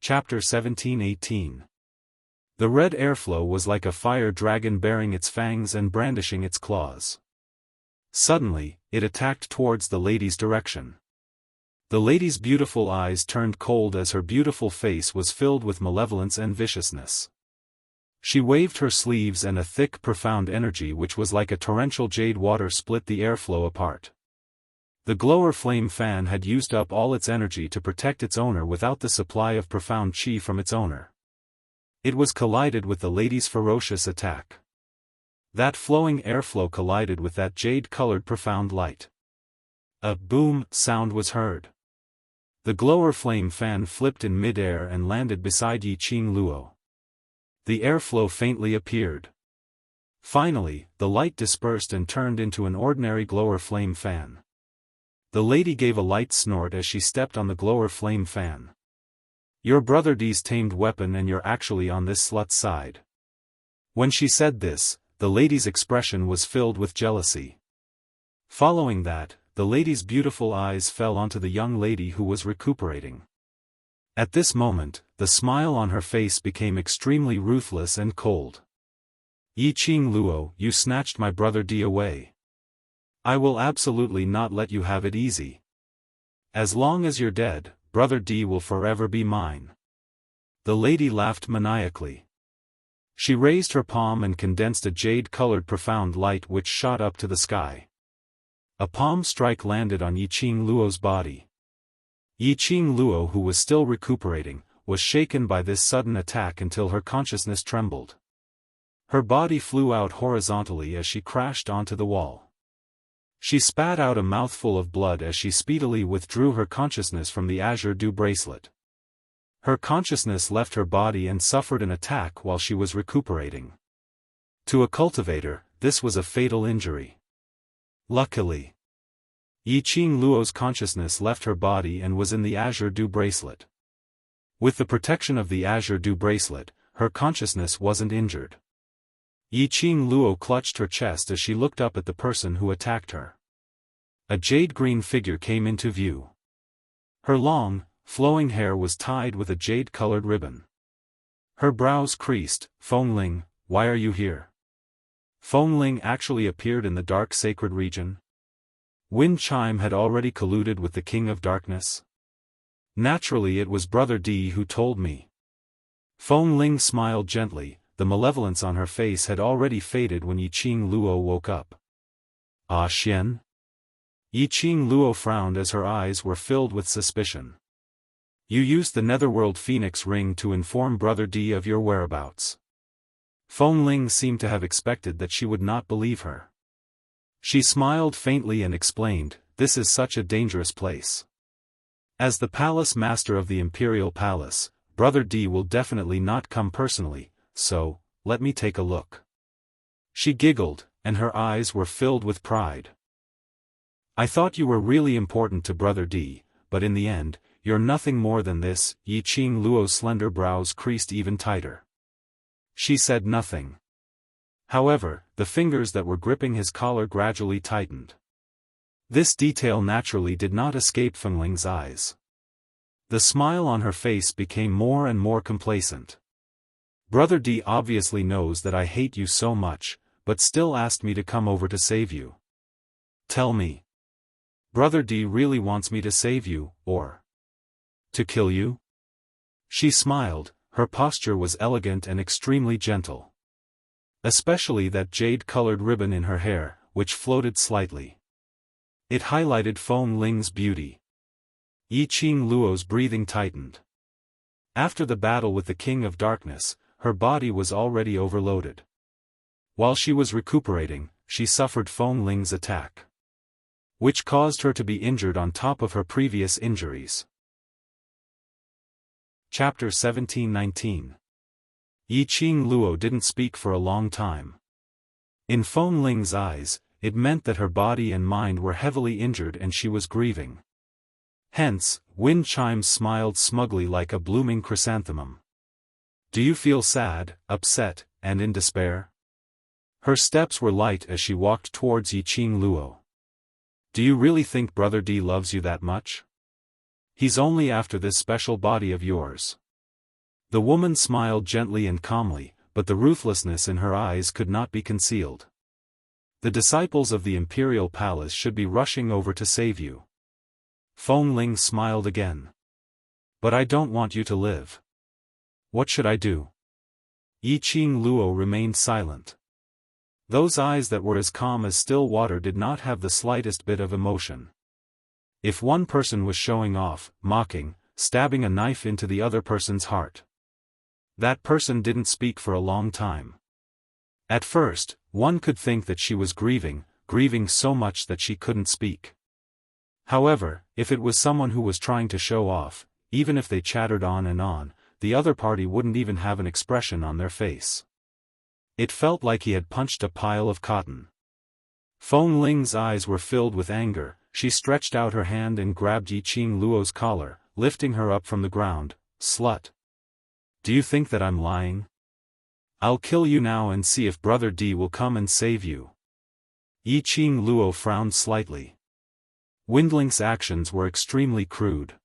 Chapter 1718. The red airflow was like a fire dragon baring its fangs and brandishing its claws. Suddenly, it attacked towards the lady's direction. The lady's beautiful eyes turned cold as her beautiful face was filled with malevolence and viciousness. She waved her sleeves and a thick profound energy which was like a torrential jade water split the airflow apart. The glower flame fan had used up all its energy to protect its owner without the supply of profound chi from its owner. It was collided with the lady's ferocious attack. That flowing airflow collided with that jade-colored profound light. A boom sound was heard. The glower flame fan flipped in mid-air and landed beside Yi Qing Luo. The airflow faintly appeared. Finally, the light dispersed and turned into an ordinary glower flame fan. The lady gave a light snort as she stepped on the glower flame fan. "Your brother D's tamed weapon and you're actually on this slut's side." When she said this, the lady's expression was filled with jealousy. Following that, the lady's beautiful eyes fell onto the young lady who was recuperating. At this moment, the smile on her face became extremely ruthless and cold. "Yi Qing Luo, you snatched my brother D away. I will absolutely not let you have it easy. As long as you're dead, brother D will forever be mine." The lady laughed maniacally. She raised her palm and condensed a jade-colored profound light which shot up to the sky. A palm strike landed on Yi Qing Luo's body. Yi Qing Luo, who was still recuperating, was shaken by this sudden attack until her consciousness trembled. Her body flew out horizontally as she crashed onto the wall. She spat out a mouthful of blood as she speedily withdrew her consciousness from the azure dew bracelet. Her consciousness left her body and suffered an attack while she was recuperating. To a cultivator, this was a fatal injury. Luckily, Yi Qing Luo's consciousness left her body and was in the azure dew bracelet. With the protection of the azure dew bracelet, her consciousness wasn't injured. Yi Qing Luo clutched her chest as she looked up at the person who attacked her. A jade-green figure came into view. Her long, flowing hair was tied with a jade-colored ribbon. Her brows creased. "Feng Ling, why are you here?" Feng Ling actually appeared in the dark sacred region. Wind Chime had already colluded with the King of Darkness. Naturally it was Brother D who told me. Feng Ling smiled gently. The malevolence on her face had already faded when Yi Qing Luo woke up. "Ah Xian?" Yi Qing Luo frowned as her eyes were filled with suspicion. "You used the Netherworld Phoenix Ring to inform Brother D of your whereabouts." Feng Ling seemed to have expected that she would not believe her. She smiled faintly and explained, "This is such a dangerous place. As the palace master of the Imperial Palace, Brother D will definitely not come personally. So, let me take a look." She giggled, and her eyes were filled with pride. "I thought you were really important to Brother D, but in the end, you're nothing more than this." Yi Qing Luo's slender brows creased even tighter. She said nothing. However, the fingers that were gripping his collar gradually tightened. This detail naturally did not escape Feng Ling's eyes. The smile on her face became more and more complacent. "Brother D obviously knows that I hate you so much, but still asked me to come over to save you. Tell me. Brother D really wants me to save you, or to kill you?" She smiled. Her posture was elegant and extremely gentle. Especially that jade-colored ribbon in her hair, which floated slightly. It highlighted Feng Ling's beauty. Yi Qing Luo's breathing tightened. After the battle with the King of Darkness, her body was already overloaded. While she was recuperating, she suffered Feng Ling's attack, which caused her to be injured on top of her previous injuries. Chapter 1719. Yi Qing Luo didn't speak for a long time. In Feng Ling's eyes, it meant that her body and mind were heavily injured and she was grieving. Hence, Wind Chime smiled smugly like a blooming chrysanthemum. "Do you feel sad, upset, and in despair?" Her steps were light as she walked towards Yi Qing Luo. "Do you really think Brother D loves you that much? He's only after this special body of yours. The woman smiled gently and calmly, but the ruthlessness in her eyes could not be concealed. The disciples of the imperial palace should be rushing over to save you. Feng Ling smiled again. But I don't want you to live. What should I do? Yiqing Luo remained silent. Those eyes that were as calm as still water did not have the slightest bit of emotion. If one person was showing off, mocking, stabbing a knife into the other person's heart, that person didn't speak for a long time. At first, one could think that she was grieving so much that she couldn't speak. However, if it was someone who was trying to show off, even if they chattered on and on, the other party wouldn't even have an expression on their face. It felt like he had punched a pile of cotton. Feng Ling's eyes were filled with anger. She stretched out her hand and grabbed Yiqing Luo's collar, lifting her up from the ground. Slut! Do you think that I'm lying? I'll kill you now and see if Brother D will come and save you. Yiqing Luo frowned slightly. Windling's actions were extremely crude.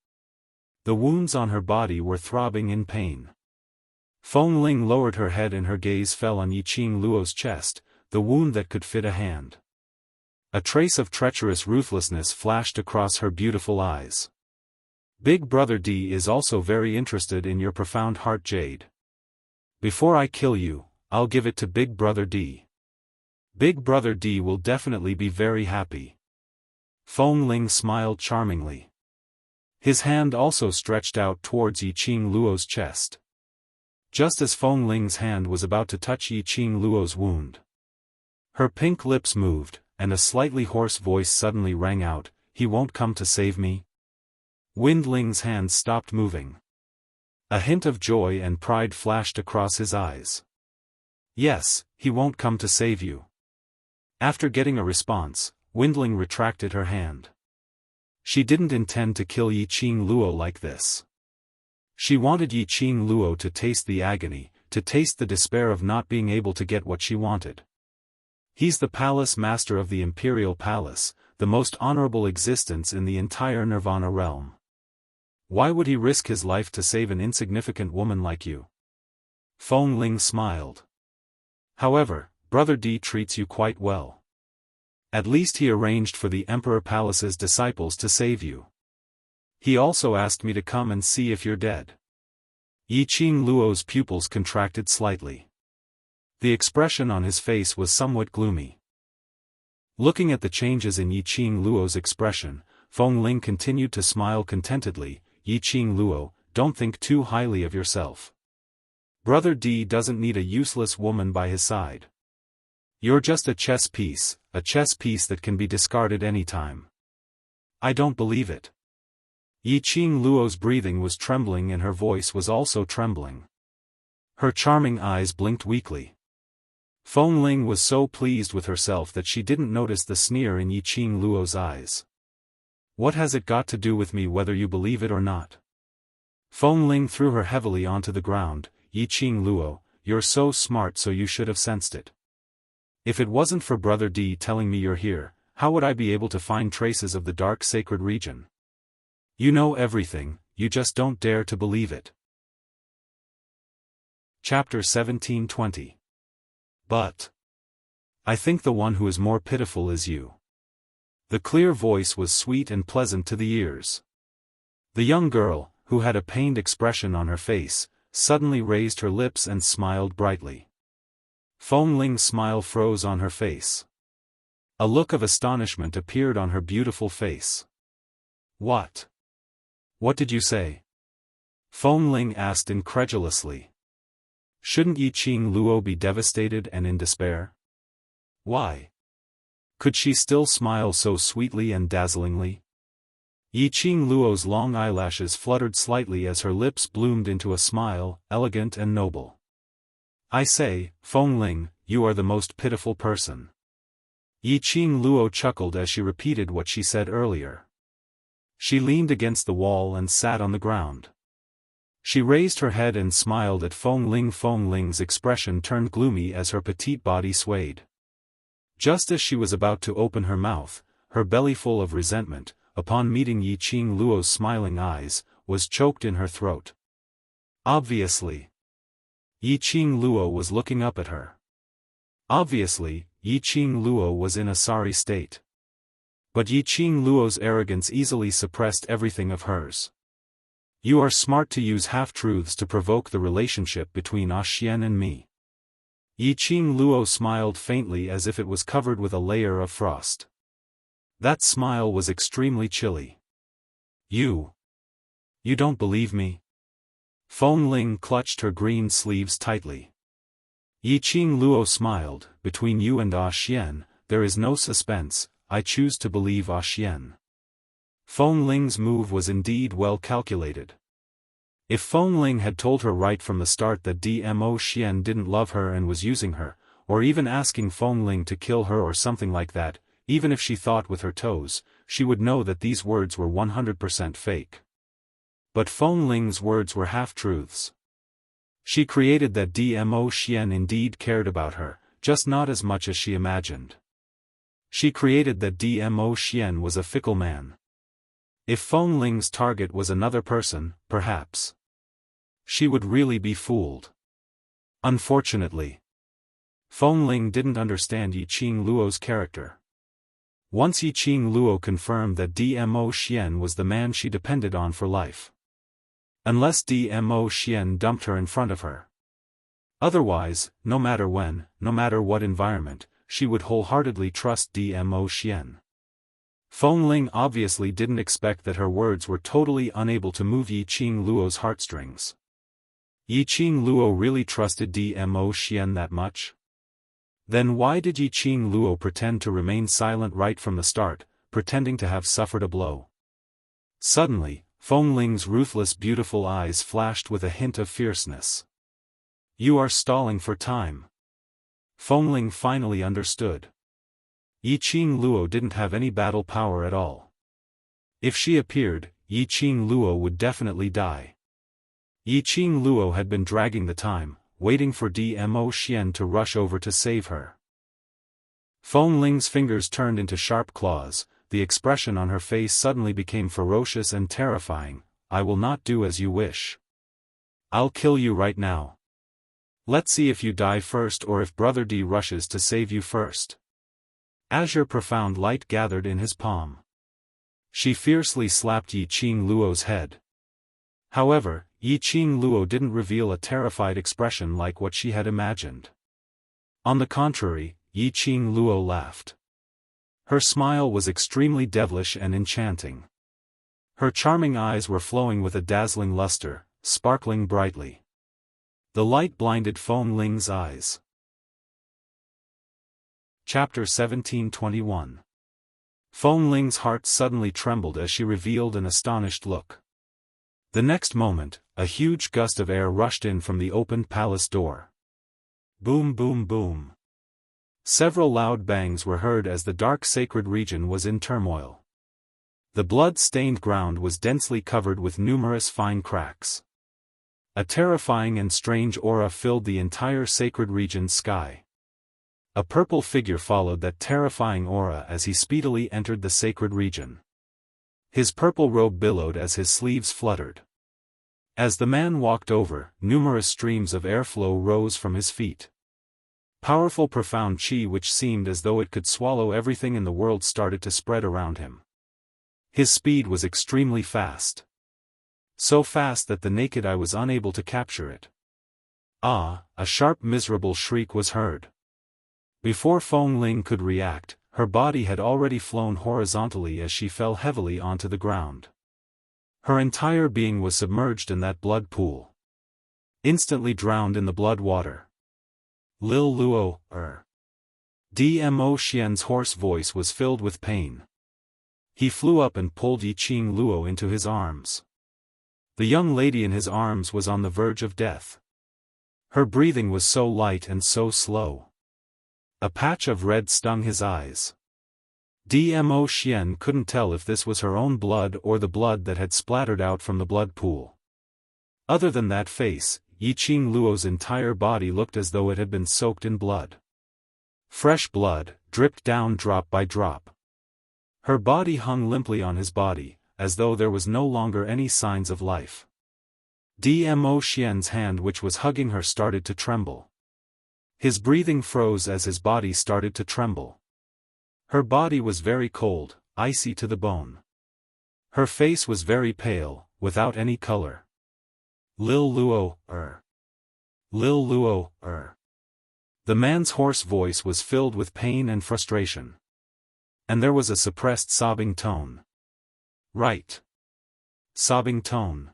The wounds on her body were throbbing in pain. Feng Ling lowered her head and her gaze fell on Yiqing Luo's chest, the wound that could fit a hand. A trace of treacherous ruthlessness flashed across her beautiful eyes. Big Brother D is also very interested in your profound heart, Jade. Before I kill you, I'll give it to Big Brother D. Big Brother D will definitely be very happy. Feng Ling smiled charmingly. His hand also stretched out towards Yiqing Luo's chest. Just as Feng Ling's hand was about to touch Yiqing Luo's wound, her pink lips moved, and a slightly hoarse voice suddenly rang out, "He won't come to save me?" Windling's hand stopped moving. A hint of joy and pride flashed across his eyes. "Yes, he won't come to save you." After getting a response, Windling retracted her hand. She didn't intend to kill Yiqing Luo like this. She wanted Yiqing Luo to taste the agony, to taste the despair of not being able to get what she wanted. He's the palace master of the imperial palace, the most honorable existence in the entire Nirvana realm. Why would he risk his life to save an insignificant woman like you? Feng Ling smiled. However, Brother D treats you quite well. At least he arranged for the Emperor Palace's disciples to save you. He also asked me to come and see if you're dead. Yiqing Luo's pupils contracted slightly. The expression on his face was somewhat gloomy. Looking at the changes in Yiqing Luo's expression, Feng Ling continued to smile contentedly. Yiqing Luo, don't think too highly of yourself. Brother D doesn't need a useless woman by his side. You're just a chess piece that can be discarded anytime. I don't believe it. Yiqing Luo's breathing was trembling and her voice was also trembling. Her charming eyes blinked weakly. Feng Ling was so pleased with herself that she didn't notice the sneer in Yiqing Luo's eyes. What has it got to do with me whether you believe it or not? Feng Ling threw her heavily onto the ground. Yiqing Luo, you're so smart, so you should have sensed it. If it wasn't for Brother D telling me you're here, how would I be able to find traces of the dark sacred region? You know everything, you just don't dare to believe it. Chapter 17:20. But I think the one who is more pitiful is you. The clear voice was sweet and pleasant to the ears. The young girl, who had a pained expression on her face, suddenly raised her lips and smiled brightly. Feng Ling's smile froze on her face. A look of astonishment appeared on her beautiful face. What? What did you say? Feng Ling asked incredulously. Shouldn't Yiqing Luo be devastated and in despair? Why? Could she still smile so sweetly and dazzlingly? Yiqing Luo's long eyelashes fluttered slightly as her lips bloomed into a smile, elegant and noble. I say, Feng Ling, you are the most pitiful person. Yiqing Luo chuckled as she repeated what she said earlier. She leaned against the wall and sat on the ground. She raised her head and smiled at Feng Ling. Feng Ling's expression turned gloomy as her petite body swayed. Just as she was about to open her mouth, her belly full of resentment, upon meeting Yiqing Luo's smiling eyes, was choked in her throat. Obviously. Yi Qing Luo was looking up at her. Obviously, Yi Qing Luo was in a sorry state. But Yi Qing Luo's arrogance easily suppressed everything of hers. You are smart to use half-truths to provoke the relationship between Xian and me. Yi Qing Luo smiled faintly as if it was covered with a layer of frost. That smile was extremely chilly. You don't believe me? Feng Ling clutched her green sleeves tightly. Yi Qing Luo smiled, between you and Xian, there is no suspense, I choose to believe Xian. Feng Ling's move was indeed well calculated. If Feng Ling had told her right from the start that Dmo Xian didn't love her and was using her, or even asking Feng Ling to kill her or something like that, even if she thought with her toes, she would know that these words were 100% fake. But Feng Ling's words were half-truths. She created that Dmo Xian indeed cared about her, just not as much as she imagined. She created that Dmo Xian was a fickle man. If Feng Ling's target was another person, perhaps she would really be fooled. Unfortunately, Feng Ling didn't understand Yi Qing Luo's character. Once Yi Qing Luo confirmed that Dmo Xian was the man she depended on for life. Unless Dmo Xian dumped her in front of her. Otherwise, no matter when, no matter what environment, she would wholeheartedly trust Dmo Xian. Feng Ling obviously didn't expect that her words were totally unable to move Yi Qing Luo's heartstrings. Yi Qing Luo really trusted Dmo Xian that much? Then why did Yi Qing Luo pretend to remain silent right from the start, pretending to have suffered a blow? Suddenly, Feng Ling's ruthless beautiful eyes flashed with a hint of fierceness. You are stalling for time. Feng Ling finally understood. Yi Qing Luo didn't have any battle power at all. If she appeared, Yi Qing Luo would definitely die. Yi Qing Luo had been dragging the time, waiting for Dmo Xian to rush over to save her. Feng Ling's fingers turned into sharp claws, the expression on her face suddenly became ferocious and terrifying. I will not do as you wish. I'll kill you right now. Let's see if you die first or if Brother D rushes to save you first. Azure profound light gathered in his palm. She fiercely slapped Yi Qing Luo's head. However, Yi Qing Luo didn't reveal a terrified expression like what she had imagined. On the contrary, Yi Qing Luo laughed. Her smile was extremely devilish and enchanting. Her charming eyes were flowing with a dazzling luster, sparkling brightly. The light blinded Feng Ling's eyes. Chapter 1721. Feng Ling's heart suddenly trembled as she revealed an astonished look. The next moment, a huge gust of air rushed in from the opened palace door. Boom boom boom. Several loud bangs were heard as the dark sacred region was in turmoil. The blood-stained ground was densely covered with numerous fine cracks. A terrifying and strange aura filled the entire sacred region's sky. A purple figure followed that terrifying aura as he speedily entered the sacred region. His purple robe billowed as his sleeves fluttered. As the man walked over, numerous streams of airflow rose from his feet. Powerful profound chi which seemed as though it could swallow everything in the world started to spread around him. His speed was extremely fast. So fast that the naked eye was unable to capture it. Ah, a sharp miserable shriek was heard. Before Feng Ling could react, her body had already flown horizontally as she fell heavily onto the ground. Her entire being was submerged in that blood pool. Instantly drowned in the blood water. Lil Luo, Dmo Xian's hoarse voice was filled with pain. He flew up and pulled Yi Qing Luo into his arms. The young lady in his arms was on the verge of death. Her breathing was so light and so slow. A patch of red stung his eyes. Dmo Xian couldn't tell if this was her own blood or the blood that had splattered out from the blood pool. Other than that face, Yi Qing Luo's entire body looked as though it had been soaked in blood. Fresh blood, dripped down drop by drop. Her body hung limply on his body, as though there was no longer any signs of life. Dmo Xian's hand which was hugging her started to tremble. His breathing froze as his body started to tremble. Her body was very cold, icy to the bone. Her face was very pale, without any color. Lil Luo, Lil Luo, The man's hoarse voice was filled with pain and frustration. And there was a suppressed sobbing tone. Right. Sobbing tone.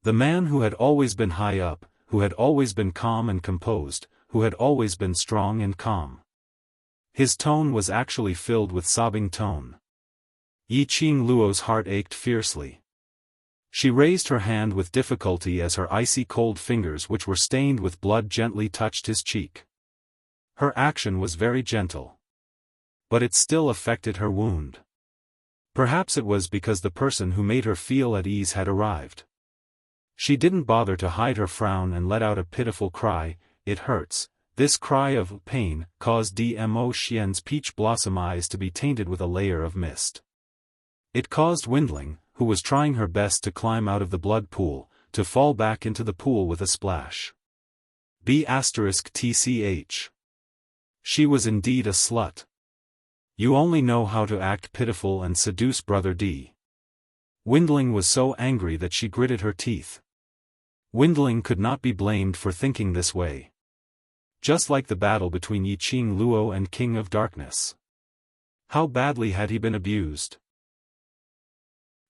The man who had always been high up, who had always been calm and composed, who had always been strong and calm. His tone was actually filled with sobbing tone. Yiqing Luo's heart ached fiercely. She raised her hand with difficulty as her icy cold fingers which were stained with blood gently touched his cheek. Her action was very gentle. But it still affected her wound. Perhaps it was because the person who made her feel at ease had arrived. She didn't bother to hide her frown and let out a pitiful cry. It hurts. This cry of pain caused Dmo Xian's peach blossom eyes to be tainted with a layer of mist. It caused Windling, who was trying her best to climb out of the blood pool, to fall back into the pool with a splash. B***TCH. She was indeed a slut. You only know how to act pitiful and seduce Brother D. Windling was so angry that she gritted her teeth. Windling could not be blamed for thinking this way. Just like the battle between Yiqing Luo and King of Darkness. How badly had he been abused?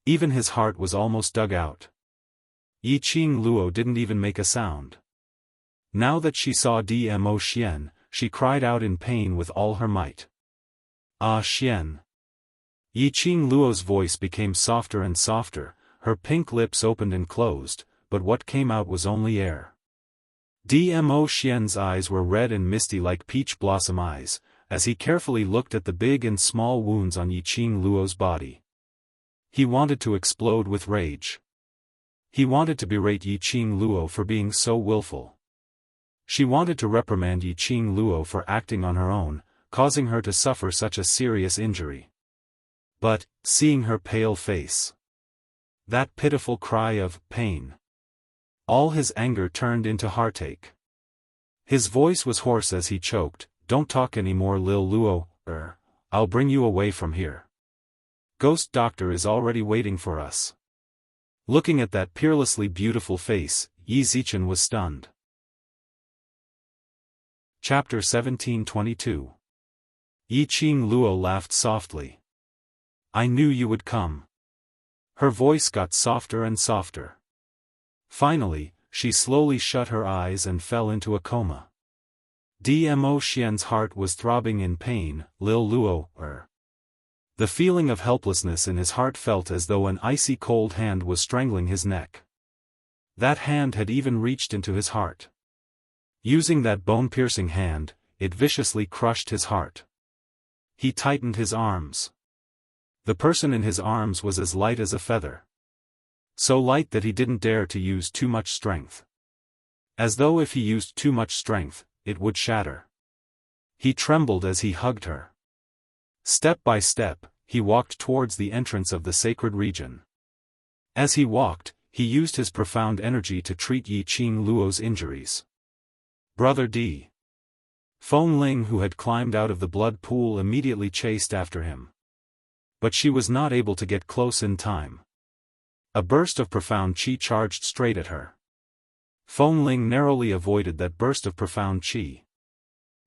Even his heart was almost dug out. Yiqing Luo didn't even make a sound. Now that she saw Dmo Xian, she cried out in pain with all her might. Ah Xian. Yiqing Luo's voice became softer and softer, her pink lips opened and closed, but what came out was only air. Dmo Xian's eyes were red and misty like peach blossom eyes, as he carefully looked at the big and small wounds on Yiqing Luo's body. He wanted to explode with rage. He wanted to berate Yiqing Luo for being so willful. She wanted to reprimand Yiqing Luo for acting on her own, causing her to suffer such a serious injury. But, seeing her pale face, that pitiful cry of pain, all his anger turned into heartache. His voice was hoarse as he choked, "Don't talk anymore, Lil Luo, I'll bring you away from here. Ghost Doctor is already waiting for us." Looking at that peerlessly beautiful face, Yi Zichen was stunned. Chapter 1722. Yiqing Luo laughed softly. "I knew you would come." Her voice got softer and softer. Finally, she slowly shut her eyes and fell into a coma. Dmo Xian's heart was throbbing in pain. Lil Luo, The feeling of helplessness in his heart felt as though an icy cold hand was strangling his neck. That hand had even reached into his heart. Using that bone-piercing hand, it viciously crushed his heart. He tightened his arms. The person in his arms was as light as a feather. So light that he didn't dare to use too much strength. As though if he used too much strength, it would shatter. He trembled as he hugged her. Step by step, he walked towards the entrance of the sacred region. As he walked, he used his profound energy to treat Yiqing Luo's injuries. Brother D. Feng Ling, who had climbed out of the blood pool, immediately chased after him. But she was not able to get close in time. A burst of profound qi charged straight at her. Feng Ling narrowly avoided that burst of profound qi.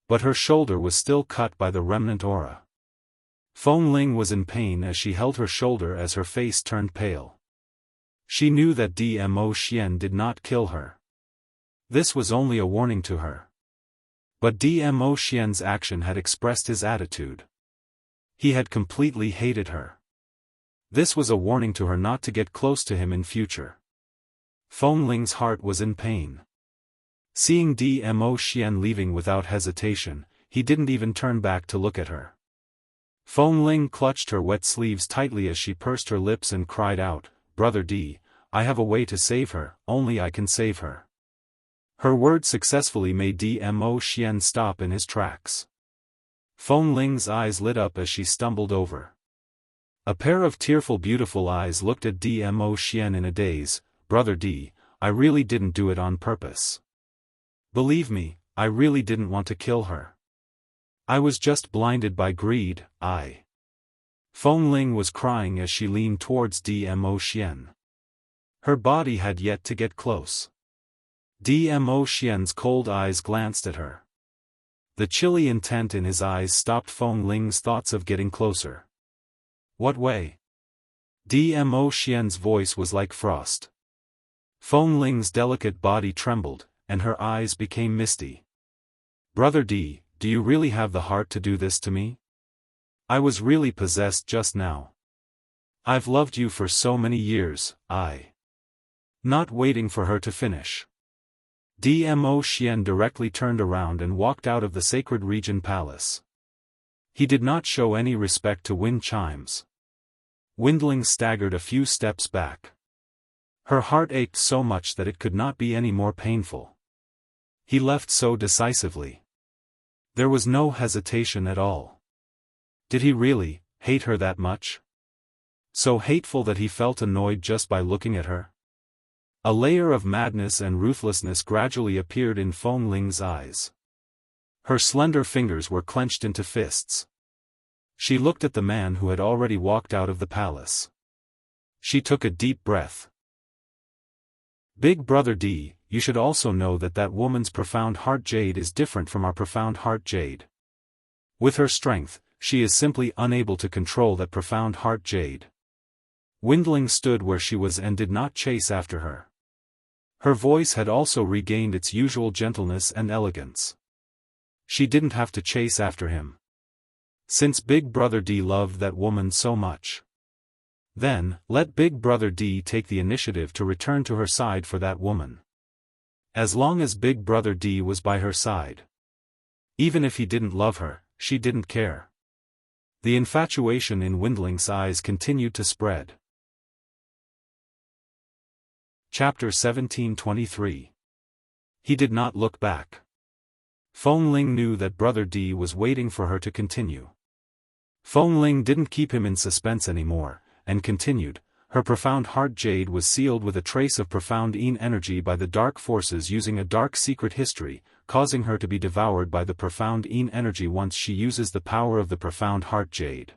But her shoulder was still cut by the remnant aura. Feng Ling was in pain as she held her shoulder as her face turned pale. She knew that Dmo Xian did not kill her. This was only a warning to her. But Dmo Xian's action had expressed his attitude. He had completely hated her. This was a warning to her not to get close to him in future. Feng Ling's heart was in pain. Seeing Dmo Xian leaving without hesitation, he didn't even turn back to look at her. Feng Ling clutched her wet sleeves tightly as she pursed her lips and cried out, "Brother D, I have a way to save her, only I can save her." Her words successfully made Dmo Xian stop in his tracks. Feng Ling's eyes lit up as she stumbled over. A pair of tearful beautiful eyes looked at Dmo Xian in a daze. "Brother D, I really didn't do it on purpose. Believe me, I really didn't want to kill her. I was just blinded by greed. Feng Ling was crying as she leaned towards Dmo Xian. Her body had yet to get close. Dmo Xian's cold eyes glanced at her. The chilly intent in his eyes stopped Feng Ling's thoughts of getting closer. What way? Dmo Xian's voice was like frost. Feng Ling's delicate body trembled, and her eyes became misty. Brother D, do you really have the heart to do this to me? I was really possessed just now. I've loved you for so many years. Not waiting for her to finish. Dmo Xian directly turned around and walked out of the Sacred Region Palace. He did not show any respect to wind chimes. Windling staggered a few steps back. Her heart ached so much that it could not be any more painful. He left so decisively. There was no hesitation at all. Did he really hate her that much? So hateful that he felt annoyed just by looking at her? A layer of madness and ruthlessness gradually appeared in Feng Ling's eyes. Her slender fingers were clenched into fists. She looked at the man who had already walked out of the palace. She took a deep breath. Big Brother D, you should also know that that woman's profound heart jade is different from our profound heart jade. With her strength, she is simply unable to control that profound heart jade. Windling stood where she was and did not chase after her. Her voice had also regained its usual gentleness and elegance. She didn't have to chase after him. Since Big Brother D loved that woman so much. Then, let Big Brother D take the initiative to return to her side for that woman. As long as Big Brother D was by her side. Even if he didn't love her, she didn't care. The infatuation in Windling's eyes continued to spread. Chapter 1723. He did not look back. Feng Ling knew that Brother D was waiting for her to continue. Feng Ling didn't keep him in suspense anymore, and continued. Her profound heart jade was sealed with a trace of profound Yin energy by the dark forces using a dark secret history, causing her to be devoured by the profound Yin energy once she uses the power of the profound heart jade.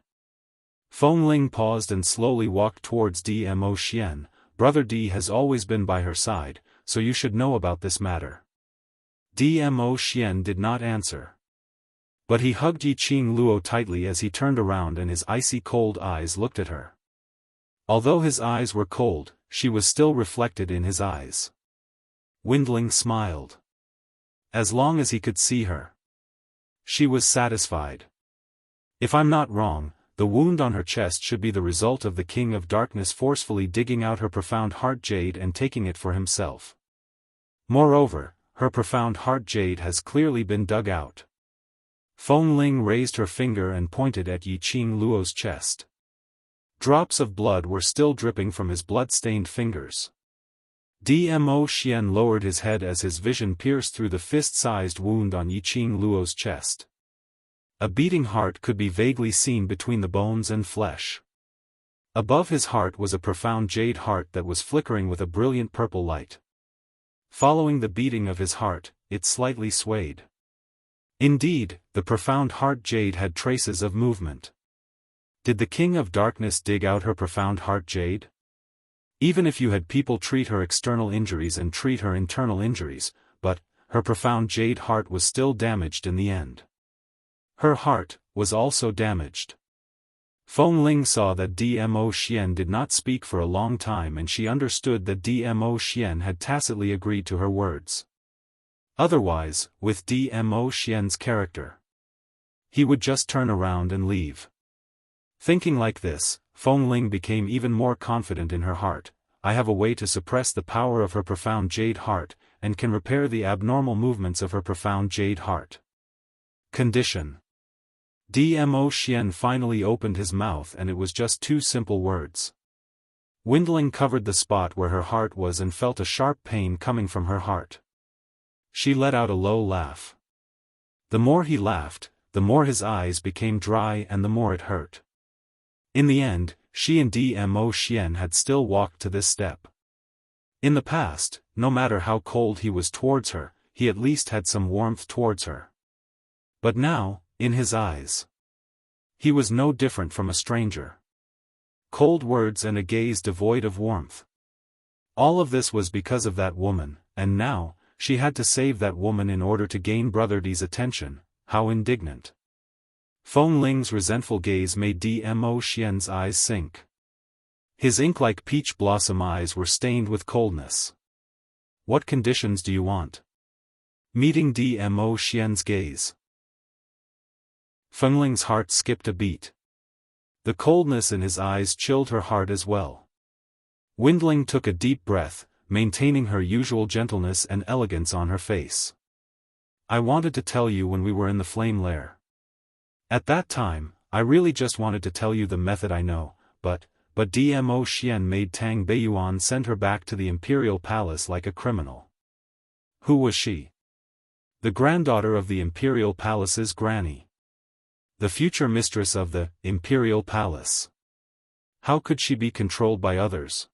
Feng Ling paused and slowly walked towards Dmo Xian. Brother D has always been by her side, so you should know about this matter. Dmo Xian did not answer. But he hugged Yiqing Luo tightly as he turned around and his icy cold eyes looked at her. Although his eyes were cold, she was still reflected in his eyes. Windling smiled. As long as he could see her. She was satisfied. If I'm not wrong, the wound on her chest should be the result of the King of Darkness forcefully digging out her profound heart jade and taking it for himself. Moreover, her profound heart jade has clearly been dug out. Feng Ling raised her finger and pointed at Yiqing Luo's chest. Drops of blood were still dripping from his blood-stained fingers. Dmo Xian lowered his head as his vision pierced through the fist-sized wound on Yiqing Luo's chest. A beating heart could be vaguely seen between the bones and flesh. Above his heart was a profound jade heart that was flickering with a brilliant purple light. Following the beating of his heart, it slightly swayed. Indeed, the profound heart jade had traces of movement. Did the King of Darkness dig out her profound heart jade? Even if you had people treat her external injuries and treat her internal injuries, but her profound jade heart was still damaged in the end. Her heart was also damaged. Feng Ling saw that Dmo Xian did not speak for a long time and she understood that Dmo Xian had tacitly agreed to her words. Otherwise, with Dmo Xian's character, he would just turn around and leave. Thinking like this, Feng Ling became even more confident in her heart. I have a way to suppress the power of her profound jade heart, and can repair the abnormal movements of her profound jade heart. Condition. Dmo Xian finally opened his mouth and it was just two simple words. Windling covered the spot where her heart was and felt a sharp pain coming from her heart. She let out a low laugh. The more he laughed, the more his eyes became dry and the more it hurt. In the end, she and Dmo Xian had still walked to this step. In the past, no matter how cold he was towards her, he at least had some warmth towards her. But now, in his eyes, he was no different from a stranger. Cold words and a gaze devoid of warmth. All of this was because of that woman, and now, she had to save that woman in order to gain Brother D's attention. How indignant. Feng Ling's resentful gaze made Dmo Xian's eyes sink. His ink-like peach blossom eyes were stained with coldness. What conditions do you want? Meeting Dmo Xian's gaze, Feng Ling's heart skipped a beat. The coldness in his eyes chilled her heart as well. Windling took a deep breath, maintaining her usual gentleness and elegance on her face. I wanted to tell you when we were in the flame lair. At that time, I really just wanted to tell you the method I know, but Dmo Xian made Tang Beiyuan send her back to the imperial palace like a criminal. Who was she? The granddaughter of the imperial palace's granny. The future mistress of the imperial palace. How could she be controlled by others?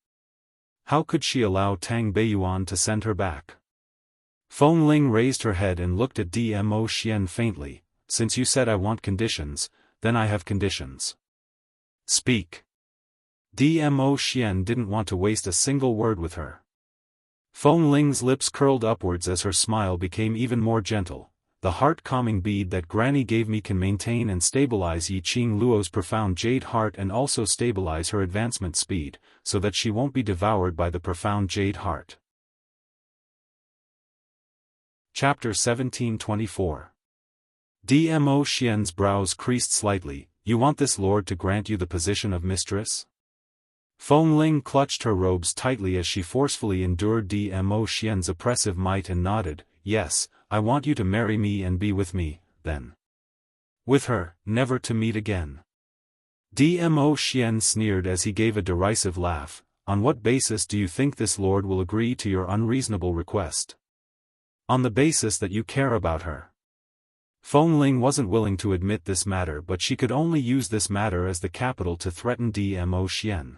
How could she allow Tang Beiyuan to send her back? Feng Ling raised her head and looked at Dmo Xian faintly. Since you said I want conditions, then I have conditions. Speak. Dmo Xian didn't want to waste a single word with her. Feng Ling's lips curled upwards as her smile became even more gentle. The heart-calming bead that Granny gave me can maintain and stabilize Yi Qing Luo's profound jade heart and also stabilize her advancement speed, so that she won't be devoured by the profound jade heart. Chapter 1724. Dmo Xian's brows creased slightly. You want this lord to grant you the position of mistress? Feng Ling clutched her robes tightly as she forcefully endured Dmo Xian's oppressive might and nodded. Yes, I want you to marry me and be with me, then. With her, never to meet again. Dmo Xian sneered as he gave a derisive laugh. On what basis do you think this lord will agree to your unreasonable request? On the basis that you care about her. Feng Ling wasn't willing to admit this matter, but she could only use this matter as the capital to threaten Dmo Xian.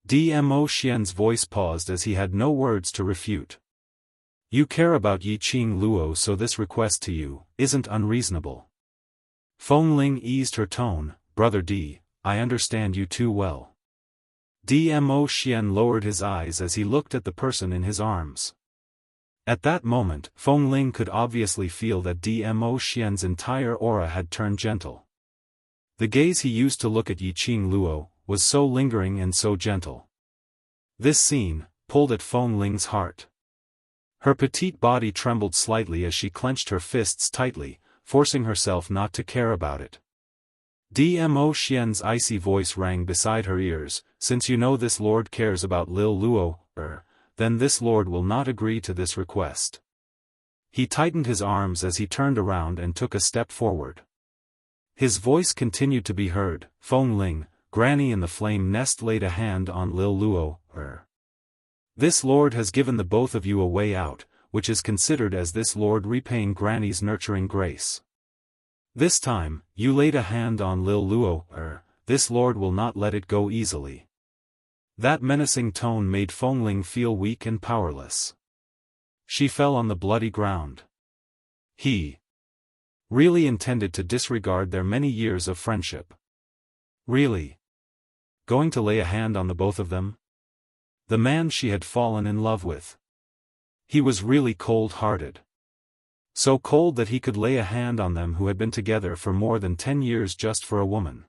Dmo Xian's voice paused as he had no words to refute. You care about Yi Qing Luo, so this request to you isn't unreasonable. Feng Ling eased her tone. Brother D, I understand you too well. Dmo Xian lowered his eyes as he looked at the person in his arms. At that moment, Feng Ling could obviously feel that Dmo Xian's entire aura had turned gentle. The gaze he used to look at Yi Qing Luo was so lingering and so gentle. This scene pulled at Feng Ling's heart. Her petite body trembled slightly as she clenched her fists tightly, forcing herself not to care about it. Dmo Xian's icy voice rang beside her ears. Since you know this lord cares about Lil Luo, then this lord will not agree to this request. He tightened his arms as he turned around and took a step forward. His voice continued to be heard. Feng Ling, Granny in the flame nest laid a hand on Lil Luo, This lord has given the both of you a way out, which is considered as this lord repaying Granny's nurturing grace. This time, you laid a hand on Lil Luo, this lord will not let it go easily. That menacing tone made Feng Ling feel weak and powerless. She fell on the bloody ground. He really intended to disregard their many years of friendship. Really? Going to lay a hand on the both of them? The man she had fallen in love with. He was really cold-hearted. So cold that he could lay a hand on them who had been together for more than 10 years just for a woman.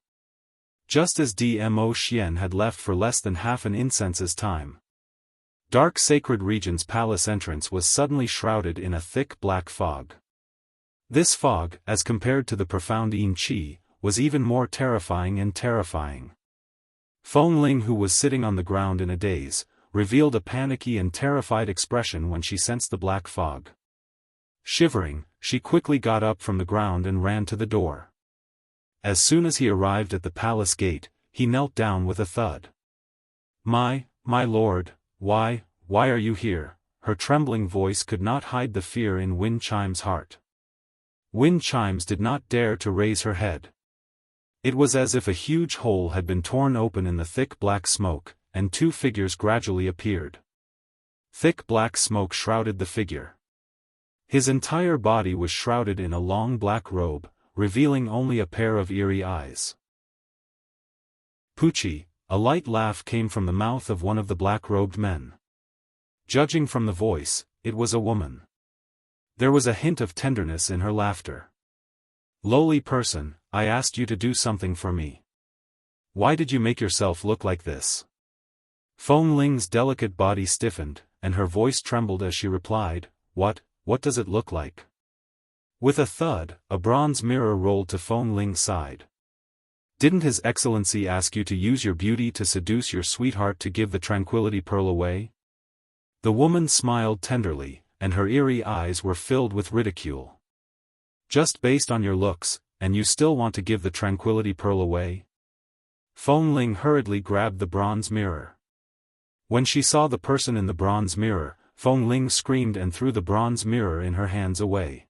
Just as Dmo Xian had left for less than half an incense's time. Dark Sacred Region's palace entrance was suddenly shrouded in a thick black fog. This fog, as compared to the profound Yin Qi, was even more terrifying and terrifying. Feng Ling, who was sitting on the ground in a daze, revealed a panicky and terrified expression when she sensed the black fog. Shivering, she quickly got up from the ground and ran to the door. As soon as he arrived at the palace gate, he knelt down with a thud. My lord, why are you here? Her trembling voice could not hide the fear in Wind Chime's heart. Wind Chimes did not dare to raise her head. It was as if a huge hole had been torn open in the thick black smoke, and two figures gradually appeared. Thick black smoke shrouded the figure. His entire body was shrouded in a long black robe, revealing only a pair of eerie eyes. Poochie, a light laugh came from the mouth of one of the black-robed men. Judging from the voice, it was a woman. There was a hint of tenderness in her laughter. Lowly person, I asked you to do something for me. Why did you make yourself look like this? Feng Ling's delicate body stiffened, and her voice trembled as she replied, What does it look like? With a thud, a bronze mirror rolled to Feng Ling's side. Didn't His Excellency ask you to use your beauty to seduce your sweetheart to give the Tranquility Pearl away? The woman smiled tenderly, and her eerie eyes were filled with ridicule. Just based on your looks, and you still want to give the Tranquility Pearl away? Feng Ling hurriedly grabbed the bronze mirror. When she saw the person in the bronze mirror, Feng Ling screamed and threw the bronze mirror in her hands away.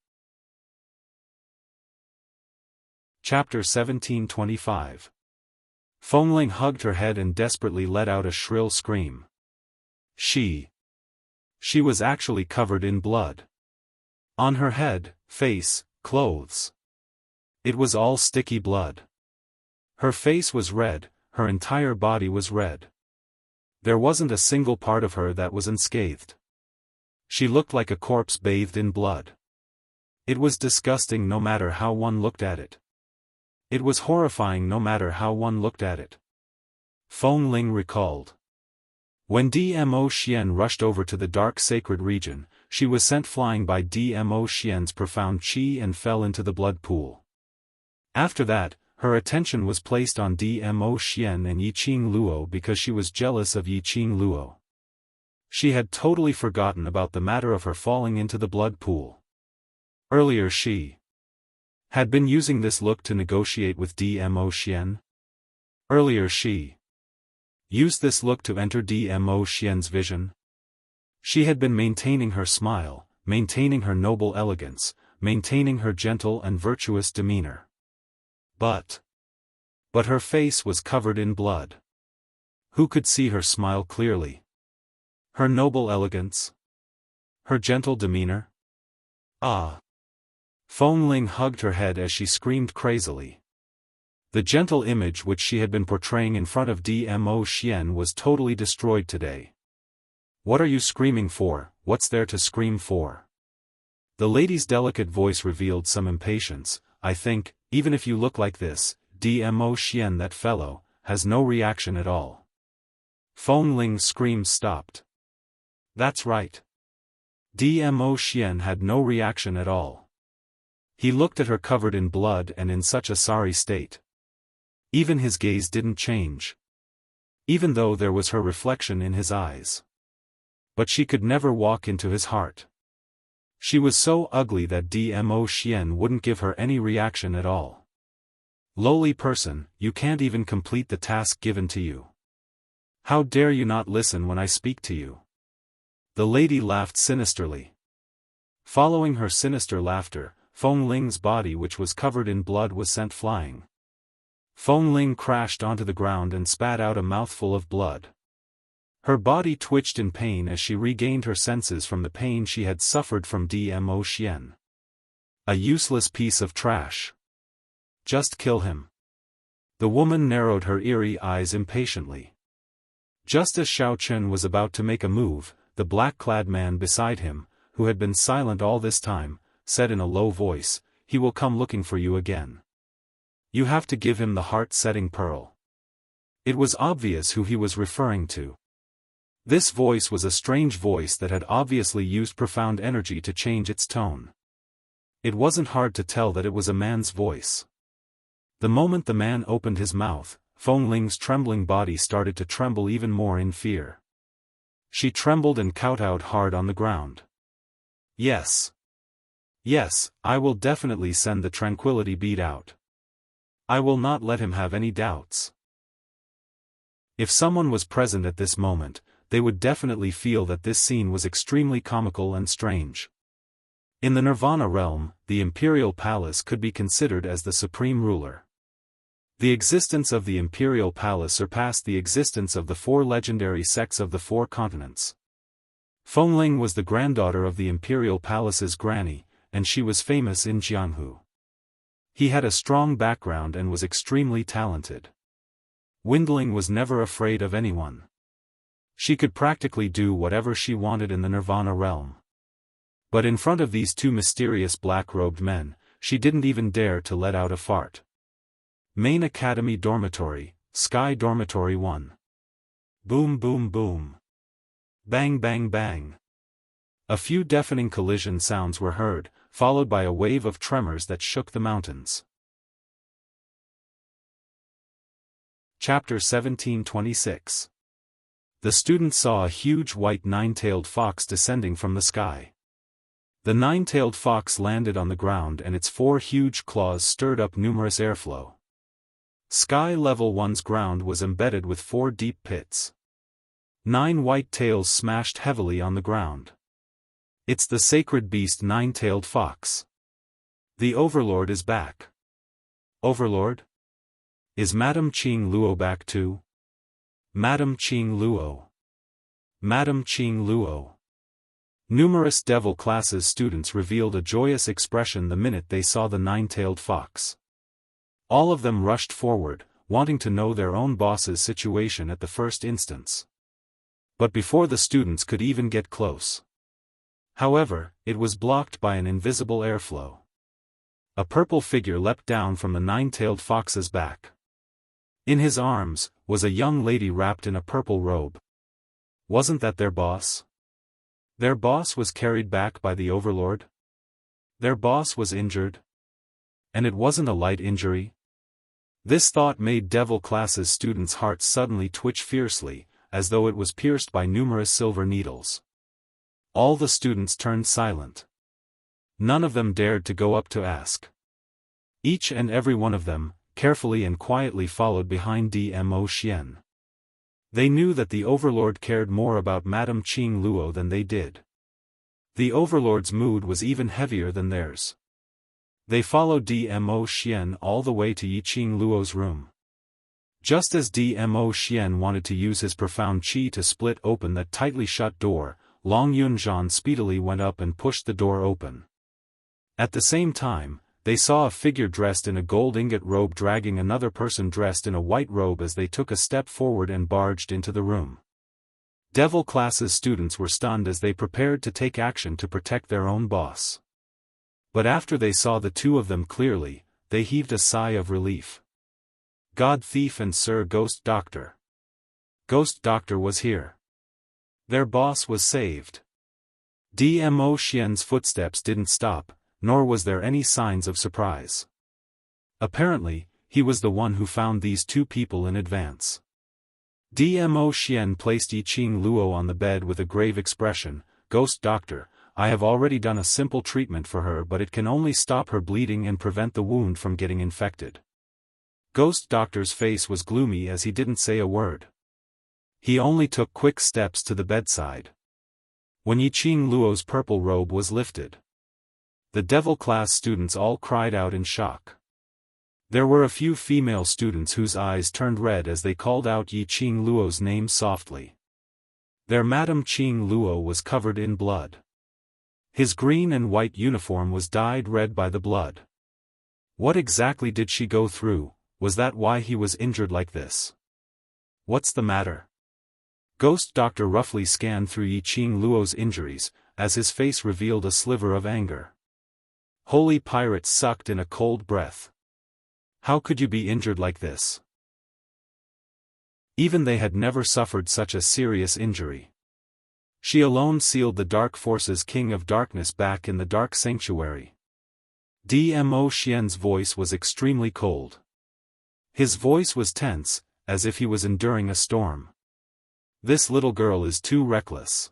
Chapter 1725. Feng Ling hugged her head and desperately let out a shrill scream. She was actually covered in blood. On her head, face, clothes. It was all sticky blood. Her face was red, her entire body was red. There wasn't a single part of her that was unscathed. She looked like a corpse bathed in blood. It was disgusting no matter how one looked at it. It was horrifying no matter how one looked at it. Feng Ling recalled. When Dmo Xian rushed over to the dark sacred region, she was sent flying by Dmo Xian's profound qi and fell into the blood pool. After that, her attention was placed on Dmo Xian and Yiqing Luo because she was jealous of Yiqing Luo. She had totally forgotten about the matter of her falling into the blood pool. Earlier she had been using this look to negotiate with Dmo Xian. Earlier she used this look to enter Dmo Xian's vision. She had been maintaining her smile, maintaining her noble elegance, maintaining her gentle and virtuous demeanor. But her face was covered in blood. Who could see her smile clearly? Her noble elegance? Her gentle demeanor? Ah! Feng Ling hugged her head as she screamed crazily. The gentle image which she had been portraying in front of Dmo Xian was totally destroyed today. What are you screaming for? What's there to scream for? The lady's delicate voice revealed some impatience. I think, even if you look like this, Dmo Xian, that fellow, has no reaction at all. Feng Ling's screams stopped. That's right. Dmo Xian had no reaction at all. He looked at her covered in blood and in such a sorry state. Even his gaze didn't change. Even though there was her reflection in his eyes. But she could never walk into his heart. She was so ugly that Dmo Xian wouldn't give her any reaction at all. Lowly person, you can't even complete the task given to you. How dare you not listen when I speak to you? The lady laughed sinisterly. Following her sinister laughter, Feng Ling's body, which was covered in blood, was sent flying. Feng Ling crashed onto the ground and spat out a mouthful of blood. Her body twitched in pain as she regained her senses from the pain she had suffered from Dmo Xian. A useless piece of trash. Just kill him. The woman narrowed her eerie eyes impatiently. Just as Xiao Chen was about to make a move, the black-clad man beside him, who had been silent all this time, said in a low voice, He will come looking for you again. You have to give him the heart-setting pearl. It was obvious who he was referring to. This voice was a strange voice that had obviously used profound energy to change its tone. It wasn't hard to tell that it was a man's voice. The moment the man opened his mouth, Feng Ling's trembling body started to tremble even more in fear. She trembled and kowtowed hard on the ground. Yes. Yes, I will definitely send the tranquility bead out. I will not let him have any doubts. If someone was present at this moment, they would definitely feel that this scene was extremely comical and strange. In the Nirvana realm, the imperial palace could be considered as the supreme ruler. The existence of the imperial palace surpassed the existence of the four legendary sects of the four continents. Fengling was the granddaughter of the imperial palace's granny, and she was famous in Jianghu. He had a strong background and was extremely talented. Windling was never afraid of anyone. She could practically do whatever she wanted in the Nirvana realm. But in front of these two mysterious black-robed men, she didn't even dare to let out a fart. Main Academy Dormitory, Sky Dormitory 1. Boom boom boom. Bang bang bang. A few deafening collision sounds were heard, followed by a wave of tremors that shook the mountains. Chapter 1726. The students saw a huge white nine-tailed fox descending from the sky. The nine-tailed fox landed on the ground and its 4 huge claws stirred up numerous airflow. Sky Level 1's ground was embedded with 4 deep pits. 9 white tails smashed heavily on the ground. It's the sacred beast nine-tailed fox. The Overlord is back. Overlord? Is Madame Qing Luo back too? Madame Qing Luo. Madame Qing Luo. Numerous Devil Classes students revealed a joyous expression the minute they saw the nine-tailed fox. All of them rushed forward, wanting to know their own boss's situation at the first instance. But before the students could even get close. However, it was blocked by an invisible airflow. A purple figure leapt down from the nine-tailed fox's back. In his arms, was a young lady wrapped in a purple robe. Wasn't that their boss? Their boss was carried back by the Overlord? Their boss was injured? And it wasn't a light injury? This thought made Devil Classes students' hearts suddenly twitch fiercely, as though it was pierced by numerous silver needles. All the students turned silent. None of them dared to go up to ask. Each and every one of them, carefully and quietly followed behind Dmo Xian. They knew that the Overlord cared more about Madame Qing Luo than they did. The Overlord's mood was even heavier than theirs. They followed Dmo Xian all the way to Yiqing Luo's room. Just as Dmo Xian wanted to use his profound qi to split open that tightly shut door, Long Yunzhan speedily went up and pushed the door open. At the same time, they saw a figure dressed in a gold ingot robe dragging another person dressed in a white robe as they took a step forward and barged into the room. Devil Classes students were stunned as they prepared to take action to protect their own boss. But after they saw the two of them clearly, they heaved a sigh of relief. God Thief and Sir Ghost Doctor. Ghost Doctor was here. Their boss was saved. Dmo Xian's footsteps didn't stop, nor was there any signs of surprise. Apparently, he was the one who found these two people in advance. Dmo Xian placed Yiqing Luo on the bed with a grave expression. Ghost Doctor, I have already done a simple treatment for her, but it can only stop her bleeding and prevent the wound from getting infected. Ghost Doctor's face was gloomy as he didn't say a word. He only took quick steps to the bedside. When Yiqing Luo's purple robe was lifted, the Devil Class students all cried out in shock. There were a few female students whose eyes turned red as they called out Yiqing Luo's name softly. Their Madame Qing Luo was covered in blood. His green and white uniform was dyed red by the blood. What exactly did she go through? Was that why he was injured like this? What's the matter? Ghost Doctor roughly scanned through Yiqing Luo's injuries, as his face revealed a sliver of anger. Holy Pirate sucked in a cold breath. How could you be injured like this? Even they had never suffered such a serious injury. She alone sealed the Dark Forces King of Darkness back in the Dark Sanctuary. Dmo Xian's voice was extremely cold. His voice was tense, as if he was enduring a storm. This little girl is too reckless.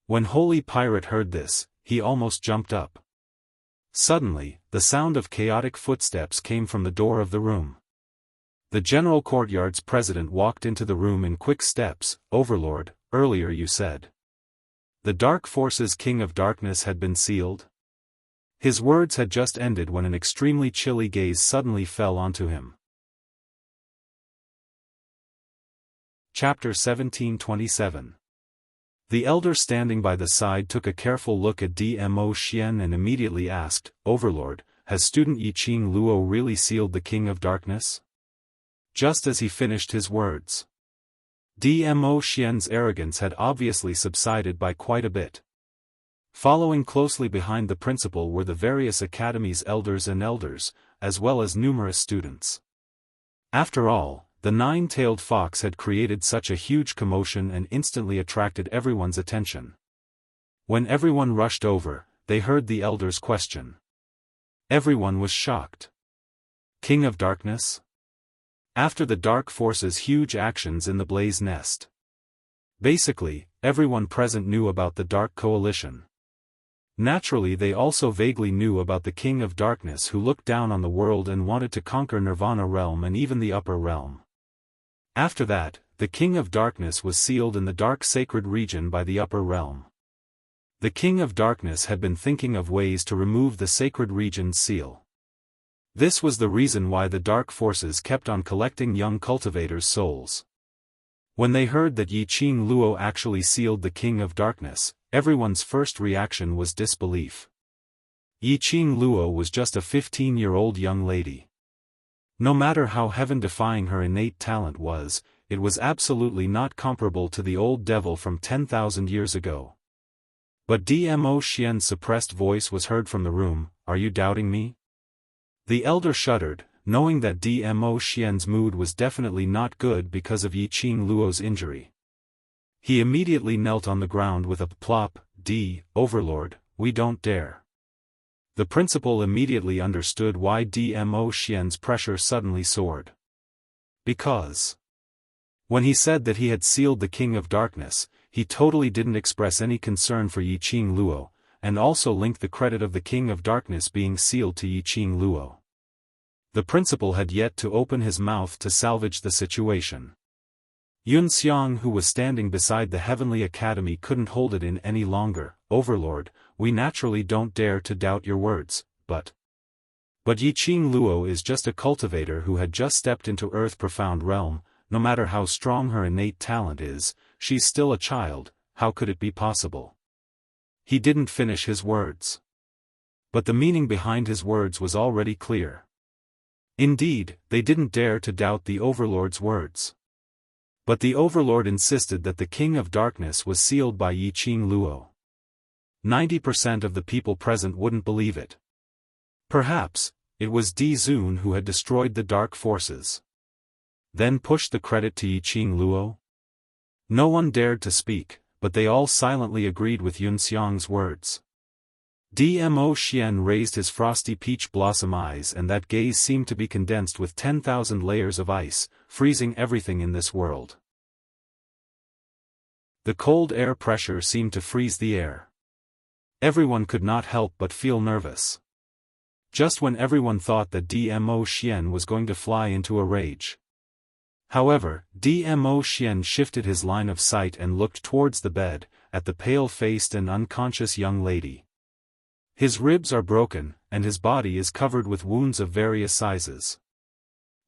When Holy Pirate heard this, he almost jumped up. Suddenly, the sound of chaotic footsteps came from the door of the room. The General Courtyard's president walked into the room in quick steps. Overlord, earlier you said the Dark Forces King of Darkness had been sealed? His words had just ended when an extremely chilly gaze suddenly fell onto him. Chapter 1727. The elder standing by the side took a careful look at Dmo Xian and immediately asked, "Overlord, has student Yiqing Luo really sealed the King of Darkness?" Just as he finished his words, Dmo Xian's arrogance had obviously subsided by quite a bit. Following closely behind the principal were the various academies' elders and elders, as well as numerous students. After all, the nine-tailed fox had created such a huge commotion and instantly attracted everyone's attention. When everyone rushed over, they heard the elder's question. Everyone was shocked. King of Darkness? After the Dark Force's huge actions in the Blaze Nest. Basically, everyone present knew about the Dark Coalition. Naturally, they also vaguely knew about the King of Darkness who looked down on the world and wanted to conquer Nirvana Realm and even the Upper Realm. After that, the King of Darkness was sealed in the Dark Sacred Region by the Upper Realm. The King of Darkness had been thinking of ways to remove the Sacred Region's seal. This was the reason why the Dark Forces kept on collecting young cultivators' souls. When they heard that Yiqing Luo actually sealed the King of Darkness, everyone's first reaction was disbelief. Yiqing Luo was just a 15-year-old young lady. No matter how heaven-defying her innate talent was, it was absolutely not comparable to the old devil from 10,000 years ago. But Dmo Xian's suppressed voice was heard from the room, "Are you doubting me?" The elder shuddered, knowing that Dmo Xian's mood was definitely not good because of Yiqing Luo's injury. He immediately knelt on the ground with a plop. "Overlord, we don't dare." The principal immediately understood why Dmo Xian's pressure suddenly soared. Because when he said that he had sealed the King of Darkness, he totally didn't express any concern for Yiqing Luo, and also linked the credit of the King of Darkness being sealed to Yiqing Luo. The principal had yet to open his mouth to salvage the situation. Yun Xiang, who was standing beside the Heavenly Academy, couldn't hold it in any longer. "Overlord, we naturally don't dare to doubt your words, but Yiqing Luo is just a cultivator who had just stepped into Earth Profound Realm. No matter how strong her innate talent is, she's still a child. How could it be possible?" He didn't finish his words. But the meaning behind his words was already clear. Indeed, they didn't dare to doubt the Overlord's words. But the Overlord insisted that the King of Darkness was sealed by Yiqing Luo. 90% of the people present wouldn't believe it. Perhaps it was Di Zun who had destroyed the Dark Forces. Then pushed the credit to Yiqing Luo? No one dared to speak, but they all silently agreed with Yun Xiang's words. Dmo Xian raised his frosty peach blossom eyes, and that gaze seemed to be condensed with 10,000 layers of ice, freezing everything in this world. The cold air pressure seemed to freeze the air. Everyone could not help but feel nervous. Just when everyone thought that Dmo Xian was going to fly into a rage. However, Dmo Xian shifted his line of sight and looked towards the bed, at the pale-faced and unconscious young lady. His ribs are broken, and his body is covered with wounds of various sizes.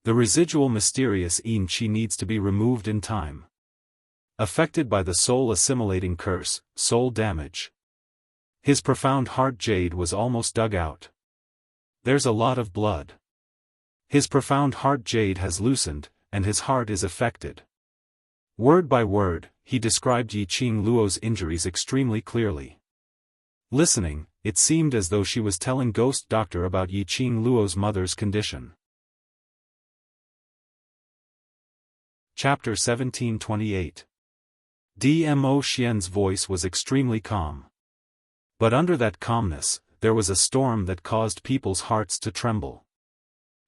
The residual mysterious yin qi needs to be removed in time. Affected by the soul-assimilating curse, soul damage. His profound heart jade was almost dug out. There's a lot of blood. His profound heart jade has loosened, and his heart is affected. Word by word, he described Yiqing Luo's injuries extremely clearly. Listening, it seemed as though she was telling Ghost Doctor about Yiqing Luo's mother's condition. Chapter 1728. Dmo Xian's voice was extremely calm. But under that calmness, there was a storm that caused people's hearts to tremble.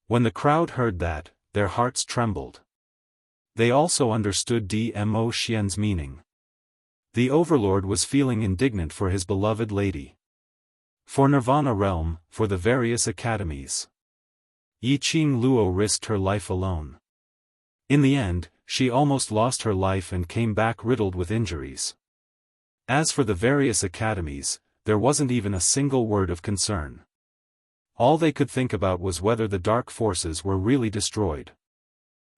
When the crowd heard that, their hearts trembled. They also understood Dmo Xian's meaning. The Overlord was feeling indignant for his beloved lady. For Nirvana Realm, for the various academies. Yiqing Luo risked her life alone. In the end, she almost lost her life and came back riddled with injuries. As for the various academies, there wasn't even a single word of concern. All they could think about was whether the dark forces were really destroyed.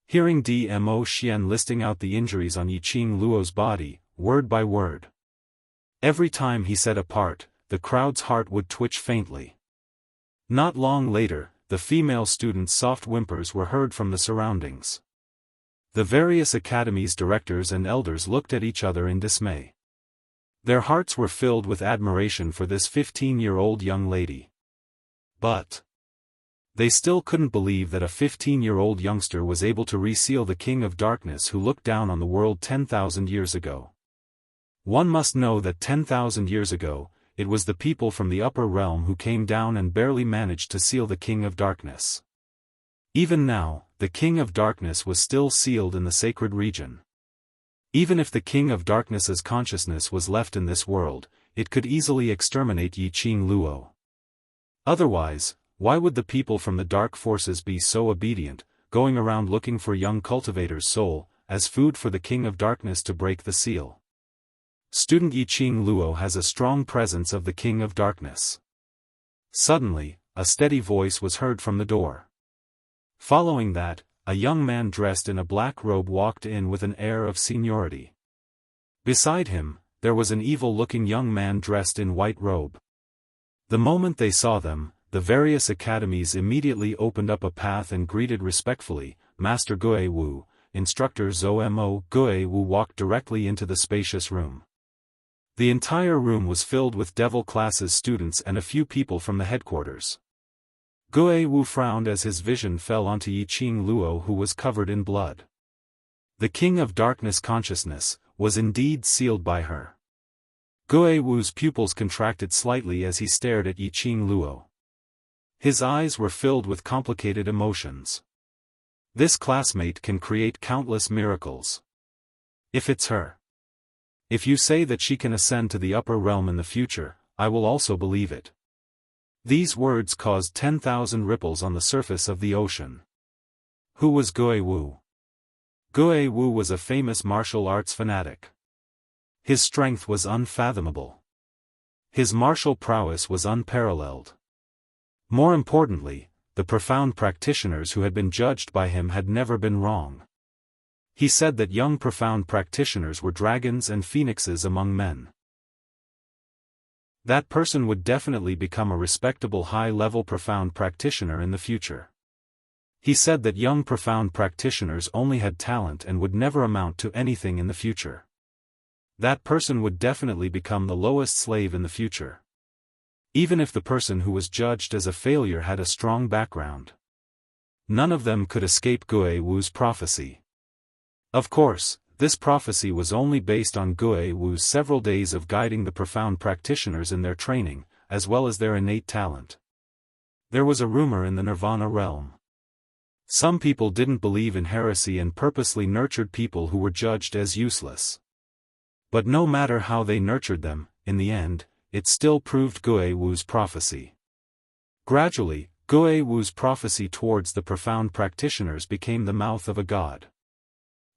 Hearing Dmo Xian listing out the injuries on Yiqing Luo's body, word by word, Every time he said apart, the crowd's heart would twitch faintly. Not long later, the female students' soft whimpers were heard from the surroundings. The various academies' directors and elders looked at each other in dismay. Their hearts were filled with admiration for this 15-year-old young lady. But they still couldn't believe that a 15-year-old youngster was able to reseal the King of Darkness who looked down on the world 10,000 years ago. One must know that 10,000 years ago, it was the people from the upper realm who came down and barely managed to seal the King of Darkness. Even now, the King of Darkness was still sealed in the sacred region. Even if the King of Darkness's consciousness was left in this world, it could easily exterminate Yiqing Luo. Otherwise, why would the people from the dark forces be so obedient, going around looking for young cultivator's soul, as food for the King of Darkness to break the seal? Student Yiqing Luo has a strong presence of the King of Darkness. Suddenly, a steady voice was heard from the door. Following that, a young man dressed in a black robe walked in with an air of seniority. Beside him, there was an evil-looking young man dressed in white robe. The moment they saw them, the various academies immediately opened up a path and greeted respectfully. Master Gue Wu, Instructor Zhou Mo. Gue Wu walked directly into the spacious room. The entire room was filled with devil classes students and a few people from the headquarters. Gue Wu frowned as his vision fell onto Yiqing Luo, who was covered in blood. The King of Darkness consciousness was indeed sealed by her. Gue Wu's pupils contracted slightly as he stared at Yiqing Luo. His eyes were filled with complicated emotions. This classmate can create countless miracles. If it's her. If you say that she can ascend to the upper realm in the future, I will also believe it. These words caused 10,000 ripples on the surface of the ocean. Who was Gue Wu? Gue Wu was a famous martial arts fanatic. His strength was unfathomable. His martial prowess was unparalleled. More importantly, the profound practitioners who had been judged by him had never been wrong. He said that young profound practitioners were dragons and phoenixes among men. That person would definitely become a respectable high-level profound practitioner in the future. He said that young profound practitioners only had talent and would never amount to anything in the future. That person would definitely become the lowest slave in the future. Even if the person who was judged as a failure had a strong background. None of them could escape Gue Wu's prophecy. Of course, this prophecy was only based on Gue Wu's several days of guiding the profound practitioners in their training, as well as their innate talent. There was a rumor in the Nirvana realm. Some people didn't believe in heresy and purposely nurtured people who were judged as useless. But no matter how they nurtured them, in the end, it still proved Gue Wu's prophecy. Gradually, Gue Wu's prophecy towards the profound practitioners became the mouth of a god.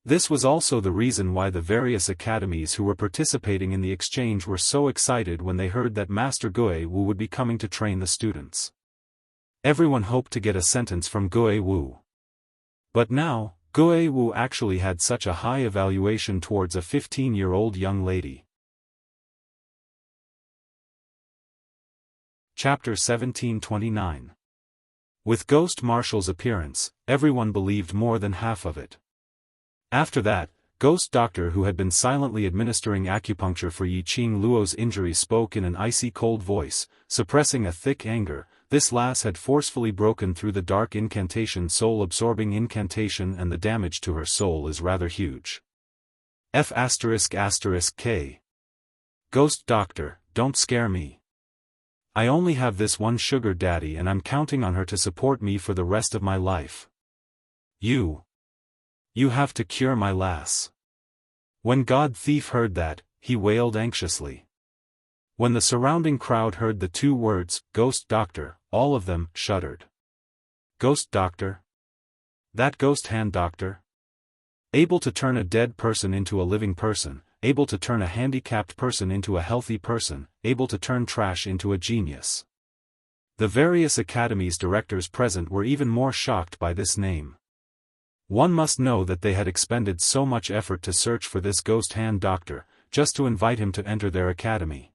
This was also the reason why the various academies who were participating in the exchange were so excited when they heard that Master Gue Wu would be coming to train the students. Everyone hoped to get a sentence from Gue Wu. But now, Gue Wu actually had such a high evaluation towards a 15-year-old young lady. Chapter 1729. With Ghost Marshal's appearance, everyone believed more than half of it. After that, Ghost Doctor, who had been silently administering acupuncture for Yiqing Luo's injury, spoke in an icy cold voice, suppressing a thick anger. This lass had forcefully broken through the dark incantation, soul-absorbing incantation, and the damage to her soul is rather huge. F***K. Ghost Doctor, don't scare me. I only have this one sugar daddy and I'm counting on her to support me for the rest of my life. You have to cure my lass. When God Thief heard that, he wailed anxiously. When the surrounding crowd heard the two words, Ghost Doctor, all of them shuddered. Ghost Doctor? That ghost hand doctor? Able to turn a dead person into a living person, able to turn a handicapped person into a healthy person, able to turn trash into a genius. The various academies' directors present were even more shocked by this name. One must know that they had expended so much effort to search for this ghost hand doctor, just to invite him to enter their academy.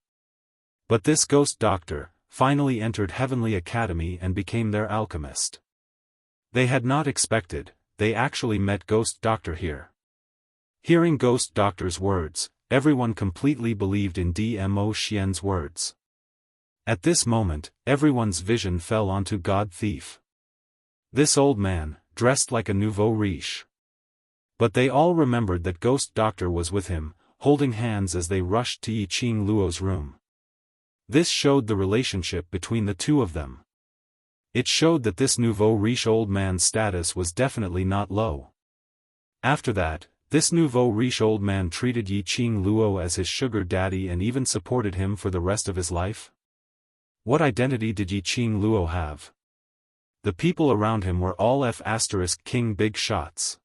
But this ghost doctor finally entered Heavenly Academy and became their alchemist. They had not expected, they actually met Ghost Doctor here. Hearing Ghost Doctor's words, everyone completely believed in Dmo Xian's words. At this moment, everyone's vision fell onto God Thief. This old man, dressed like a nouveau riche. But they all remembered that Ghost Doctor was with him, holding hands as they rushed to Yiqing Luo's room. This showed the relationship between the two of them. It showed that this nouveau riche old man's status was definitely not low. After that, this nouveau riche old man treated Yiqing Luo as his sugar daddy and even supported him for the rest of his life. What identity did Yiqing Luo have? The people around him were all King big shots.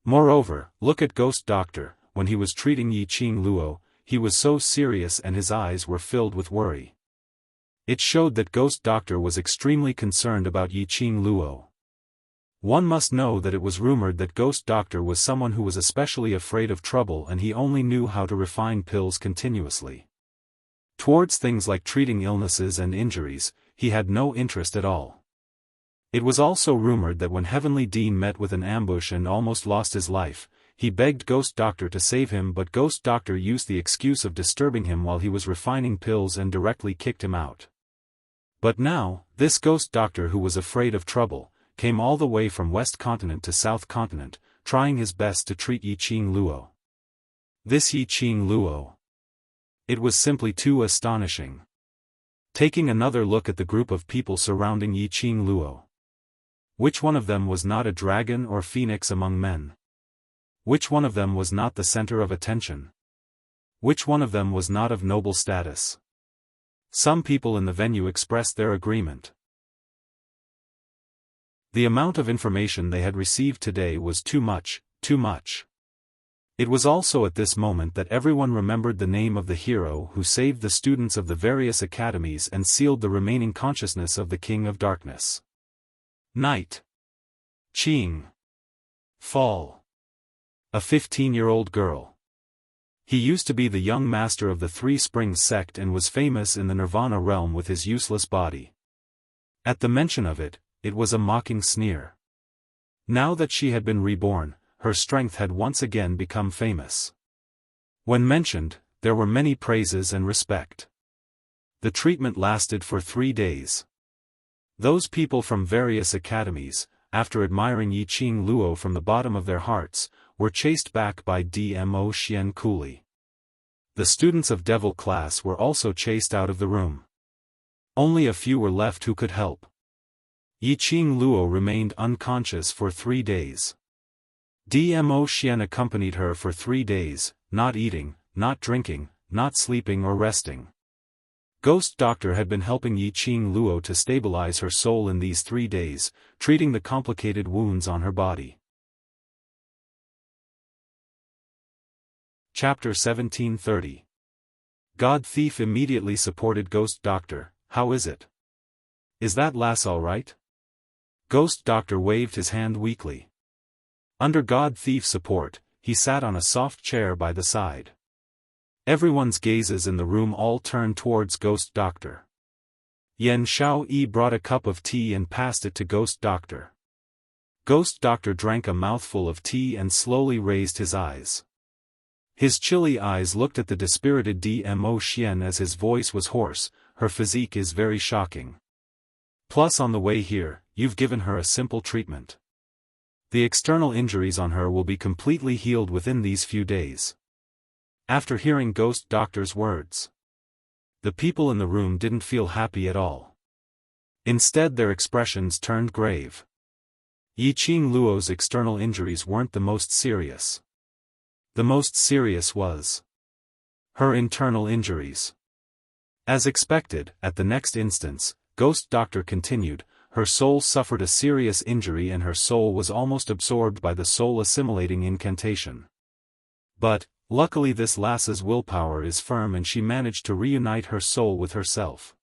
Moreover, look at Ghost Doctor, when he was treating Yiqing Luo, he was so serious and his eyes were filled with worry. It showed that Ghost Doctor was extremely concerned about Yiqing Luo. One must know that it was rumored that Ghost Doctor was someone who was especially afraid of trouble and he only knew how to refine pills continuously. Towards things like treating illnesses and injuries, he had no interest at all. It was also rumored that when Heavenly Dean met with an ambush and almost lost his life, he begged Ghost Doctor to save him, but Ghost Doctor used the excuse of disturbing him while he was refining pills and directly kicked him out. But now, this Ghost Doctor who was afraid of trouble, came all the way from West Continent to South Continent, trying his best to treat Yiqing Luo. This Yiqing Luo. It was simply too astonishing. Taking another look at the group of people surrounding Yiqing Luo. Which one of them was not a dragon or phoenix among men? Which one of them was not the center of attention? Which one of them was not of noble status? Some people in the venue expressed their agreement. The amount of information they had received today was too much, too much. It was also at this moment that everyone remembered the name of the hero who saved the students of the various academies and sealed the remaining consciousness of the King of Darkness. Night. Qing. Fall. A 15-year-old girl. He used to be the young master of the Three Springs sect and was famous in the Nirvana realm with his useless body. At the mention of it, it was a mocking sneer. Now that she had been reborn, her strength had once again become famous. When mentioned, there were many praises and respect. The treatment lasted for 3 days. Those people from various academies, after admiring Yiqing Luo from the bottom of their hearts, were chased back by Dmo Xian coolly. The students of Devil class were also chased out of the room. Only a few were left who could help. Yiqing Luo remained unconscious for 3 days. Dmo Xian accompanied her for 3 days, not eating, not drinking, not sleeping or resting. Ghost Doctor had been helping Yiqing Luo to stabilize her soul in these 3 days, treating the complicated wounds on her body. Chapter 1730. God Thief immediately supported Ghost Doctor. How is it? Is that lass all right? Ghost Doctor waved his hand weakly. Under God Thief's support, he sat on a soft chair by the side. Everyone's gazes in the room all turned towards Ghost Doctor. Yan Xiaoyi brought a cup of tea and passed it to Ghost Doctor. Ghost Doctor drank a mouthful of tea and slowly raised his eyes. His chilly eyes looked at the dispirited Dmo Xian as his voice was hoarse. Her physique is very shocking. Plus on the way here, you've given her a simple treatment. The external injuries on her will be completely healed within these few days. After hearing Ghost Doctor's words, the people in the room didn't feel happy at all. Instead their expressions turned grave. Yiqing Luo's external injuries weren't the most serious. The most serious was her internal injuries. As expected, at the next instance, Ghost Doctor continued, her soul suffered a serious injury and her soul was almost absorbed by the soul-assimilating incantation. But, luckily this lass's willpower is firm and she managed to reunite her soul with herself.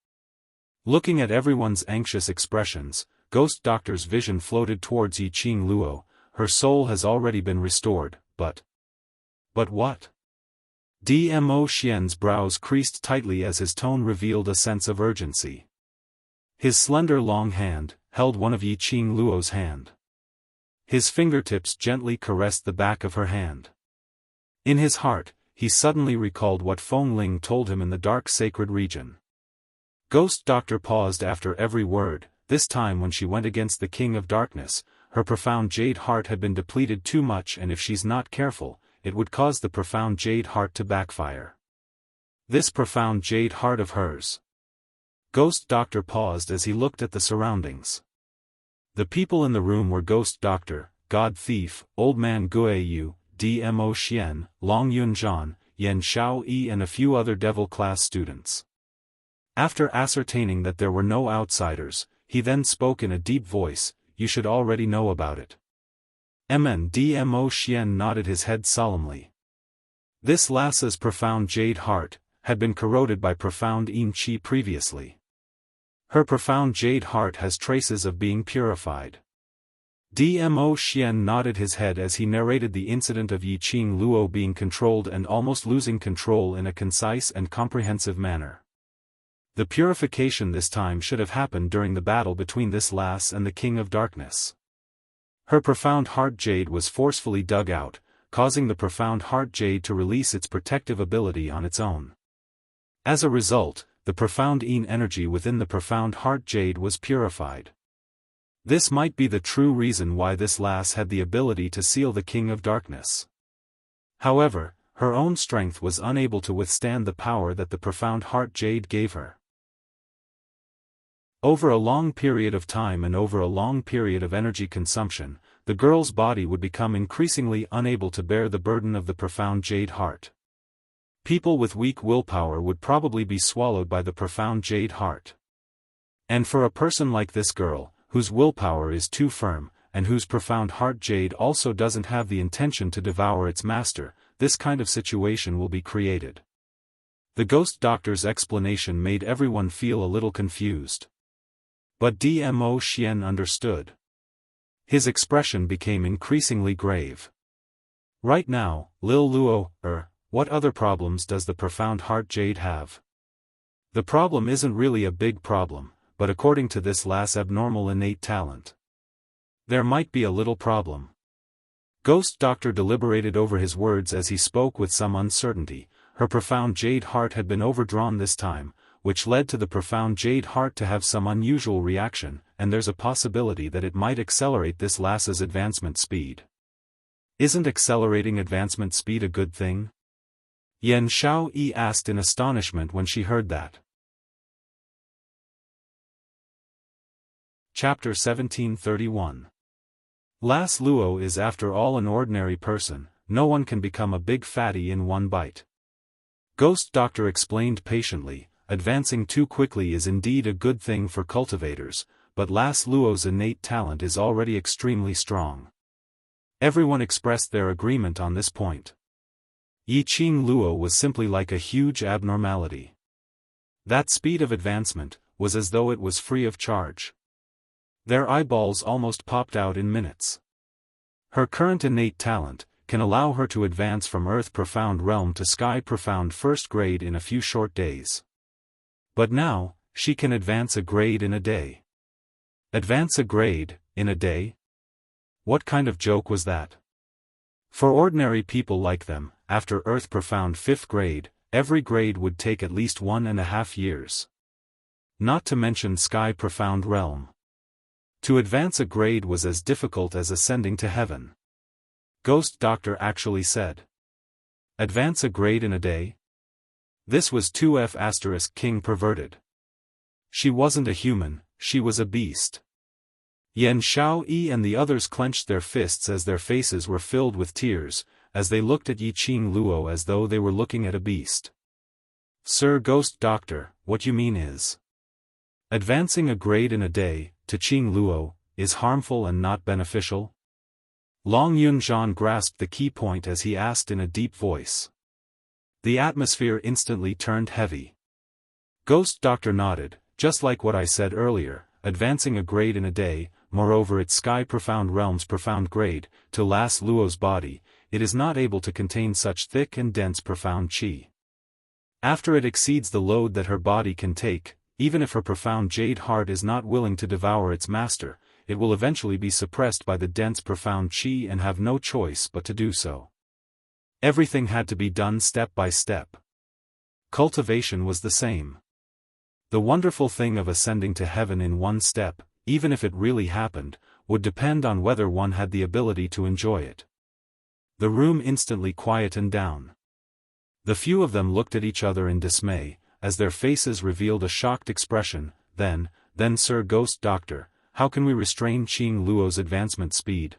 Looking at everyone's anxious expressions, Ghost Doctor's vision floated towards Yiqing Luo. Her soul has already been restored, but what? Dmo Xian's brows creased tightly as his tone revealed a sense of urgency. His slender long hand held one of Yiqing Luo's hand. His fingertips gently caressed the back of her hand. In his heart, he suddenly recalled what Feng Ling told him in the dark sacred region. Ghost Doctor paused after every word. This time when she went against the King of Darkness, her profound jade heart had been depleted too much, and if she's not careful, it would cause the profound jade heart to backfire. This profound jade heart of hers. Ghost Doctor paused as he looked at the surroundings. The people in the room were Ghost Doctor, God Thief, Old Man Guiyu, Dmo Xian, Long Yunzhan, Yan Xiaoyi, and a few other devil-class students. After ascertaining that there were no outsiders, he then spoke in a deep voice, "You should already know about it." Dmo Xian nodded his head solemnly. This lassa's profound jade heart had been corroded by profound yin qi previously. Her profound jade heart has traces of being purified. Dmo Xian nodded his head as he narrated the incident of Yiqing Luo being controlled and almost losing control in a concise and comprehensive manner. The purification this time should have happened during the battle between this lass and the King of Darkness. Her profound heart jade was forcefully dug out, causing the profound heart jade to release its protective ability on its own. As a result, the profound yin energy within the profound heart jade was purified. This might be the true reason why this lass had the ability to seal the King of Darkness. However, her own strength was unable to withstand the power that the profound heart jade gave her. Over a long period of time and over a long period of energy consumption, the girl's body would become increasingly unable to bear the burden of the profound jade heart. People with weak willpower would probably be swallowed by the profound jade heart. And for a person like this girl, whose willpower is too firm, and whose profound heart jade also doesn't have the intention to devour its master, this kind of situation will be created. The Ghost Doctor's explanation made everyone feel a little confused. But Dmo Xian understood. His expression became increasingly grave. Right now, Lil Luo, what other problems does the profound heart jade have? The problem isn't really a big problem, but according to this lass' abnormal innate talent, there might be a little problem. Ghost Doctor deliberated over his words as he spoke with some uncertainty. Her profound jade heart had been overdrawn this time, which led to the profound jade heart to have some unusual reaction, and there's a possibility that it might accelerate this lass's advancement speed. Isn't accelerating advancement speed a good thing? Yan Xiaoyi asked in astonishment when she heard that. Chapter 1731. Lass Luo is after all an ordinary person, no one can become a big fatty in one bite. Ghost Doctor explained patiently. Advancing too quickly is indeed a good thing for cultivators, but Lass Luo's innate talent is already extremely strong. Everyone expressed their agreement on this point. Yiqing Luo was simply like a huge abnormality. That speed of advancement was as though it was free of charge. Their eyeballs almost popped out in minutes. Her current innate talent can allow her to advance from Earth Profound Realm to Sky Profound First Grade in a few short days. But now, she can advance a grade in a day. Advance a grade, in a day? What kind of joke was that? For ordinary people like them, after Earth Profound 5th grade, every grade would take at least 1.5 years. Not to mention Sky Profound Realm. To advance a grade was as difficult as ascending to heaven. Ghost Doctor actually said. Advance a grade in a day? This was 2F** King perverted. She wasn't a human, she was a beast. Yan Xiaoyi and the others clenched their fists as their faces were filled with tears, as they looked at Yiqing Luo as though they were looking at a beast. Sir Ghost Doctor, what you mean is, advancing a grade in a day, to Qing Luo, is harmful and not beneficial? Long Yunzhan grasped the key point as he asked in a deep voice. The atmosphere instantly turned heavy. Ghost Doctor nodded, just like what I said earlier, advancing a grade in a day, moreover its Sky Profound Realm's profound grade, to Lass Luo's body, it is not able to contain such thick and dense profound qi. After it exceeds the load that her body can take, even if her profound jade heart is not willing to devour its master, it will eventually be suppressed by the dense profound qi and have no choice but to do so. Everything had to be done step by step. Cultivation was the same. The wonderful thing of ascending to heaven in one step, even if it really happened, would depend on whether one had the ability to enjoy it. The room instantly quietened down. The few of them looked at each other in dismay, as their faces revealed a shocked expression. Then, Sir Ghost Doctor, how can we restrain Qing Luo's advancement speed?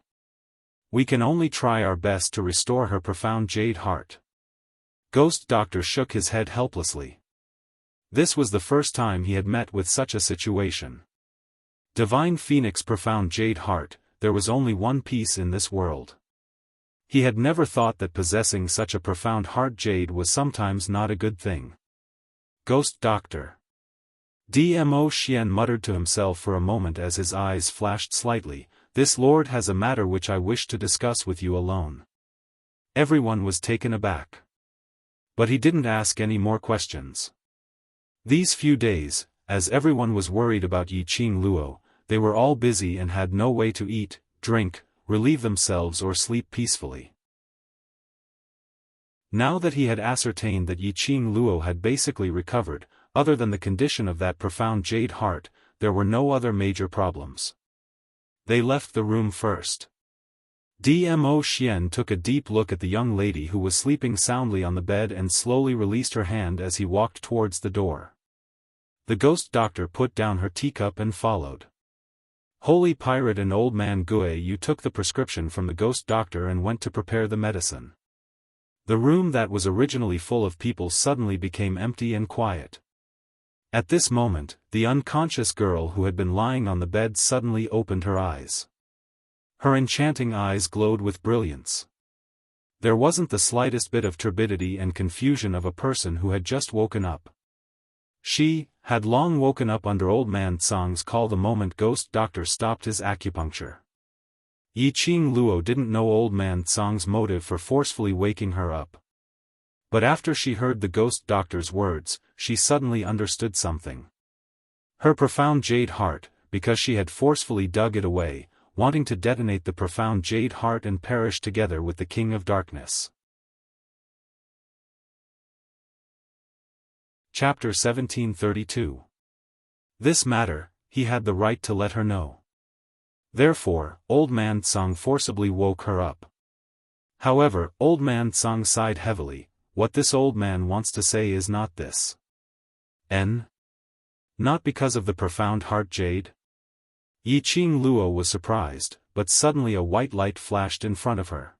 We can only try our best to restore her profound jade heart. Ghost Doctor shook his head helplessly. This was the first time he had met with such a situation. Divine Phoenix profound jade heart, there was only one piece in this world. He had never thought that possessing such a profound heart jade was sometimes not a good thing. Ghost Doctor. Dmo Xian muttered to himself for a moment as his eyes flashed slightly. This lord has a matter which I wish to discuss with you alone. Everyone was taken aback. But he didn't ask any more questions. These few days, as everyone was worried about Yi Qing Luo, they were all busy and had no way to eat, drink, relieve themselves or sleep peacefully. Now that he had ascertained that Yi Qing Luo had basically recovered, other than the condition of that profound jade heart, there were no other major problems. They left the room first. Dmo Xian took a deep look at the young lady who was sleeping soundly on the bed and slowly released her hand as he walked towards the door. The Ghost Doctor put down her teacup and followed. Holy Pirate and Old Man Gue, you took the prescription from the Ghost Doctor and went to prepare the medicine. The room that was originally full of people suddenly became empty and quiet. At this moment, the unconscious girl who had been lying on the bed suddenly opened her eyes. Her enchanting eyes glowed with brilliance. There wasn't the slightest bit of turbidity and confusion of a person who had just woken up. She had long woken up under Old Man Tsang's call the moment Ghost Doctor stopped his acupuncture. Yi Qing Luo didn't know Old Man Tsang's motive for forcefully waking her up. But after she heard the Ghost Doctor's words, she suddenly understood something. Her profound jade heart, because she had forcefully dug it away, wanting to detonate the profound jade heart and perish together with the King of Darkness. Chapter 1732. This matter, he had the right to let her know. Therefore, Old Man Tsang forcibly woke her up. However, Old Man Tsang sighed heavily. What this old man wants to say is not this. Not because of the profound heart jade? Yi Qing Luo was surprised, but suddenly a white light flashed in front of her.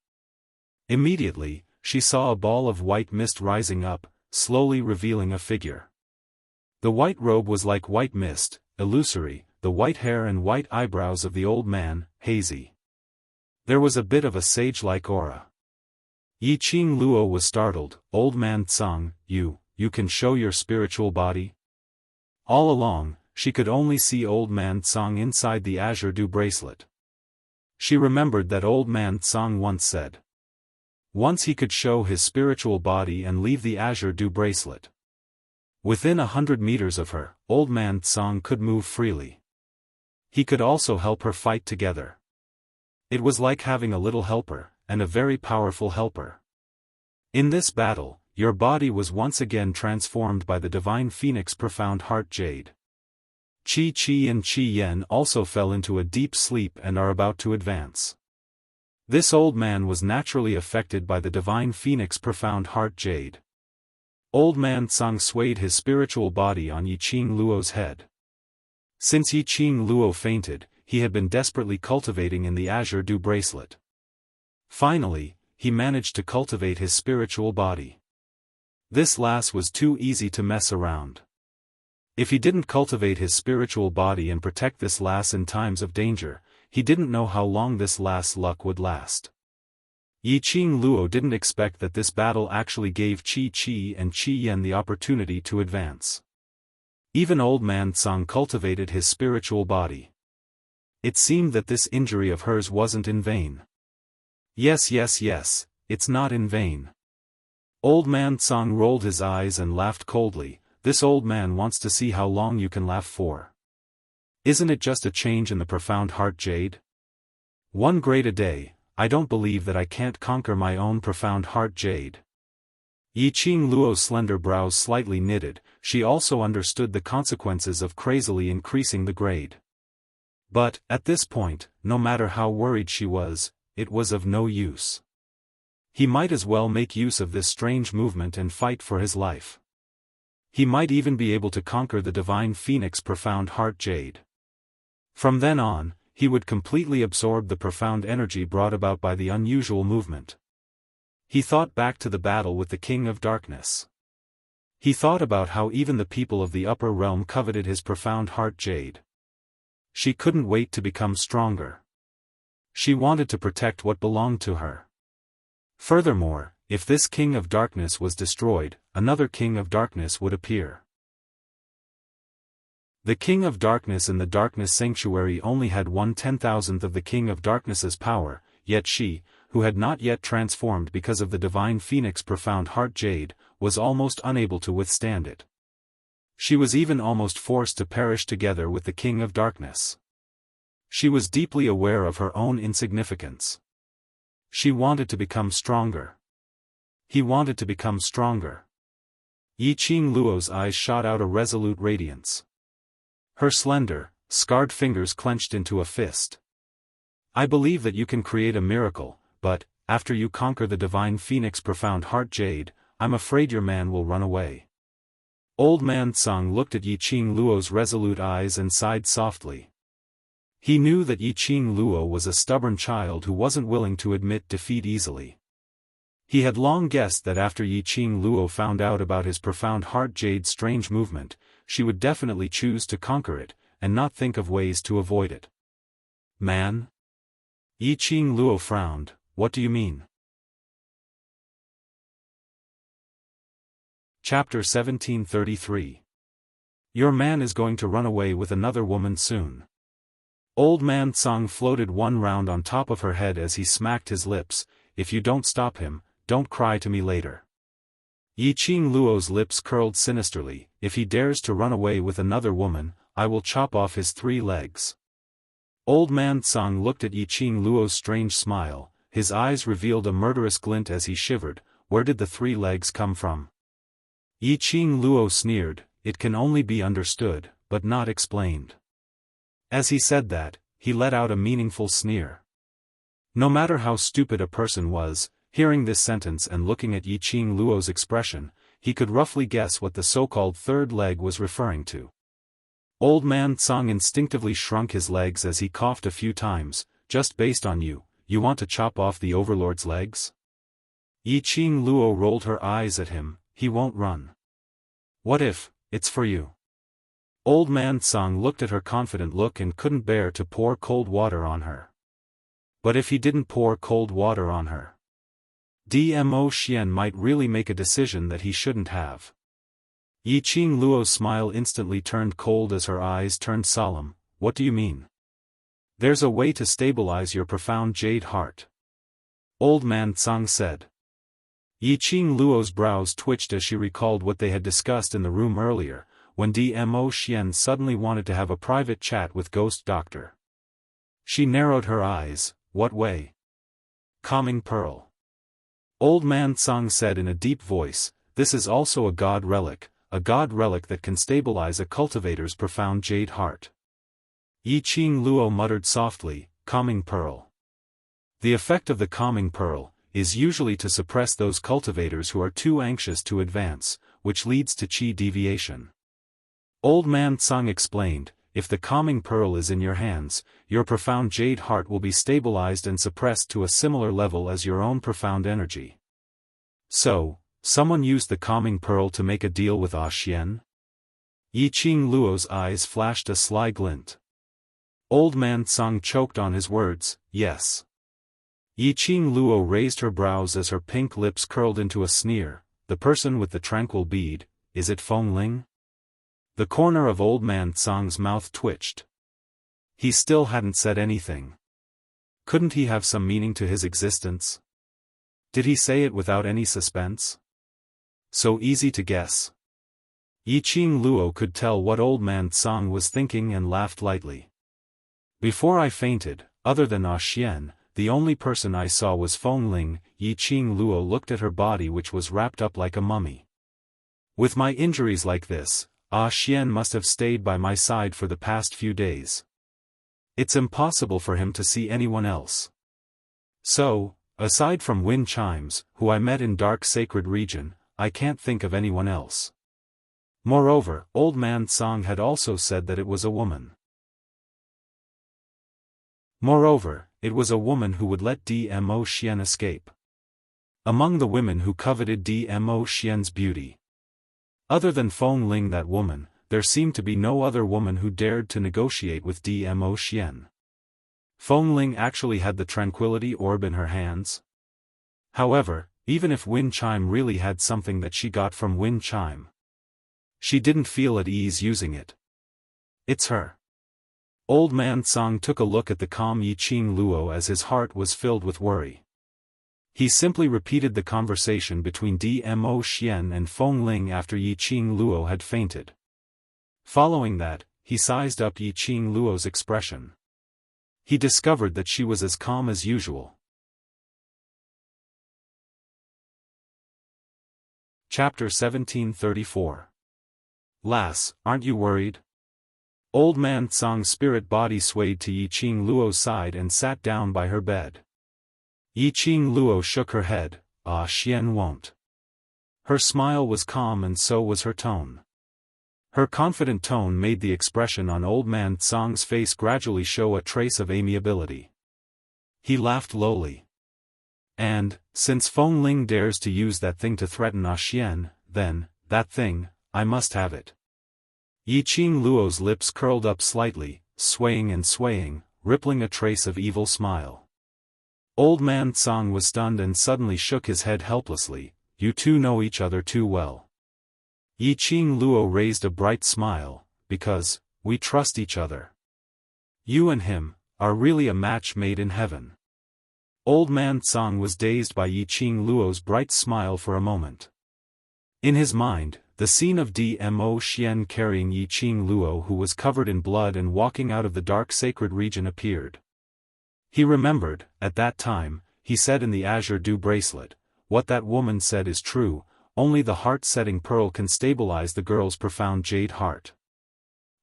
Immediately, she saw a ball of white mist rising up, slowly revealing a figure. The white robe was like white mist, illusory, the white hair and white eyebrows of the old man, hazy. There was a bit of a sage-like aura. Yi Qing Luo was startled. Old Man Tsang, you can show your spiritual body? All along, she could only see Old Man Tsang inside the azure dew bracelet. She remembered that Old Man Tsang once said. Once he could show his spiritual body and leave the azure dew bracelet. Within 100 meters of her, Old Man Tsang could move freely. He could also help her fight together. It was like having a little helper, and a very powerful helper. In this battle, your body was once again transformed by the Divine Phoenix profound heart jade. Qi Qi and Qi Yen also fell into a deep sleep and are about to advance. This old man was naturally affected by the Divine Phoenix profound heart jade. Old Man Tsang swayed his spiritual body on Yi Qing Luo's head. Since Yi Qing Luo fainted, he had been desperately cultivating in the azure dew bracelet. Finally, he managed to cultivate his spiritual body. This lass was too easy to mess around. If he didn't cultivate his spiritual body and protect this lass in times of danger, he didn't know how long this lass' luck would last. Yi Qing Luo didn't expect that this battle actually gave Qi Qi and Qi Yen the opportunity to advance. Even Old Man Tsang cultivated his spiritual body. It seemed that this injury of hers wasn't in vain. Yes, it's not in vain. Old Man Tsang rolled his eyes and laughed coldly. This old man wants to see how long you can laugh for. Isn't it just a change in the profound heart jade? One grade a day, I don't believe that I can't conquer my own profound heart jade. Yiqing Luo's slender brows slightly knitted, she also understood the consequences of crazily increasing the grade. But, at this point, no matter how worried she was, it was of no use. He might as well make use of this strange movement and fight for his life. He might even be able to conquer the divine phoenix profound heart jade. From then on, he would completely absorb the profound energy brought about by the unusual movement. He thought back to the battle with the King of Darkness. He thought about how even the people of the upper realm coveted his profound heart jade. She couldn't wait to become stronger. She wanted to protect what belonged to her. Furthermore, if this King of Darkness was destroyed, another King of Darkness would appear. The King of Darkness in the Darkness Sanctuary only had 1/10,000th of the King of Darkness's power, yet she, who had not yet transformed because of the divine phoenix profound heart jade, was almost unable to withstand it. She was even almost forced to perish together with the King of Darkness. She was deeply aware of her own insignificance. She wanted to become stronger. He wanted to become stronger. Yiqing Luo's eyes shot out a resolute radiance. Her slender, scarred fingers clenched into a fist. I believe that you can create a miracle, but, after you conquer the divine phoenix profound heart jade, I'm afraid your man will run away. Old Man Tsang looked at Yiqing Luo's resolute eyes and sighed softly. He knew that Yiqing Luo was a stubborn child who wasn't willing to admit defeat easily. He had long guessed that after Yiqing Luo found out about his profound heart jade's strange movement, she would definitely choose to conquer it, and not think of ways to avoid it. Man? Yiqing Luo frowned. What do you mean? Chapter 1733. Your man is going to run away with another woman soon. Old Man Tsang floated one round on top of her head as he smacked his lips. If you don't stop him, don't cry to me later. Yiqing Luo's lips curled sinisterly. If he dares to run away with another woman, I will chop off his 3 legs. Old Man Tsang looked at Yiqing Luo's strange smile. His eyes revealed a murderous glint as he shivered. Where did the 3 legs come from? Yiqing Luo sneered. It can only be understood, but not explained. As he said that, he let out a meaningful sneer. No matter how stupid a person was, hearing this sentence and looking at Yiqing Luo's expression, he could roughly guess what the so-called 3rd leg was referring to. Old Man Tsang instinctively shrunk his legs as he coughed a few times. Just based on you want to chop off the Overlord's legs? Yiqing Luo rolled her eyes at him. He won't run. What if, it's for you? Old Man Tsang looked at her confident look and couldn't bear to pour cold water on her. But if he didn't pour cold water on her, Dmo Xian might really make a decision that he shouldn't have. Yiqing Luo's smile instantly turned cold as her eyes turned solemn. What do you mean? There's a way to stabilize your profound jade heart. Old Man Tsang said. Yiqing Luo's brows twitched as she recalled what they had discussed in the room earlier, when Dmo Xian suddenly wanted to have a private chat with Ghost Doctor. She narrowed her eyes. What way? Calming Pearl. Old Man Tsang said in a deep voice, this is also a god relic that can stabilize a cultivator's profound jade heart. Yiqing Luo muttered softly, Calming Pearl. The effect of the Calming Pearl is usually to suppress those cultivators who are too anxious to advance, which leads to chi deviation. Old Man Tsang explained, if the Calming Pearl is in your hands, your profound jade heart will be stabilized and suppressed to a similar level as your own profound energy. So, someone used the Calming Pearl to make a deal with Xian? Yiqing Luo's eyes flashed a sly glint. Old Man Tsang choked on his words, yes. Yiqing Luo raised her brows as her pink lips curled into a sneer. The person with the tranquil bead, is it Feng Ling? The corner of Old Man Tsang's mouth twitched. He still hadn't said anything. Couldn't he have some meaning to his existence? Did he say it without any suspense? So easy to guess. Yiqing Luo could tell what old man Tsang was thinking and laughed lightly. Before I fainted, other than Xian, the only person I saw was Feng Ling. Yiqing Luo looked at her body, which was wrapped up like a mummy. With my injuries like this, Xian must have stayed by my side for the past few days. It's impossible for him to see anyone else. So, aside from wind chimes, who I met in dark sacred region, I can't think of anyone else. Moreover, old man Tsang had also said that it was a woman. Moreover, it was a woman who would let Dmo Xian escape. Among the women who coveted Dmo Xian's beauty. Other than Feng Ling, that woman, there seemed to be no other woman who dared to negotiate with Dmo Xian. Feng Ling actually had the tranquility orb in her hands. However, even if Wind Chime really had something that she got from Wind Chime, she didn't feel at ease using it. It's her. Old man Tsang took a look at the calm Yiqing Luo as his heart was filled with worry. He simply repeated the conversation between Dmo Xian and Feng Ling after Yiqing Luo had fainted. Following that, he sized up Yiqing Luo's expression. He discovered that she was as calm as usual. Chapter 1734. Lass, aren't you worried? Old man Tsang's spirit body swayed to Yiqing Luo's side and sat down by her bed. Yiqing Luo shook her head. Xian won't. Her smile was calm and so was her tone. Her confident tone made the expression on old man Tsang's face gradually show a trace of amiability. He laughed lowly. And, since Feng Ling dares to use that thing to threaten Xian, then, that thing, I must have it. Yiqing Luo's lips curled up slightly, swaying and swaying, rippling a trace of evil smile. Old man Tsang was stunned and suddenly shook his head helplessly. You two know each other too well. Yiqing Luo raised a bright smile, because, we trust each other. You and him, are really a match made in heaven. Old man Tsang was dazed by Yiqing Luo's bright smile for a moment. In his mind, the scene of Dmo Xian carrying Yiqing Luo, who was covered in blood and walking out of the dark sacred region, appeared. He remembered, at that time, he said in the Azure Dew bracelet, what that woman said is true, only the heart-setting pearl can stabilize the girl's profound jade heart.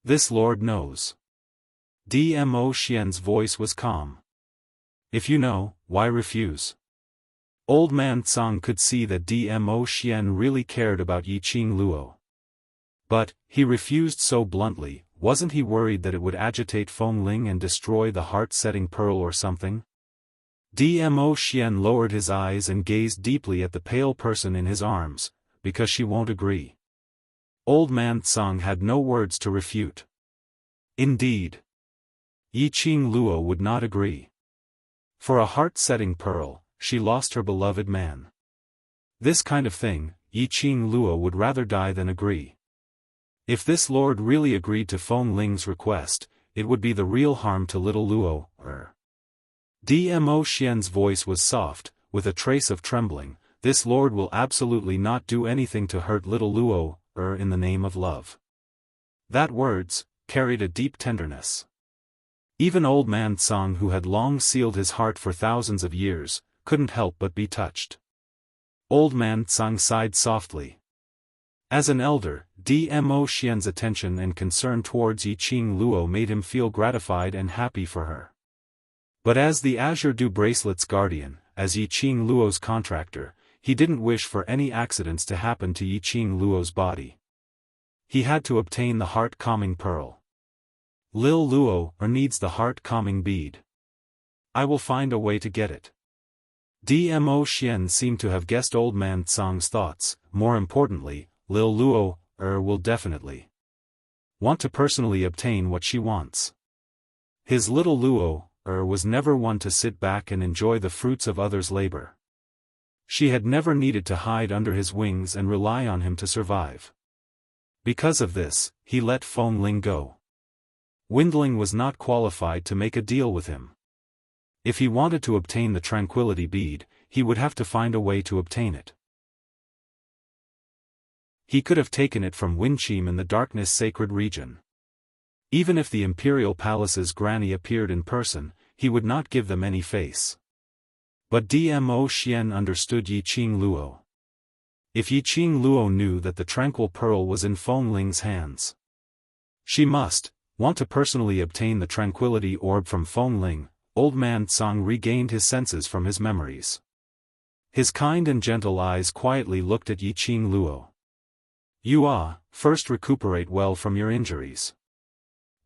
This Lord knows. Dmo Xian's voice was calm. If you know, why refuse? Old man Tsang could see that Dmo Xian really cared about Yiqing Luo. But, he refused so bluntly. Wasn't he worried that it would agitate Feng Ling and destroy the heart-setting pearl or something? Dmo Xian lowered his eyes and gazed deeply at the pale person in his arms, because she won't agree. Old man Tsang had no words to refute. Indeed. Yiqing Luo would not agree. For a heart-setting pearl, she lost her beloved man. This kind of thing, Yiqing Luo would rather die than agree. If this lord really agreed to Feng Ling's request, it would be the real harm to little Luo. Dmo Xian's voice was soft, with a trace of trembling. This lord will absolutely not do anything to hurt little Luo, in the name of love. That words carried a deep tenderness. Even old man Tsang, who had long sealed his heart for thousands of years, couldn't help but be touched. Old man Tsang sighed softly. As an elder, Dmo Xian's attention and concern towards Yiqing Luo made him feel gratified and happy for her. But as the Azure Dew bracelet's guardian, as Yiqing Luo's contractor, he didn't wish for any accidents to happen to Yiqing Luo's body. He had to obtain the heart-calming pearl. Lil Luo needs the heart-calming bead. I will find a way to get it. Dmo Xian seemed to have guessed old man Tsang's thoughts. More importantly, Lil Luo will definitely want to personally obtain what she wants. His little Luo was never one to sit back and enjoy the fruits of others' labor. She had never needed to hide under his wings and rely on him to survive. Because of this, he let Feng Ling go. Windling was not qualified to make a deal with him. If he wanted to obtain the tranquility bead, he would have to find a way to obtain it. He could have taken it from Winchim in the darkness sacred region. Even if the imperial palace's granny appeared in person, he would not give them any face. But Dmo Xian understood Yi Qing Luo. If Yi Qing Luo knew that the tranquil pearl was in Feng Ling's hands, she must want to personally obtain the tranquility orb from Feng Ling. Old man Tsang regained his senses from his memories. His kind and gentle eyes quietly looked at Yi Qing Luo. You first recuperate well from your injuries.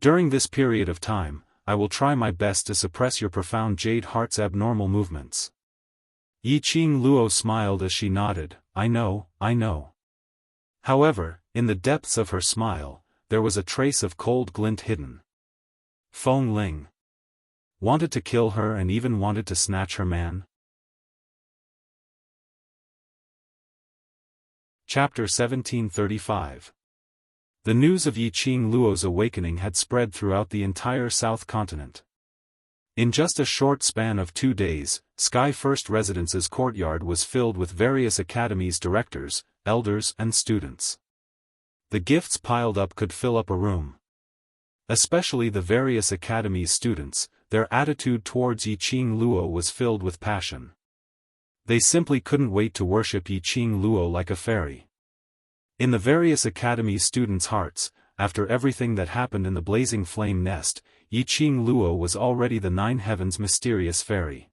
During this period of time, I will try my best to suppress your profound jade heart's abnormal movements. Yi Qing Luo smiled as she nodded, I know. However, in the depths of her smile, there was a trace of cold glint hidden. Feng Ling wanted to kill her and even wanted to snatch her man? Chapter 1735. The news of Yi Qing Luo's awakening had spread throughout the entire South Continent. In just a short span of 2 days, Sky First Residence's courtyard was filled with various academies' directors, elders and students. The gifts piled up could fill up a room. Especially the various academies' students, their attitude towards Yi Qing Luo was filled with passion. They simply couldn't wait to worship Yi Qing Luo like a fairy. In the various academies' students' hearts, after everything that happened in the blazing flame nest, Yi Qing Luo was already the 9 heavens' mysterious fairy.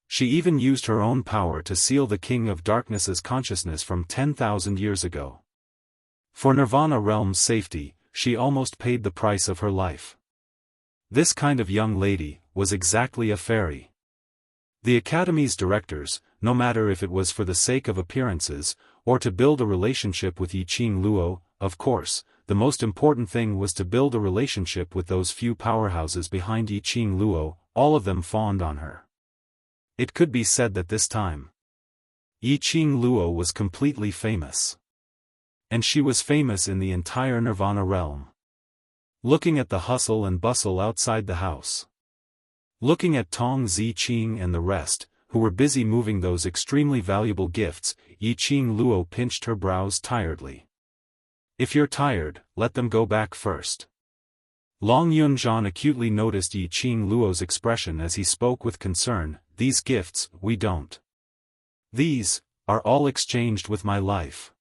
She even used her own power to seal the King of Darkness's consciousness from 10,000 years ago. For Nirvana Realm's safety, she almost paid the price of her life. This kind of young lady was exactly a fairy. The Academy's directors, no matter if it was for the sake of appearances, or to build a relationship with Yi Qing Luo, of course, the most important thing was to build a relationship with those few powerhouses behind Yi Qing Luo, all of them fawned on her. It could be said that this time, Yi Qing Luo was completely famous. And she was famous in the entire Nirvana realm. Looking at the hustle and bustle outside the house. Looking at Tong Ziqing and the rest, who were busy moving those extremely valuable gifts, Yi Qing Luo pinched her brows tiredly. If you're tired, let them go back first. Long Yunzhan acutely noticed Yi Qing Luo's expression as he spoke with concern, these gifts, we don't. These are all exchanged with my life.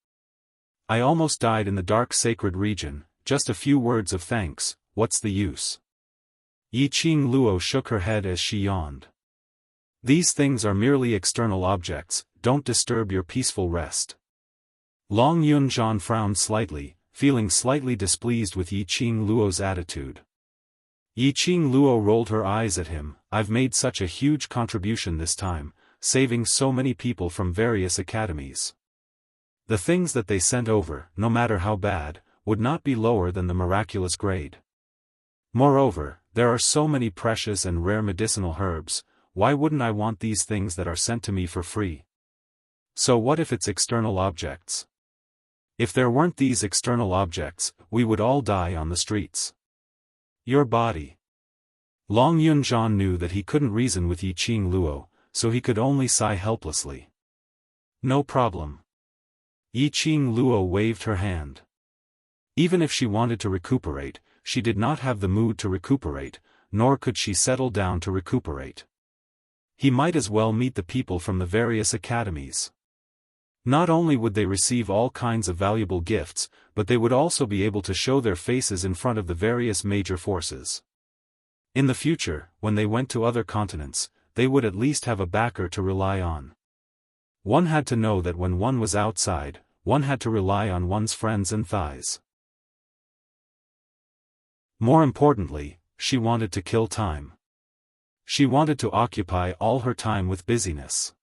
I almost died in the dark sacred region, just a few words of thanks, what's the use? Yi Qing Luo shook her head as she yawned. These things are merely external objects, don't disturb your peaceful rest. Long Yunzhan frowned slightly, feeling slightly displeased with Yi Qing Luo's attitude. Yi Qing Luo rolled her eyes at him, I've made such a huge contribution this time, saving so many people from various academies. The things that they sent over, no matter how bad, would not be lower than the miraculous grade. Moreover, there are so many precious and rare medicinal herbs, why wouldn't I want these things that are sent to me for free? So what if it's external objects? If there weren't these external objects, we would all die on the streets. Your body. Long Yunzhan knew that he couldn't reason with Yi Qing Luo, so he could only sigh helplessly. No problem. Yi Qing Luo waved her hand. Even if she wanted to recuperate, she did not have the mood to recuperate, nor could she settle down to recuperate. He might as well meet the people from the various academies. Not only would they receive all kinds of valuable gifts, but they would also be able to show their faces in front of the various major forces. In the future, when they went to other continents, they would at least have a backer to rely on. One had to know that when one was outside, one had to rely on one's friends and thighs. More importantly, she wanted to kill time. She wanted to occupy all her time with busyness.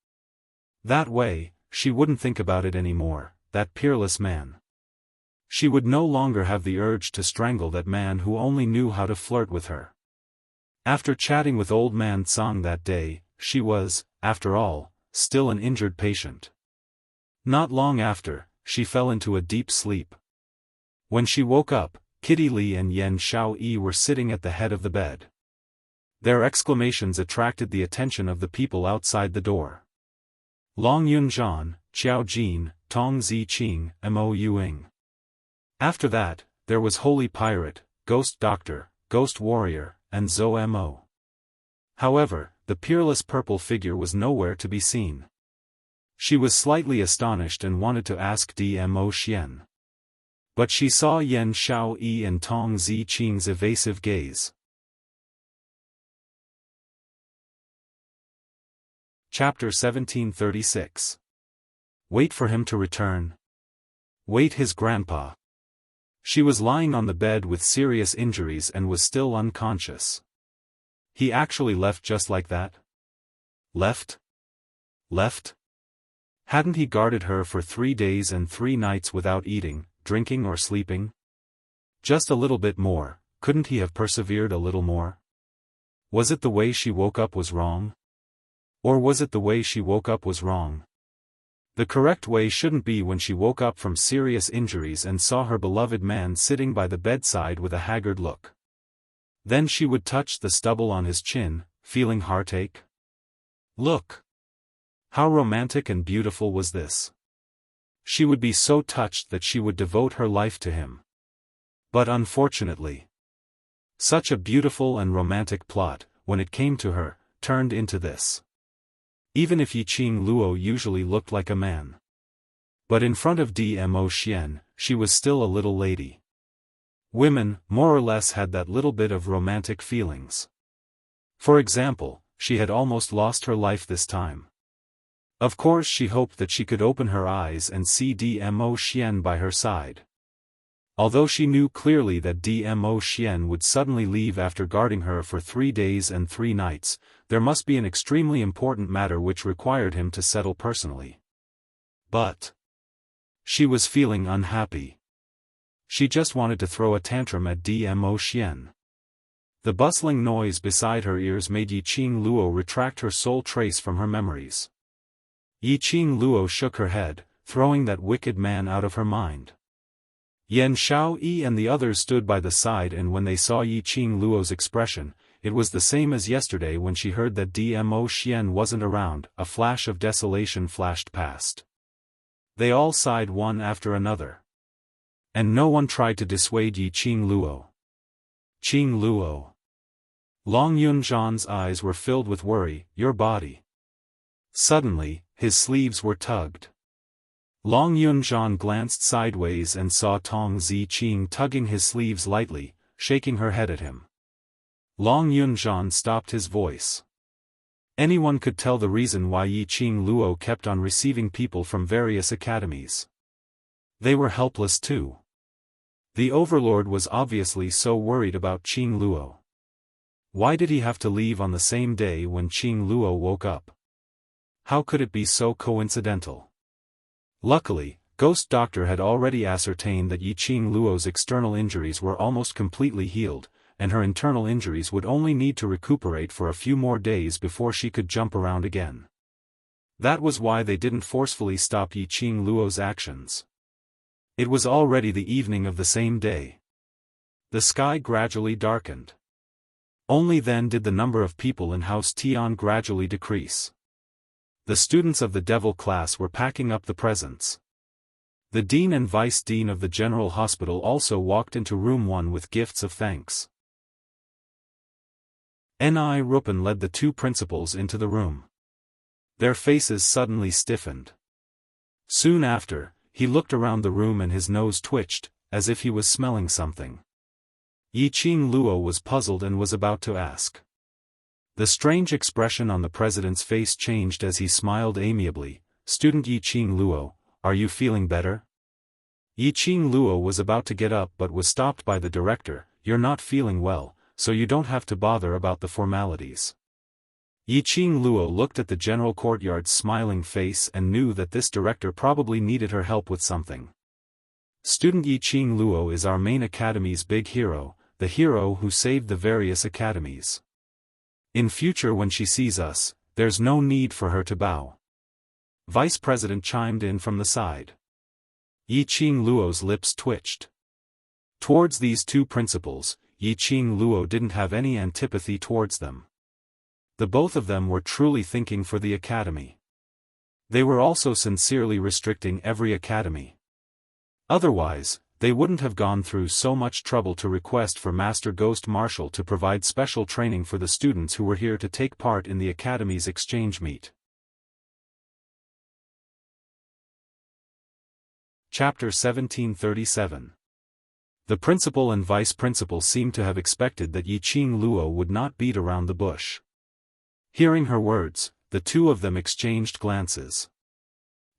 That way, she wouldn't think about it anymore, that peerless man. She would no longer have the urge to strangle that man who only knew how to flirt with her. After chatting with old man Tsang that day, she was, after all, still an injured patient. Not long after, she fell into a deep sleep. When she woke up, Kitty Li and Yen Xiaoyi were sitting at the head of the bed. Their exclamations attracted the attention of the people outside the door. Long Yunzhan, Qiao Jin, Tong Ziqing, Mo Yuing. After that, there was Holy Pirate, Ghost Doctor, Ghost Warrior, and Zhou Mo. However, the peerless purple figure was nowhere to be seen. She was slightly astonished and wanted to ask Dmo Xian. But she saw Yan Xiao Yi and Tong Ziqing's evasive gaze. Chapter 1736. Wait for him to return. Wait his grandpa. She was lying on the bed with serious injuries and was still unconscious. He actually left just like that? Left? Left? Hadn't he guarded her for 3 days and 3 nights without eating, drinking or sleeping? Just a little bit more, couldn't he have persevered a little more? Was it the way she woke up was wrong? Or was it the way she woke up was wrong? The correct way shouldn't be when she woke up from serious injuries and saw her beloved man sitting by the bedside with a haggard look. Then she would touch the stubble on his chin, feeling heartache. Look! How romantic and beautiful was this? She would be so touched that she would devote her life to him. But unfortunately, such a beautiful and romantic plot, when it came to her, turned into this. Even if Yiqing Luo usually looked like a man. But in front of Dmo Xian, she was still a little lady. Women, more or less, had that little bit of romantic feelings. For example, she had almost lost her life this time. Of course she hoped that she could open her eyes and see Dmo Xian by her side. Although she knew clearly that Dmo Xian would suddenly leave after guarding her for 3 days and 3 nights, there must be an extremely important matter which required him to settle personally. But she was feeling unhappy. She just wanted to throw a tantrum at Dmo Xian. The bustling noise beside her ears made Yiqing Luo retract her soul trace from her memories. Yiqing Luo shook her head, throwing that wicked man out of her mind. Yan Xiao Yi and the others stood by the side, and when they saw Yiqing Luo's expression, it was the same as yesterday when she heard that Dmo Xian wasn't around. A flash of desolation flashed past. They all sighed one after another. And no one tried to dissuade Yiqing Luo. Qing Luo. Long Yunzhan's eyes were filled with worry. Your body. Suddenly, his sleeves were tugged. Long Yunzhan glanced sideways and saw Tong Ziqing tugging his sleeves lightly, shaking her head at him. Long Yunzhan stopped his voice. Anyone could tell the reason why Yiqing Luo kept on receiving people from various academies. They were helpless too. The overlord was obviously so worried about Qing Luo. Why did he have to leave on the same day when Qing Luo woke up? How could it be so coincidental? Luckily, Ghost Doctor had already ascertained that Yiqing Luo's external injuries were almost completely healed, and her internal injuries would only need to recuperate for a few more days before she could jump around again. That was why they didn't forcefully stop Yiqing Luo's actions. It was already the evening of the same day. The sky gradually darkened. Only then did the number of people in House Tian gradually decrease. The students of the Devil class were packing up the presents. The dean and vice dean of the General Hospital also walked into room 1 with gifts of thanks. Ni Rupan led the 2 principals into the room. Their faces suddenly stiffened. Soon after, he looked around the room and his nose twitched, as if he was smelling something. Yiqing Luo was puzzled and was about to ask. The strange expression on the president's face changed as he smiled amiably. Student Yiqing Luo, are you feeling better? Yiqing Luo was about to get up but was stopped by the director. You're not feeling well, so you don't have to bother about the formalities. Yiqing Luo looked at the general courtyard's smiling face and knew that this director probably needed her help with something. Student Yiqing Luo is our main academy's big hero, the hero who saved the various academies. In future when she sees us, there's no need for her to bow. Vice President chimed in from the side. Yiqing Luo's lips twitched. Towards these 2 principals, Yiqing Luo didn't have any antipathy towards them. The both of them were truly thinking for the academy. They were also sincerely restricting every academy. Otherwise, they wouldn't have gone through so much trouble to request for Master Ghost Marshal to provide special training for the students who were here to take part in the academy's exchange meet. Chapter 1737. The principal and vice principal seemed to have expected that Yiqing Luo would not beat around the bush. Hearing her words, the two of them exchanged glances.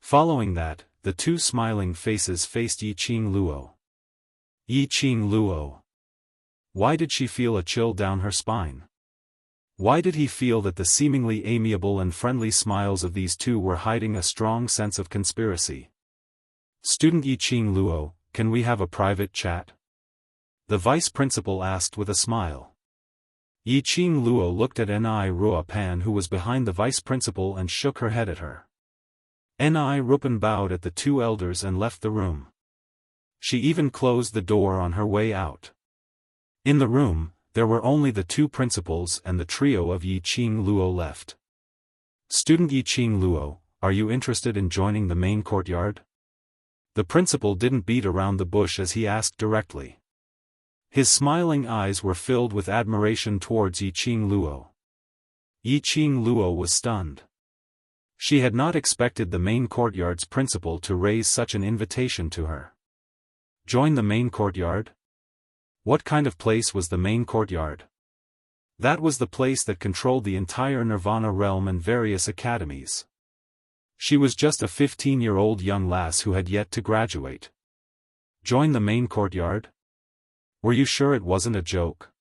Following that, the two smiling faces faced Yiqing Luo. Yiqing Luo. Why did she feel a chill down her spine? Why did he feel that the seemingly amiable and friendly smiles of these two were hiding a strong sense of conspiracy? "Student Yiqing Luo, can we have a private chat?" the vice principal asked with a smile. Yiqing Luo looked at Ni Ruopan, who was behind the vice principal, and shook her head at her. Ni Ruopan bowed at the two elders and left the room. She even closed the door on her way out. In the room, there were only the two principals and the trio of Yiqing Luo left. "Student Yiqing Luo, are you interested in joining the main courtyard?" The principal didn't beat around the bush as he asked directly. His smiling eyes were filled with admiration towards Yiqing Luo. Yiqing Luo was stunned. She had not expected the main courtyard's principal to raise such an invitation to her. Join the main courtyard? What kind of place was the main courtyard? That was the place that controlled the entire Nirvana realm and various academies. She was just a 15-year-old young lass who had yet to graduate. Join the main courtyard? Were you sure it wasn't a joke?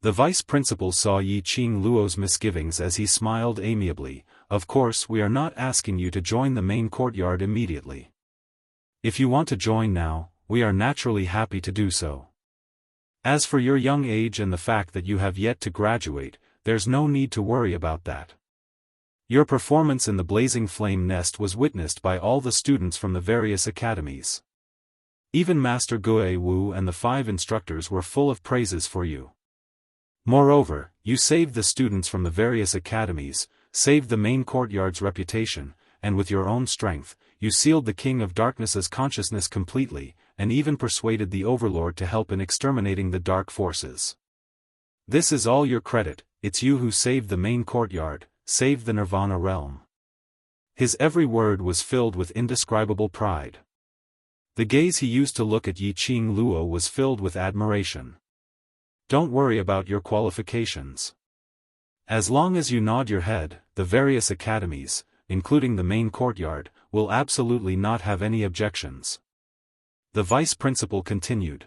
The vice principal saw Yiqing Luo's misgivings as he smiled amiably. "Of course, we are not asking you to join the main courtyard immediately. If you want to join now, we are naturally happy to do so. As for your young age and the fact that you have yet to graduate, there's no need to worry about that. Your performance in the Blazing Flame Nest was witnessed by all the students from the various academies. Even Master Gue Wu and the 5 instructors were full of praises for you. Moreover, you saved the students from the various academies, saved the main courtyard's reputation, and with your own strength, you sealed the King of Darkness's consciousness completely, and even persuaded the Overlord to help in exterminating the dark forces. This is all your credit. It's you who saved the main courtyard, saved the Nirvana realm." His every word was filled with indescribable pride. The gaze he used to look at Yiqing Luo was filled with admiration. "Don't worry about your qualifications. As long as you nod your head, the various academies, including the main courtyard, will absolutely not have any objections." The vice principal continued.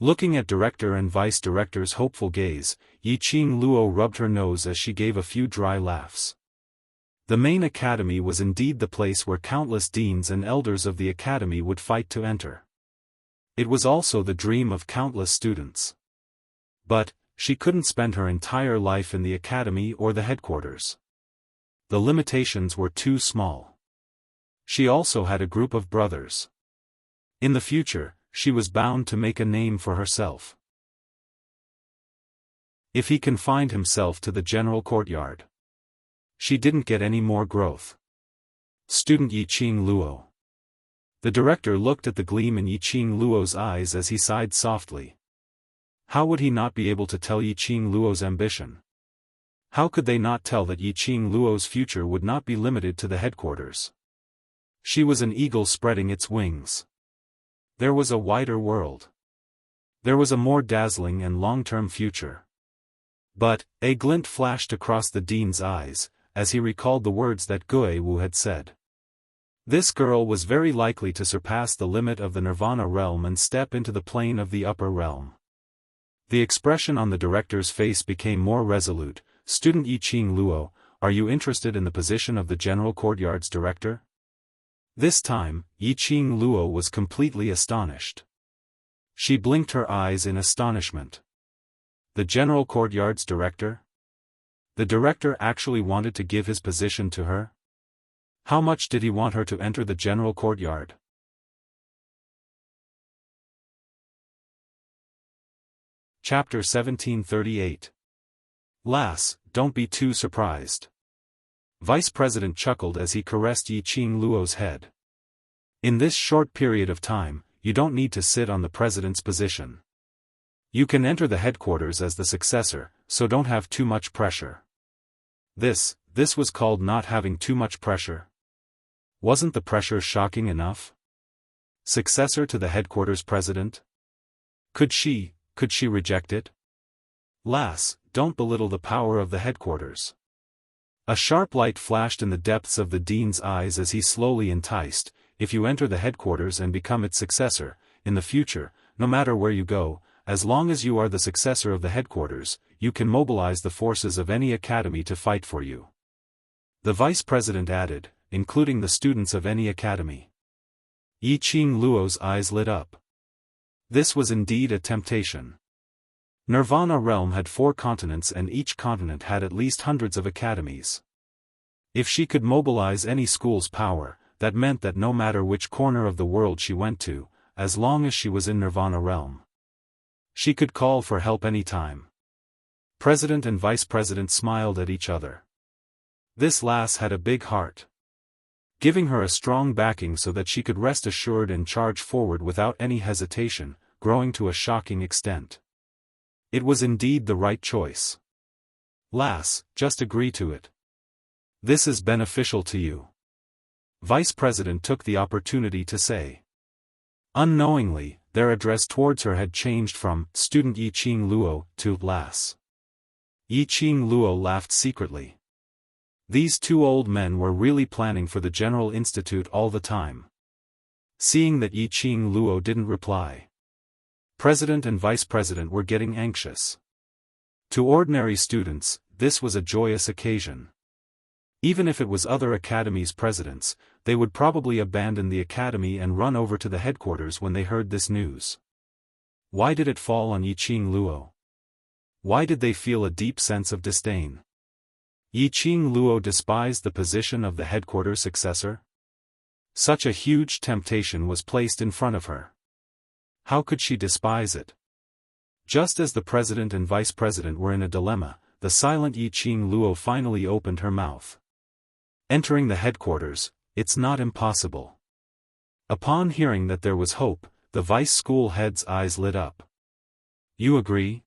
Looking at director and vice director's hopeful gaze, Yiqing Luo rubbed her nose as she gave a few dry laughs. The main academy was indeed the place where countless deans and elders of the academy would fight to enter. It was also the dream of countless students. But, she couldn't spend her entire life in the academy or the headquarters. The limitations were too small. She also had a group of brothers. In the future, she was bound to make a name for herself. If he confined himself to the general courtyard, she didn't get any more growth. "Student Yiqing Luo." The director looked at the gleam in Yiqing Luo's eyes as he sighed softly. How would he not be able to tell Yiqing Luo's ambition? How could they not tell that Yiqing Luo's future would not be limited to the headquarters? She was an eagle spreading its wings. There was a wider world. There was a more dazzling and long-term future. But, a glint flashed across the dean's eyes, as he recalled the words that Gue Wu had said. This girl was very likely to surpass the limit of the Nirvana realm and step into the plane of the upper realm. The expression on the director's face became more resolute. "Student Yiqing Luo, are you interested in the position of the general courtyard's director?" This time, Yiqing Luo was completely astonished. She blinked her eyes in astonishment. The general courtyard's director? The director actually wanted to give his position to her? How much did he want her to enter the general courtyard? Chapter 1738. Lass, don't be too surprised. Vice President chuckled as he caressed Yi Qing Luo's head. In this short period of time, you don't need to sit on the president's position. You can enter the headquarters as the successor, so don't have too much pressure. This was called not having too much pressure. Wasn't the pressure shocking enough? Successor to the headquarters president? Could she reject it? Lass, don't belittle the power of the headquarters. A sharp light flashed in the depths of the dean's eyes as he slowly enticed, if you enter the headquarters and become its successor, in the future, no matter where you go, as long as you are the successor of the headquarters, you can mobilize the forces of any academy to fight for you. The vice president added, including the students of any academy. Yi Qing Luo's eyes lit up. This was indeed a temptation. Nirvana Realm had 4 continents and each continent had at least hundreds of academies. If she could mobilize any school's power, that meant that no matter which corner of the world she went to, as long as she was in Nirvana Realm, she could call for help any time. President and vice president smiled at each other. This lass had a big heart, giving her a strong backing so that she could rest assured and charge forward without any hesitation, growing to a shocking extent. It was indeed the right choice. Lass, just agree to it. This is beneficial to you. Vice President took the opportunity to say. Unknowingly, their address towards her had changed from student Yi Qing Luo to lass. Yi Qing Luo laughed secretly. These 2 old men were really planning for the General Institute all the time. Seeing that Yi Qing Luo didn't reply, President and Vice President were getting anxious. To ordinary students, this was a joyous occasion. Even if it was other academies' presidents, they would probably abandon the academy and run over to the headquarters when they heard this news. Why did it fall on Yi Qing Luo? Why did they feel a deep sense of disdain? Yi Qing Luo despised the position of the headquarters successor? Such a huge temptation was placed in front of her. How could she despise it? Just as the president and vice president were in a dilemma, the silent Yi Qing Luo finally opened her mouth. Entering the headquarters, it's not impossible. Upon hearing that there was hope, the vice school head's eyes lit up. You agree?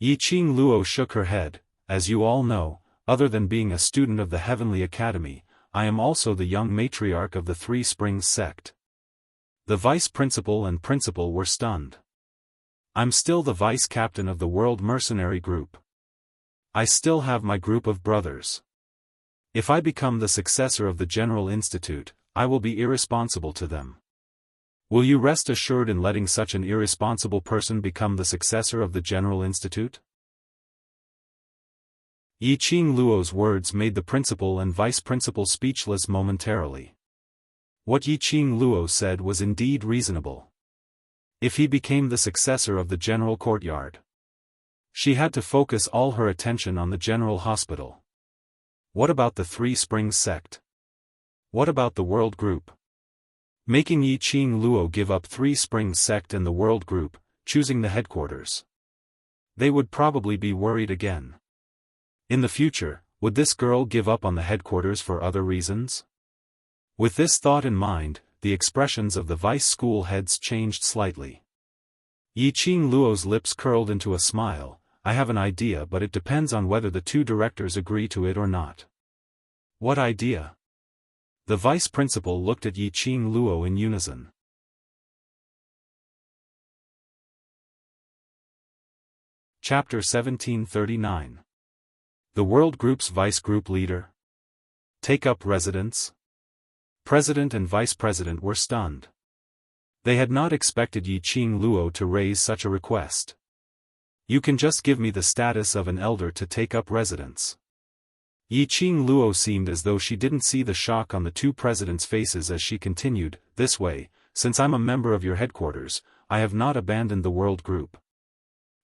Yi Qing Luo shook her head. As you all know, other than being a student of the Heavenly Academy, I am also the young matriarch of the 3 Springs sect. The vice principal and principal were stunned. I'm still the vice captain of the World Mercenary Group. I still have my group of brothers. If I become the successor of the General Institute, I will be irresponsible to them. Will you rest assured in letting such an irresponsible person become the successor of the General Institute? Yi Qing Luo's words made the principal and vice principal speechless momentarily. What Yi Qing Luo said was indeed reasonable. If he became the successor of the General Courtyard, she had to focus all her attention on the General Hospital. What about the 3 Springs sect? What about the World Group? Making Yi Qing Luo give up 3 Springs sect and the World Group, choosing the headquarters. They would probably be worried again. In the future, would this girl give up on the headquarters for other reasons? With this thought in mind, the expressions of the vice school heads changed slightly. Yi Qing Luo's lips curled into a smile. I have an idea, but it depends on whether the 2 directors agree to it or not. What idea? The vice principal looked at Yi Qing Luo in unison. Chapter 1739. The World Group's Vice Group Leader. Take up residence? President and Vice President were stunned. They had not expected Yi Qing Luo to raise such a request. You can just give me the status of an elder to take up residence. Yi Qing Luo seemed as though she didn't see the shock on the 2 presidents' faces as she continued, this way, since I'm a member of your headquarters, I have not abandoned the World Group.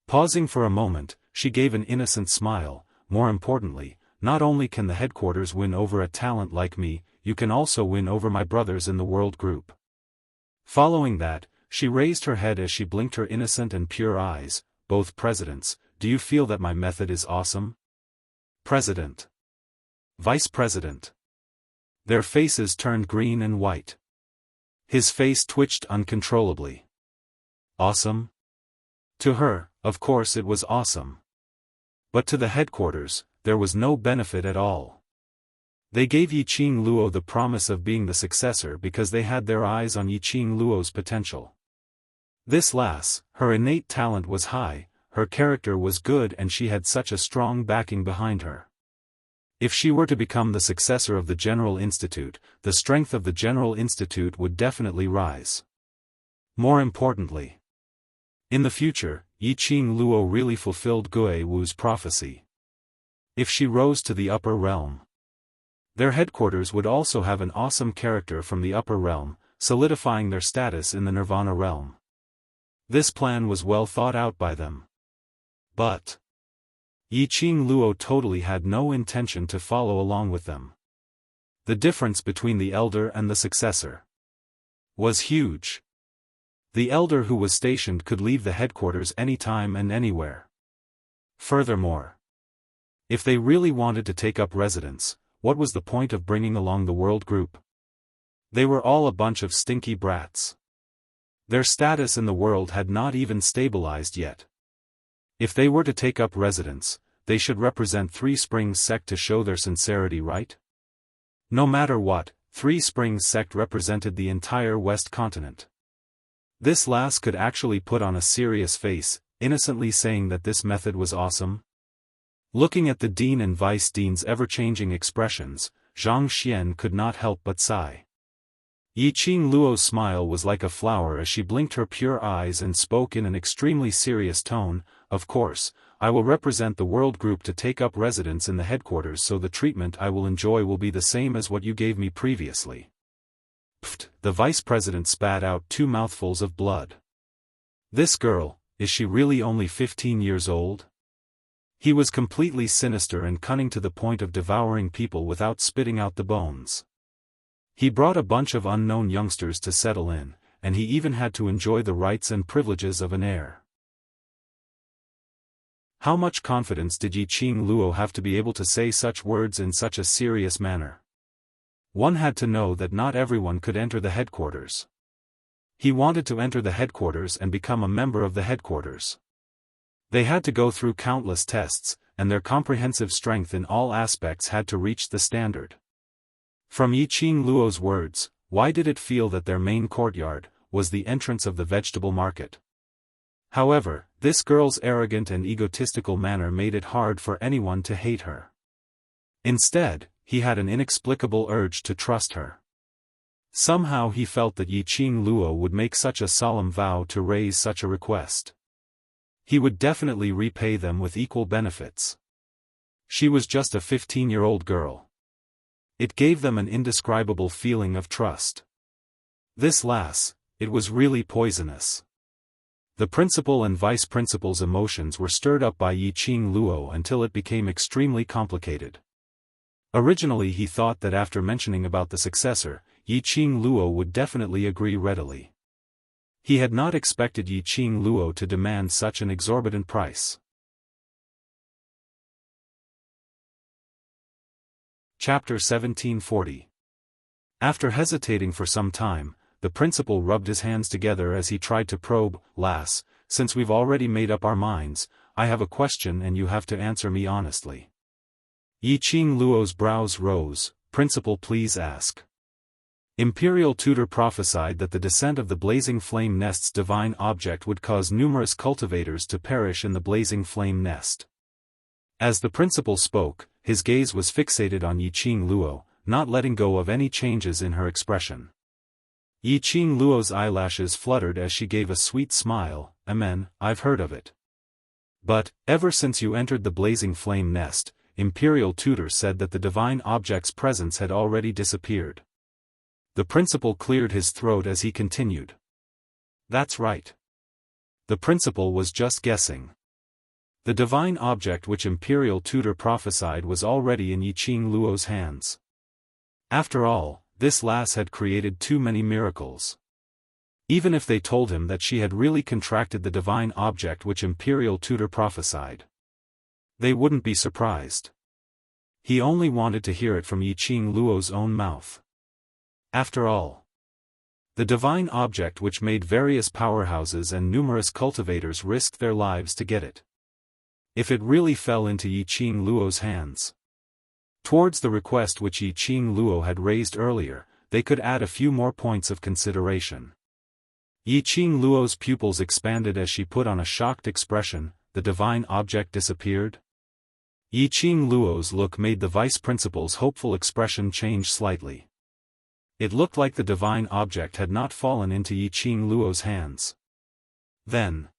Pausing for a moment, she gave an innocent smile. More importantly, not only can the headquarters win over a talent like me, you can also win over my brothers in the World Group. Following that, she raised her head as she blinked her innocent and pure eyes. Both presidents, do you feel that my method is awesome? President. Vice President. Their faces turned green and white. His face twitched uncontrollably. Awesome? To her, of course it was awesome. But to the headquarters, there was no benefit at all. They gave Yiqing Luo the promise of being the successor because they had their eyes on Yiqing Luo's potential. This lass, her innate talent was high, her character was good, and she had such a strong backing behind her. If she were to become the successor of the General Institute, the strength of the General Institute would definitely rise. More importantly, in the future, Yiqing Luo really fulfilled Gue Wu's prophecy. If she rose to the upper realm, their headquarters would also have an awesome character from the upper realm, solidifying their status in the Nirvana realm. This plan was well thought out by them. But Yiqing Luo totally had no intention to follow along with them. The difference between the elder and the successor was huge. The elder who was stationed could leave the headquarters anytime and anywhere. Furthermore, if they really wanted to take up residence, what was the point of bringing along the world group? They were all a bunch of stinky brats. Their status in the world had not even stabilized yet. If they were to take up residence, they should represent Three Springs sect to show their sincerity, right? No matter what, Three Springs sect represented the entire West continent. This lass could actually put on a serious face, innocently saying that this method was awesome. Looking at the dean and vice dean's ever-changing expressions, Zhang Xian could not help but sigh. Yiqing Luo's smile was like a flower as she blinked her pure eyes and spoke in an extremely serious tone. Of course, I will represent the world group to take up residence in the headquarters, so the treatment I will enjoy will be the same as what you gave me previously. Pfft, the vice president spat out 2 mouthfuls of blood. This girl, is she really only 15 years old? He was completely sinister and cunning to the point of devouring people without spitting out the bones. He brought a bunch of unknown youngsters to settle in, and he even had to enjoy the rights and privileges of an heir. How much confidence did Yiqing Luo have to be able to say such words in such a serious manner? One had to know that not everyone could enter the headquarters. He wanted to enter the headquarters and become a member of the headquarters. They had to go through countless tests, and their comprehensive strength in all aspects had to reach the standard. From Yiqing Luo's words, why did it feel that their main courtyard was the entrance of the vegetable market? However, this girl's arrogant and egotistical manner made it hard for anyone to hate her. Instead, he had an inexplicable urge to trust her. Somehow he felt that Yiqing Luo would make such a solemn vow to raise such a request. He would definitely repay them with equal benefits. She was just a 15-year-old girl. It gave them an indescribable feeling of trust. This lass, it was really poisonous. The principal and vice principal's emotions were stirred up by Yiqing Luo until it became extremely complicated. Originally he thought that after mentioning about the successor, Yiqing Luo would definitely agree readily. He had not expected Yiqing Luo to demand such an exorbitant price. Chapter 1740. After hesitating for some time, the principal rubbed his hands together as he tried to probe. Lass, since we've already made up our minds, I have a question and you have to answer me honestly. Yiqing Luo's brows rose. Principal, please ask. Imperial Tutor prophesied that the descent of the Blazing Flame Nest's divine object would cause numerous cultivators to perish in the Blazing Flame Nest. As the principal spoke, his gaze was fixated on Yiqing Luo, not letting go of any changes in her expression. Yiqing Luo's eyelashes fluttered as she gave a sweet smile. Amen, I've heard of it. But, ever since you entered the Blazing Flame Nest, Imperial Tutor said that the divine object's presence had already disappeared. The principal cleared his throat as he continued. That's right. The principal was just guessing. The divine object which Imperial Tutor prophesied was already in Yiqing Luo's hands. After all, this lass had created too many miracles. Even if they told him that she had really contracted the divine object which Imperial Tutor prophesied, they wouldn't be surprised. He only wanted to hear it from Yiqing Luo's own mouth. After all, the divine object which made various powerhouses and numerous cultivators risk their lives to get it. If it really fell into Yiqing Luo's hands. Towards the request which Yiqing Luo had raised earlier, they could add a few more points of consideration. Yiqing Luo's pupils expanded as she put on a shocked expression. The divine object disappeared? Yiqing Luo's look made the vice principal's hopeful expression change slightly. It looked like the divine object had not fallen into Yiqing Luo's hands. Then,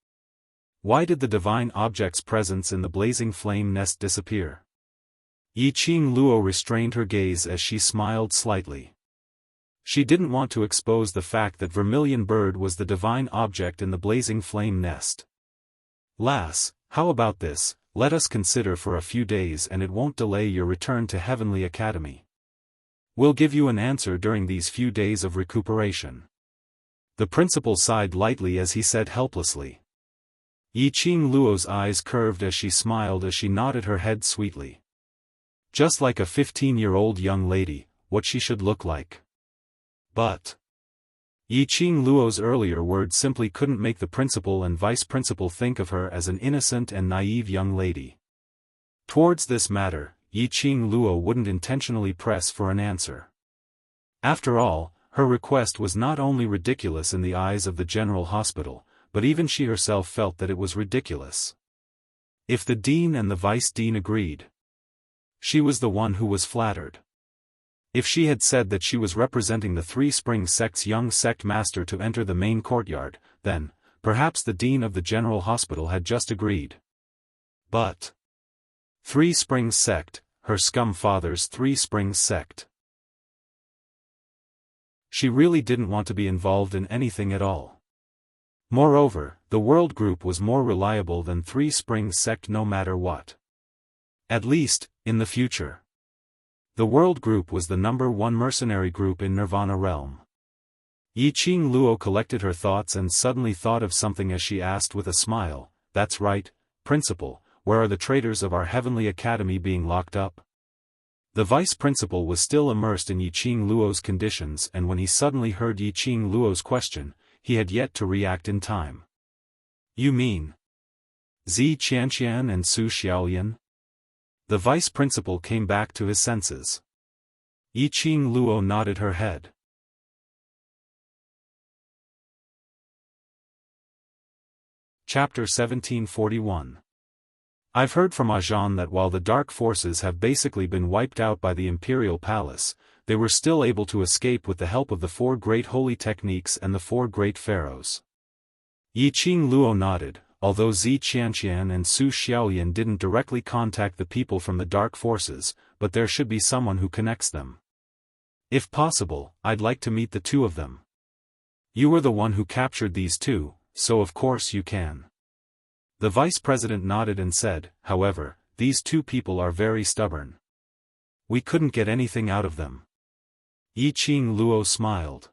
why did the divine object's presence in the blazing flame nest disappear? Yiqing Luo restrained her gaze as she smiled slightly. She didn't want to expose the fact that Vermilion Bird was the divine object in the blazing flame nest. Lass, how about this? Let us consider for a few days and it won't delay your return to Heavenly Academy. We'll give you an answer during these few days of recuperation. The principal sighed lightly as he said helplessly. Yiqing Luo's eyes curved as she smiled as she nodded her head sweetly. Just like a 15-year-old young lady, what she should look like. But Yiqing Luo's earlier words simply couldn't make the principal and vice principal think of her as an innocent and naive young lady. Towards this matter, Yiqing Luo wouldn't intentionally press for an answer. After all, her request was not only ridiculous in the eyes of the general hospital, but even she herself felt that it was ridiculous. If the dean and the vice dean agreed, she was the one who was flattered. If she had said that she was representing the Three Springs sect's young sect master to enter the main courtyard, then, perhaps the dean of the general hospital had just agreed. But Three Springs sect, her scum father's Three Springs sect. She really didn't want to be involved in anything at all. Moreover, the World Group was more reliable than Three Springs sect no matter what. At least, in the future. The World Group was the #1 mercenary group in Nirvana Realm. Yiqing Luo collected her thoughts and suddenly thought of something as she asked with a smile, "That's right, Principal, where are the traitors of our Heavenly Academy being locked up?" The vice principal was still immersed in Yiqing Luo's conditions, and when he suddenly heard Yiqing Luo's question, he had yet to react in time. "You mean Zi Qianqian and Su Xiaolian?" The vice principal came back to his senses. Yiqing Luo nodded her head. Chapter 1741. I've heard from Ajahn that while the dark forces have basically been wiped out by the Imperial Palace, they were still able to escape with the help of the 4 great holy techniques and the 4 great pharaohs. Yiqing Luo nodded. Although Zi Qianqian and Su Xiaolian didn't directly contact the people from the dark forces, but there should be someone who connects them. If possible, I'd like to meet the 2 of them. You were the one who captured these 2, so of course you can. The vice president nodded and said, however, these 2 people are very stubborn. We couldn't get anything out of them. Yiqing Luo smiled.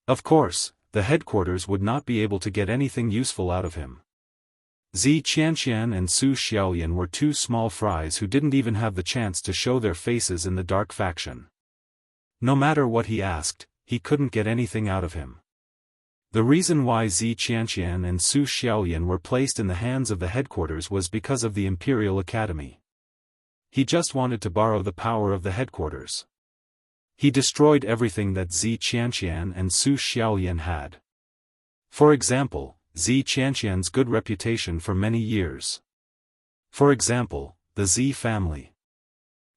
Of course, the headquarters would not be able to get anything useful out of him. Zi Qianqian and Su Xiaolian were 2 small fries who didn't even have the chance to show their faces in the dark faction. No matter what he asked, he couldn't get anything out of him. The reason why Zi Qianqian and Su Xiaolian were placed in the hands of the headquarters was because of the Imperial Academy. He just wanted to borrow the power of the headquarters. He destroyed everything that Zi Qianqian and Su Xiaolian had. For example, Zi Qianqian's good reputation for many years. For example, the Zi family.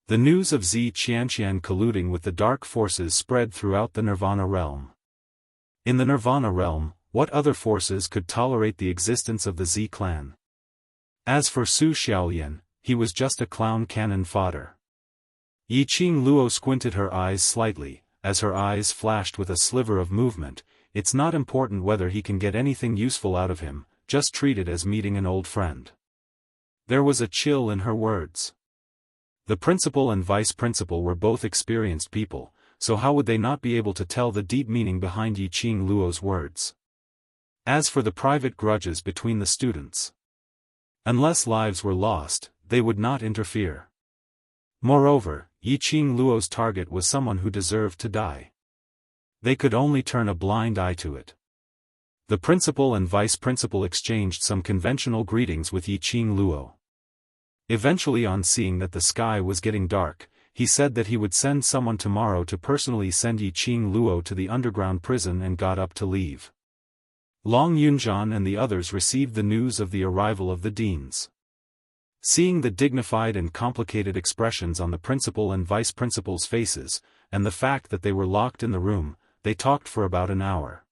The news of Zi Qianqian colluding with the dark forces spread throughout the Nirvana realm. In the Nirvana realm, what other forces could tolerate the existence of the Zi clan? As for Su Xiaolian, he was just a clown cannon fodder. Yiqing Luo squinted her eyes slightly, as her eyes flashed with a sliver of movement. It's not important whether he can get anything useful out of him, just treat it as meeting an old friend. There was a chill in her words. The principal and vice principal were both experienced people, so how would they not be able to tell the deep meaning behind Yiqing Luo's words? As for the private grudges between the students, unless lives were lost, they would not interfere. Moreover, Yiqing Luo's target was someone who deserved to die. They could only turn a blind eye to it. The principal and vice principal exchanged some conventional greetings with Yiqing Luo. Eventually, on seeing that the sky was getting dark, he said that he would send someone tomorrow to personally send Yiqing Luo to the underground prison and got up to leave. Long Yunzhan and the others received the news of the arrival of the deans. Seeing the dignified and complicated expressions on the principal and vice principal's faces, and the fact that they were locked in the room, they talked for about an hour.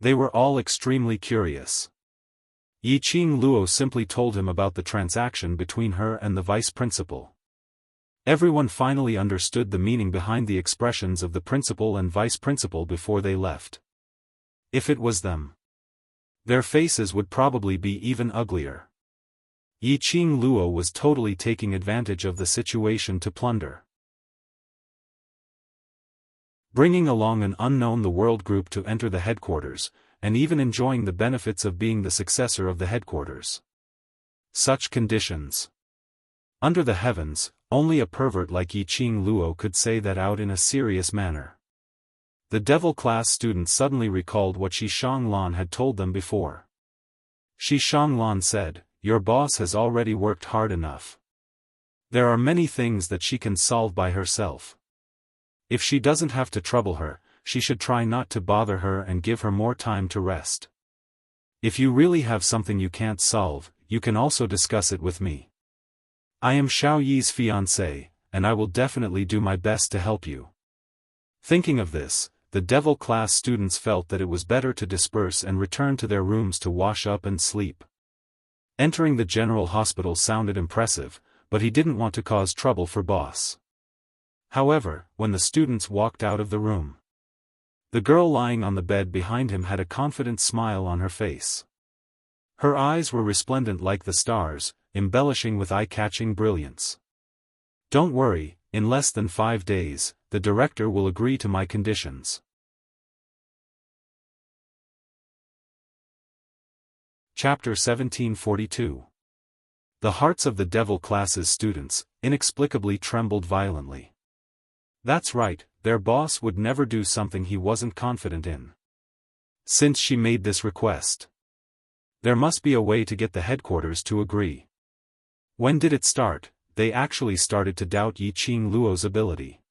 They were all extremely curious. Yiqing Luo simply told him about the transaction between her and the vice principal. Everyone finally understood the meaning behind the expressions of the principal and vice principal before they left. If it was them, their faces would probably be even uglier. Yiqing Luo was totally taking advantage of the situation to plunder. Bringing along an unknown the world group to enter the headquarters, and even enjoying the benefits of being the successor of the headquarters. Such conditions. Under the heavens, only a pervert like Yiqing Luo could say that out in a serious manner. The devil class students suddenly recalled what Shi Shanglan had told them before. Shi Shanglan said, "Your boss has already worked hard enough. There are many things that she can solve by herself. If she doesn't have to trouble her, she should try not to bother her and give her more time to rest. If you really have something you can't solve, you can also discuss it with me. I am Xiao Yi's fiancé, and I will definitely do my best to help you." Thinking of this, the devil class students felt that it was better to disperse and return to their rooms to wash up and sleep. Entering the general hospital sounded impressive, but he didn't want to cause trouble for boss. However, when the students walked out of the room, the girl lying on the bed behind him had a confident smile on her face. Her eyes were resplendent like the stars, embellishing with eye-catching brilliance. "Don't worry, in less than 5 days, the director will agree to my conditions." Chapter 1742. The hearts of the devil class's students, inexplicably trembled violently. That's right, their boss would never do something he wasn't confident in. Since she made this request, there must be a way to get the headquarters to agree. When did it start? They actually started to doubt Yiqing Luo's ability.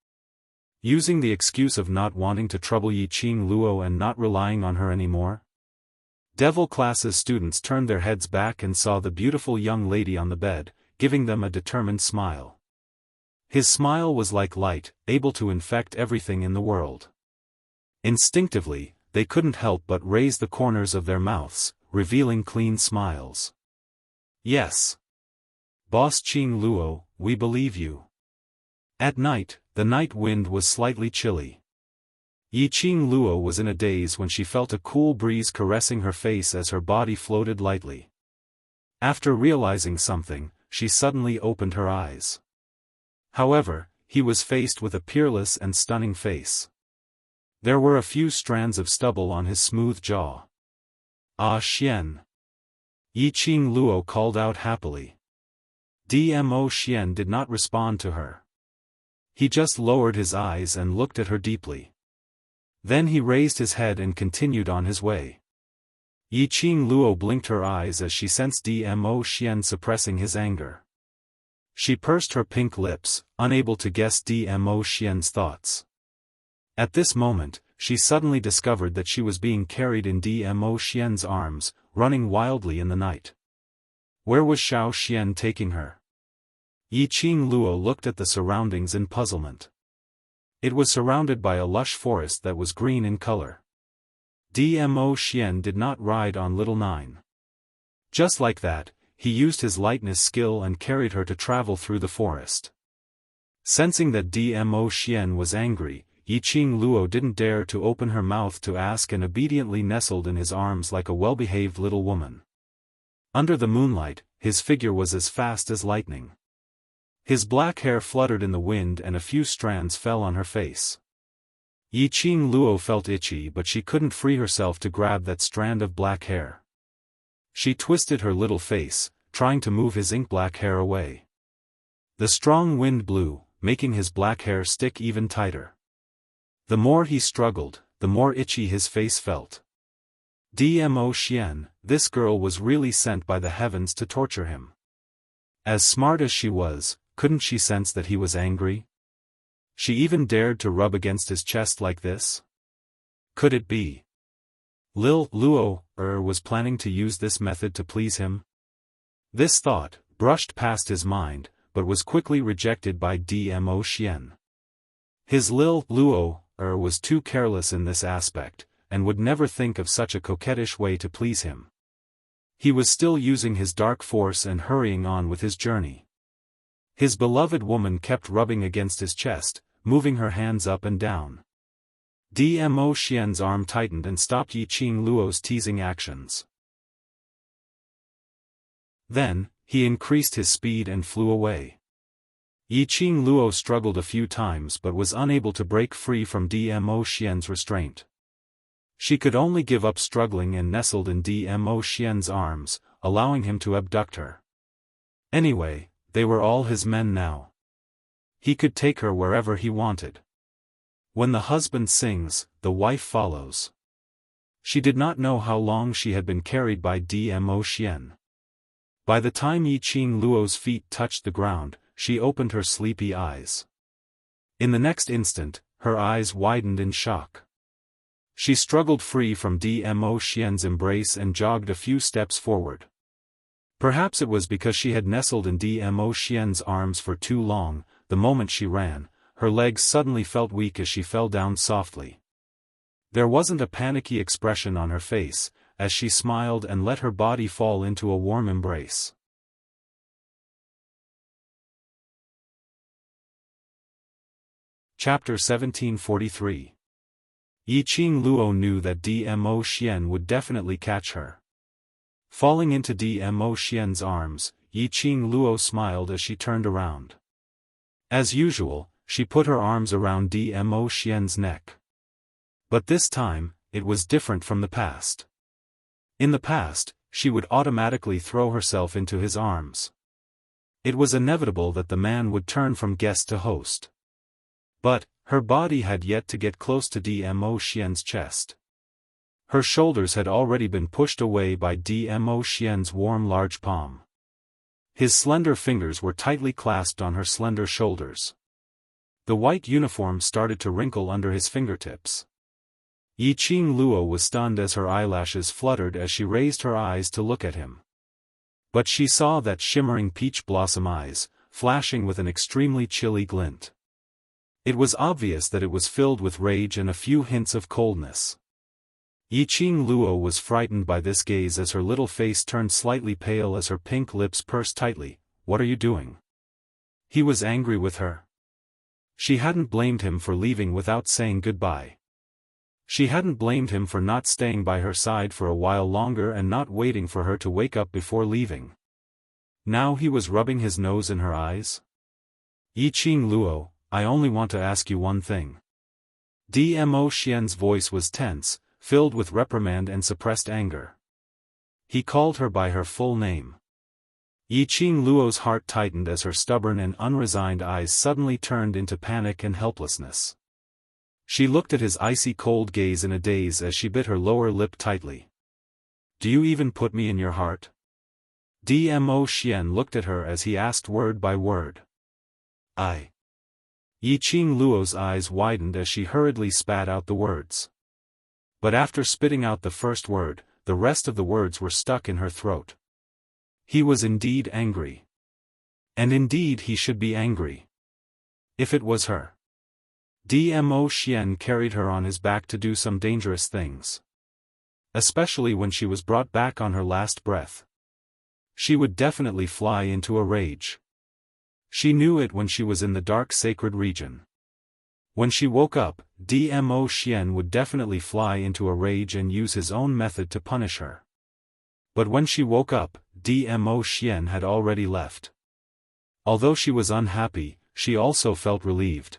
Using the excuse of not wanting to trouble Yiqing Luo and not relying on her anymore, devil class's students turned their heads back and saw the beautiful young lady on the bed, giving them a determined smile. His smile was like light, able to infect everything in the world. Instinctively, they couldn't help but raise the corners of their mouths, revealing clean smiles. "Yes. Boss Qing Luo, we believe you." At night, the night wind was slightly chilly. Yiqing Luo was in a daze when she felt a cool breeze caressing her face as her body floated lightly. After realizing something, she suddenly opened her eyes. However, he was faced with a peerless and stunning face. There were a few strands of stubble on his smooth jaw. "Ah Xian." Yiqing Luo called out happily. Dmo Xian did not respond to her. He just lowered his eyes and looked at her deeply. Then he raised his head and continued on his way. Yiqing Luo blinked her eyes as she sensed Dmo Xian suppressing his anger. She pursed her pink lips, unable to guess Dmo Xian's thoughts. At this moment, she suddenly discovered that she was being carried in Dmo Xian's arms, running wildly in the night. Where was Xiao Xian taking her? Yiqing Luo looked at the surroundings in puzzlement. It was surrounded by a lush forest that was green in color. Dmo Xian did not ride on Little Nine. Just like that, he used his lightness skill and carried her to travel through the forest. Sensing that Dmo Xian was angry, Yiqing Luo didn't dare to open her mouth to ask and obediently nestled in his arms like a well-behaved little woman. Under the moonlight, his figure was as fast as lightning. His black hair fluttered in the wind and a few strands fell on her face. Yiqing Luo felt itchy, but she couldn't free herself to grab that strand of black hair. She twisted her little face, trying to move his ink-black hair away. The strong wind blew, making his black hair stick even tighter. The more he struggled, the more itchy his face felt. Dmo Xian, this girl was really sent by the heavens to torture him. As smart as she was, couldn't she sense that he was angry? She even dared to rub against his chest like this? Could it be Luo was planning to use this method to please him? This thought brushed past his mind, but was quickly rejected by Dmo Xian. His Luo was too careless in this aspect, and would never think of such a coquettish way to please him. He was still using his dark force and hurrying on with his journey. His beloved woman kept rubbing against his chest, moving her hands up and down. Dmo Xian's arm tightened and stopped Yiqing Luo's teasing actions. Then, he increased his speed and flew away. Yiqing Luo struggled a few times but was unable to break free from Dmo Xian's restraint. She could only give up struggling and nestled in Dmo Xian's arms, allowing him to abduct her. Anyway, they were all his men now. He could take her wherever he wanted. When the husband sings, the wife follows. She did not know how long she had been carried by Dmo Xian. By the time Yiqing Luo's feet touched the ground, she opened her sleepy eyes. In the next instant, her eyes widened in shock. She struggled free from Dmo Xian's embrace and jogged a few steps forward. Perhaps it was because she had nestled in Dmo Xian's arms for too long. The moment she ran, her legs suddenly felt weak as she fell down softly. There wasn't a panicky expression on her face, as she smiled and let her body fall into a warm embrace. Chapter 1743. Yiqing Luo knew that Dmo Xian would definitely catch her. Falling into Dmo Xian's arms, Yiqing Luo smiled as she turned around. As usual, she put her arms around Dmo Xian's neck. But this time, it was different from the past. In the past, she would automatically throw herself into his arms. It was inevitable that the man would turn from guest to host. But, her body had yet to get close to Dmo Xian's chest. Her shoulders had already been pushed away by Dmo Xian's warm large palm. His slender fingers were tightly clasped on her slender shoulders. The white uniform started to wrinkle under his fingertips. Yiqing Luo was stunned as her eyelashes fluttered as she raised her eyes to look at him. But she saw that shimmering peach blossom eyes, flashing with an extremely chilly glint. It was obvious that it was filled with rage and a few hints of coldness. Yiqing Luo was frightened by this gaze as her little face turned slightly pale as her pink lips pursed tightly. "What are you doing?" He was angry with her. She hadn't blamed him for leaving without saying goodbye. She hadn't blamed him for not staying by her side for a while longer and not waiting for her to wake up before leaving. Now he was rubbing his nose in her eyes. "Yiqing Luo, I only want to ask you one thing." Dmo Xian's voice was tense, filled with reprimand and suppressed anger. He called her by her full name. Yiqing Luo's heart tightened as her stubborn and unresigned eyes suddenly turned into panic and helplessness. She looked at his icy cold gaze in a daze as she bit her lower lip tightly. "Do you even put me in your heart?" Dmo Xian looked at her as he asked word by word. "I." Yiqing Luo's eyes widened as she hurriedly spat out the words. But after spitting out the first word, the rest of the words were stuck in her throat. He was indeed angry. And indeed he should be angry. If it was her. Dmo Xian carried her on his back to do some dangerous things. Especially when she was brought back on her last breath. She would definitely fly into a rage. She knew it when she was in the dark sacred region. When she woke up, Dmo Xian would definitely fly into a rage and use his own method to punish her. But when she woke up, Dmo Xian had already left. Although she was unhappy, she also felt relieved.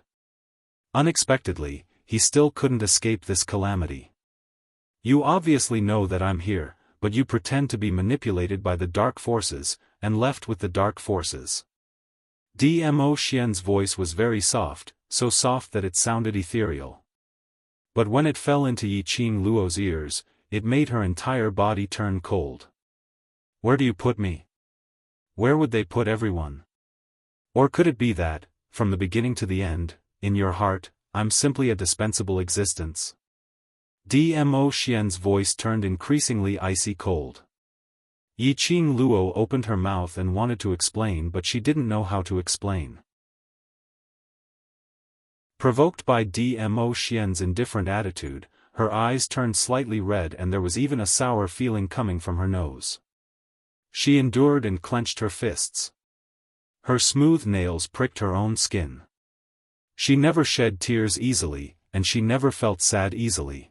Unexpectedly, he still couldn't escape this calamity. "You obviously know that I'm here, but you pretend to be manipulated by the dark forces, and left with the dark forces." Dmo Xian's voice was very soft, so soft that it sounded ethereal. But when it fell into Yiqing Luo's ears, it made her entire body turn cold. Where do you put me? Where would they put everyone? Or could it be that, from the beginning to the end, in your heart, I'm simply a dispensable existence? Dmo Xian's voice turned increasingly icy cold. Yiqing Luo opened her mouth and wanted to explain, but she didn't know how to explain. Provoked by Dmo Xian's indifferent attitude, her eyes turned slightly red and there was even a sour feeling coming from her nose. She endured and clenched her fists. Her smooth nails pricked her own skin. She never shed tears easily, and she never felt sad easily.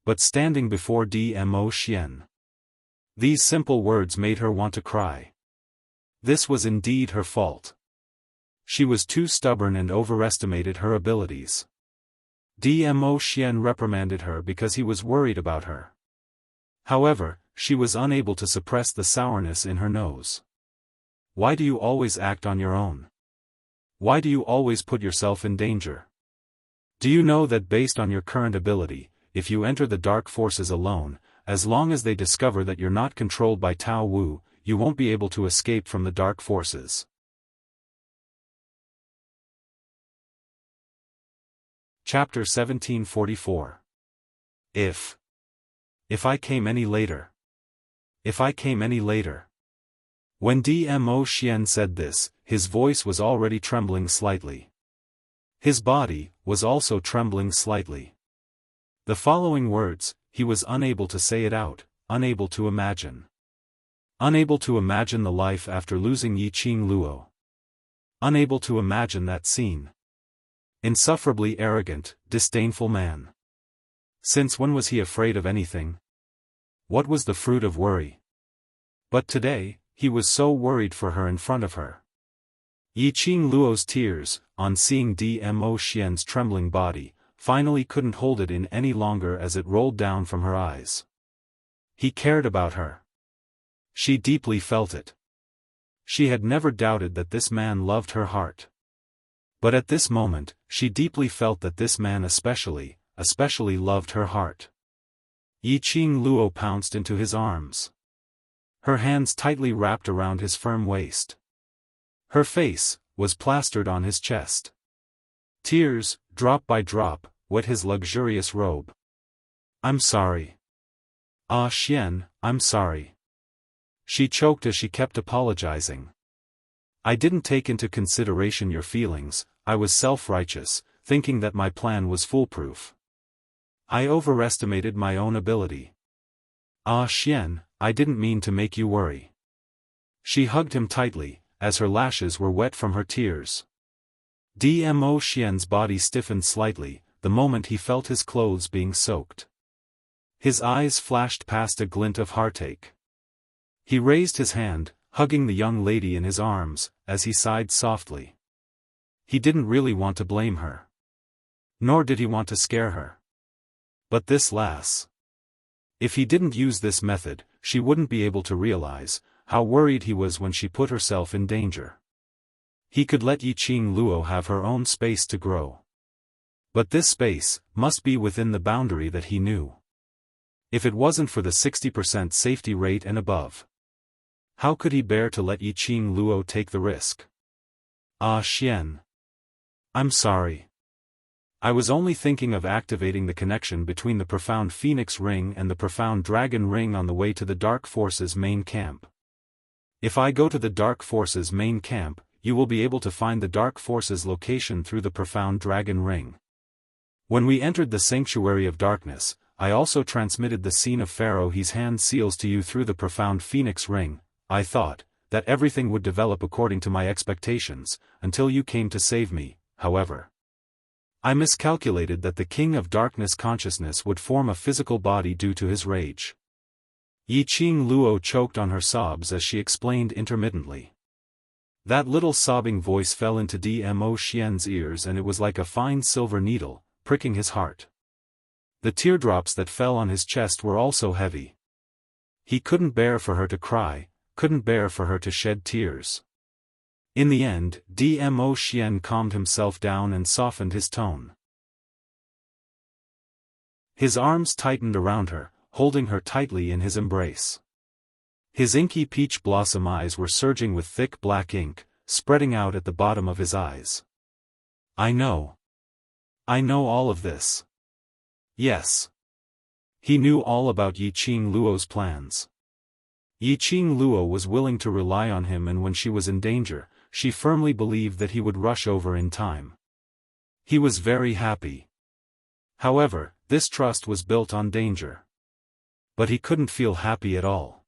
But standing before Dmo Xian, these simple words made her want to cry. This was indeed her fault. She was too stubborn and overestimated her abilities. Dmo Xian reprimanded her because he was worried about her. However, she was unable to suppress the sourness in her nose. Why do you always act on your own? Why do you always put yourself in danger? Do you know that based on your current ability, if you enter the dark forces alone, as long as they discover that you're not controlled by Tao Wu, you won't be able to escape from the dark forces. Chapter 1744. If I came any later. If I came any later. When Dmo Xian said this, his voice was already trembling slightly. His body was also trembling slightly. The following words, he was unable to say it out, unable to imagine. Unable to imagine the life after losing Yiqing Luo. Unable to imagine that scene. Insufferably arrogant, disdainful man. Since when was he afraid of anything? What was the fruit of worry? But today, he was so worried for her in front of her. Yiqing Luo's tears, on seeing Dmo Xian's trembling body, finally couldn't hold it in any longer as it rolled down from her eyes. He cared about her. She deeply felt it. She had never doubted that this man loved her heart. But at this moment, she deeply felt that this man especially loved her heart. Yiqing Luo pounced into his arms. Her hands tightly wrapped around his firm waist. Her face was plastered on his chest. Tears, drop by drop, wet his luxurious robe. I'm sorry. Ah Xian, I'm sorry. She choked as she kept apologizing. I didn't take into consideration your feelings, I was self-righteous, thinking that my plan was foolproof. I overestimated my own ability. Ah Xian, I didn't mean to make you worry. She hugged him tightly, as her lashes were wet from her tears. Dmo Xian's body stiffened slightly, the moment he felt his clothes being soaked. His eyes flashed past a glint of heartache. He raised his hand, hugging the young lady in his arms, as he sighed softly. He didn't really want to blame her. Nor did he want to scare her. But this lass. If he didn't use this method, she wouldn't be able to realize how worried he was when she put herself in danger. He could let Yiqing Luo have her own space to grow. But this space must be within the boundary that he knew. If it wasn't for the 60% safety rate and above, how could he bear to let Yiqing Luo take the risk? Ah Xian. I'm sorry. I was only thinking of activating the connection between the Profound Phoenix Ring and the Profound Dragon Ring on the way to the Dark Forces main camp. If I go to the Dark Forces main camp, you will be able to find the Dark Forces location through the Profound Dragon Ring. When we entered the Sanctuary of Darkness, I also transmitted the scene of Pharaoh He's hand seals to you through the Profound Phoenix Ring. I thought that everything would develop according to my expectations, until you came to save me, however. I miscalculated that the King of Darkness consciousness would form a physical body due to his rage. Yiqing Luo choked on her sobs as she explained intermittently. That little sobbing voice fell into Dmo Xian's ears and it was like a fine silver needle, pricking his heart. The teardrops that fell on his chest were also heavy. He couldn't bear for her to cry, couldn't bear for her to shed tears. In the end, Dmo Xian calmed himself down and softened his tone. His arms tightened around her, holding her tightly in his embrace. His inky peach blossom eyes were surging with thick black ink, spreading out at the bottom of his eyes. I know all of this. Yes. He knew all about Yiqing Luo's plans. Yiqing Luo was willing to rely on him, and when she was in danger, she firmly believed that he would rush over in time. He was very happy. However, this trust was built on danger. But he couldn't feel happy at all.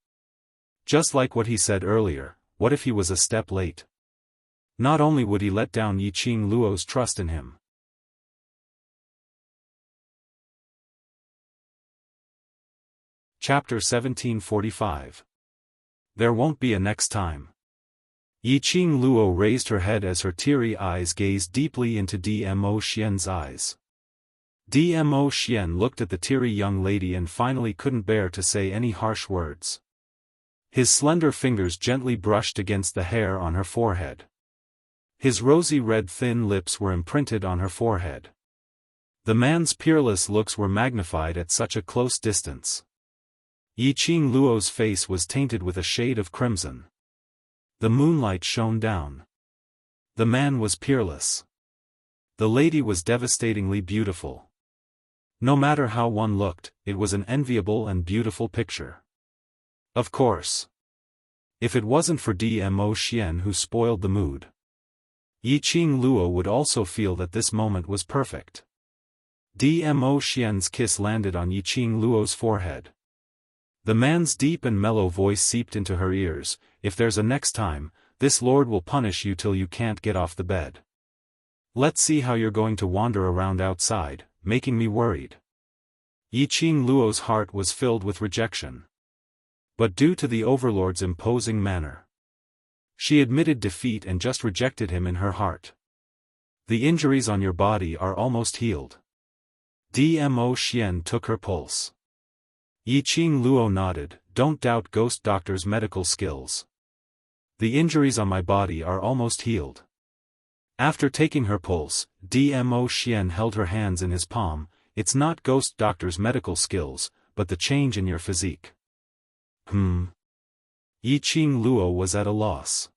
Just like what he said earlier, what if he was a step late? Not only would he let down Yiqing Luo's trust in him. Chapter 1745. There won't be a next time. Yiqing Luo raised her head as her teary eyes gazed deeply into Dmo Xian's eyes. Dmo Xian looked at the teary young lady and finally couldn't bear to say any harsh words. His slender fingers gently brushed against the hair on her forehead. His rosy red thin lips were imprinted on her forehead. The man's peerless looks were magnified at such a close distance. Yiqing Luo's face was tainted with a shade of crimson. The moonlight shone down. The man was peerless. The lady was devastatingly beautiful. No matter how one looked, it was an enviable and beautiful picture. Of course. If it wasn't for Dmo Xian who spoiled the mood, Yiqing Luo would also feel that this moment was perfect. Dmo Xian's kiss landed on Yiqing Luo's forehead. The man's deep and mellow voice seeped into her ears, "If there's a next time, this lord will punish you till you can't get off the bed. Let's see how you're going to wander around outside, making me worried." Yiqing Luo's heart was filled with rejection. But due to the overlord's imposing manner, she admitted defeat and just rejected him in her heart. "The injuries on your body are almost healed." Dmo Xian took her pulse. Yiqing Luo nodded, "Don't doubt Ghost Doctor's medical skills. The injuries on my body are almost healed." After taking her pulse, Dmo Xian held her hands in his palm. "It's not Ghost Doctor's medical skills, but the change in your physique." Yiqing Luo was at a loss.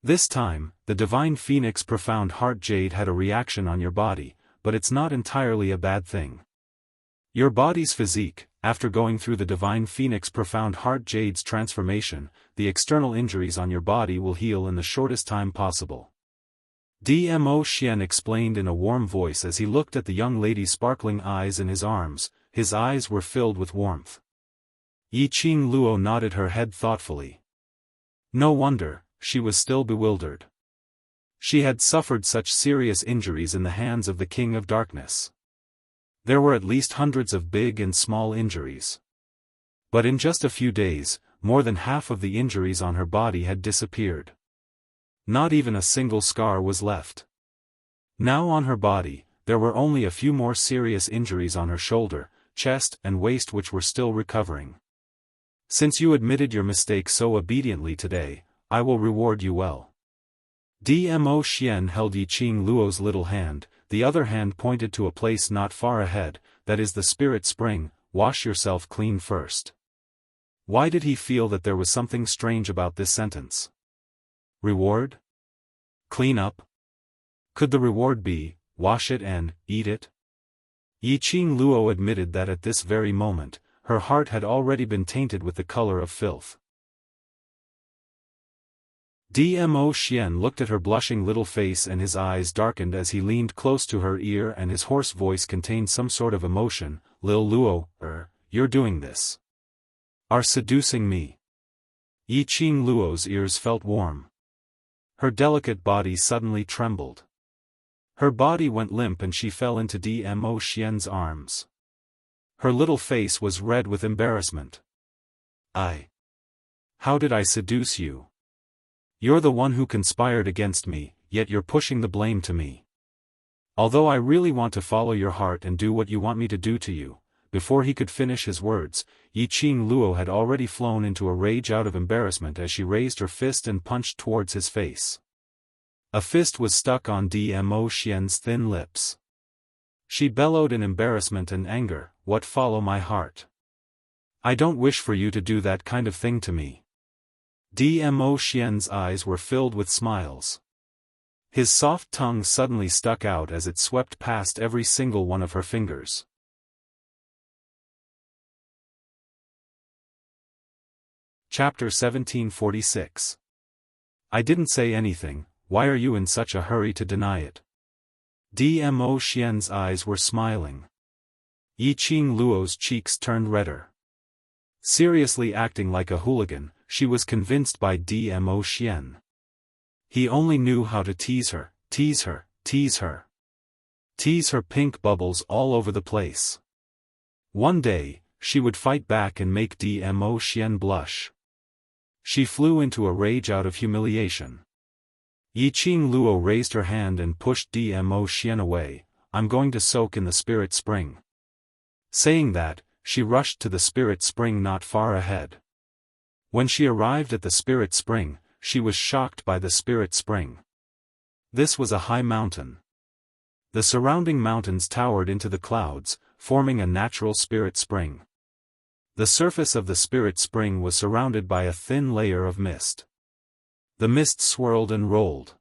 "This time, the Divine Phoenix Profound Heart Jade had a reaction on your body, but it's not entirely a bad thing. Your body's physique, after going through the Divine Phoenix Profound Heart Jade's transformation, the external injuries on your body will heal in the shortest time possible." Dmo Xian explained in a warm voice as he looked at the young lady's sparkling eyes in his arms. His eyes were filled with warmth. Yiqing Luo nodded her head thoughtfully. No wonder, she was still bewildered. She had suffered such serious injuries in the hands of the King of Darkness. There were at least hundreds of big and small injuries. But in just a few days, more than half of the injuries on her body had disappeared. Not even a single scar was left. Now on her body, there were only a few more serious injuries on her shoulder, chest and waist which were still recovering. "Since you admitted your mistake so obediently today, I will reward you well." Dmo Xian held Yiqing Luo's little hand, the other hand pointed to a place not far ahead, "That is the Spirit Spring, wash yourself clean first." Why did he feel that there was something strange about this sentence? Reward? Clean up? Could the reward be, wash it and eat it? Yiqing Luo admitted that at this very moment, her heart had already been tainted with the color of filth. Dmo Xian looked at her blushing little face and his eyes darkened as he leaned close to her ear and his hoarse voice contained some sort of emotion. "Lil Luo, you're doing this. Are seducing me." Yiqing Luo's ears felt warm. Her delicate body suddenly trembled. Her body went limp and she fell into Dmo Xian's arms. Her little face was red with embarrassment. How did I seduce you? You're the one who conspired against me, yet you're pushing the blame to me. Although I really want to follow your heart and do what you want me to do to you." Before he could finish his words, Yiqing Luo had already flown into a rage out of embarrassment as she raised her fist and punched towards his face. A fist was stuck on Dmo Xian's thin lips. She bellowed in embarrassment and anger, "What follow my heart? I don't wish for you to do that kind of thing to me." Dmo Xian's eyes were filled with smiles. His soft tongue suddenly stuck out as it swept past every single one of her fingers. Chapter 1746. I didn't say anything, why are you in such a hurry to deny it? Dmo Xian's eyes were smiling. Yiqing Luo's cheeks turned redder. Seriously acting like a hooligan, she was convinced by Dmo Xian. He only knew how to tease her, tease her, tease her. Tease her pink bubbles all over the place. One day, she would fight back and make Dmo Xian blush. She flew into a rage out of humiliation. Yiqing Luo raised her hand and pushed Dmo Xian away. "I'm going to soak in the spirit spring." Saying that, she rushed to the spirit spring not far ahead. When she arrived at the spirit spring, she was shocked by the spirit spring. This was a high mountain. The surrounding mountains towered into the clouds, forming a natural spirit spring. The surface of the spirit spring was surrounded by a thin layer of mist. The mist swirled and rolled.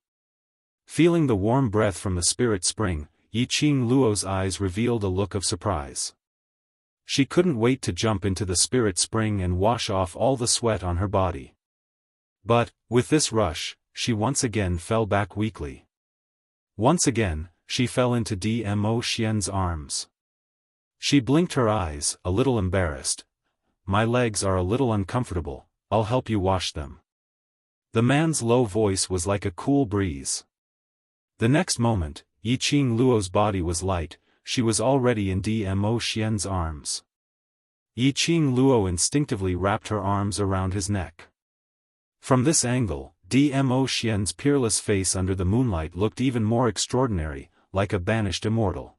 Feeling the warm breath from the spirit spring, Yiqing Luo's eyes revealed a look of surprise. She couldn't wait to jump into the spirit spring and wash off all the sweat on her body. But, with this rush, she once again fell back weakly. Once again, she fell into Dmo Xian's arms. She blinked her eyes, a little embarrassed. "My legs are a little uncomfortable, I'll help you wash them." The man's low voice was like a cool breeze. The next moment, Yiqing Luo's body was light, she was already in Dmo Xian's arms. Yiqing Luo instinctively wrapped her arms around his neck. From this angle, Dmo Xian's peerless face under the moonlight looked even more extraordinary, like a banished immortal.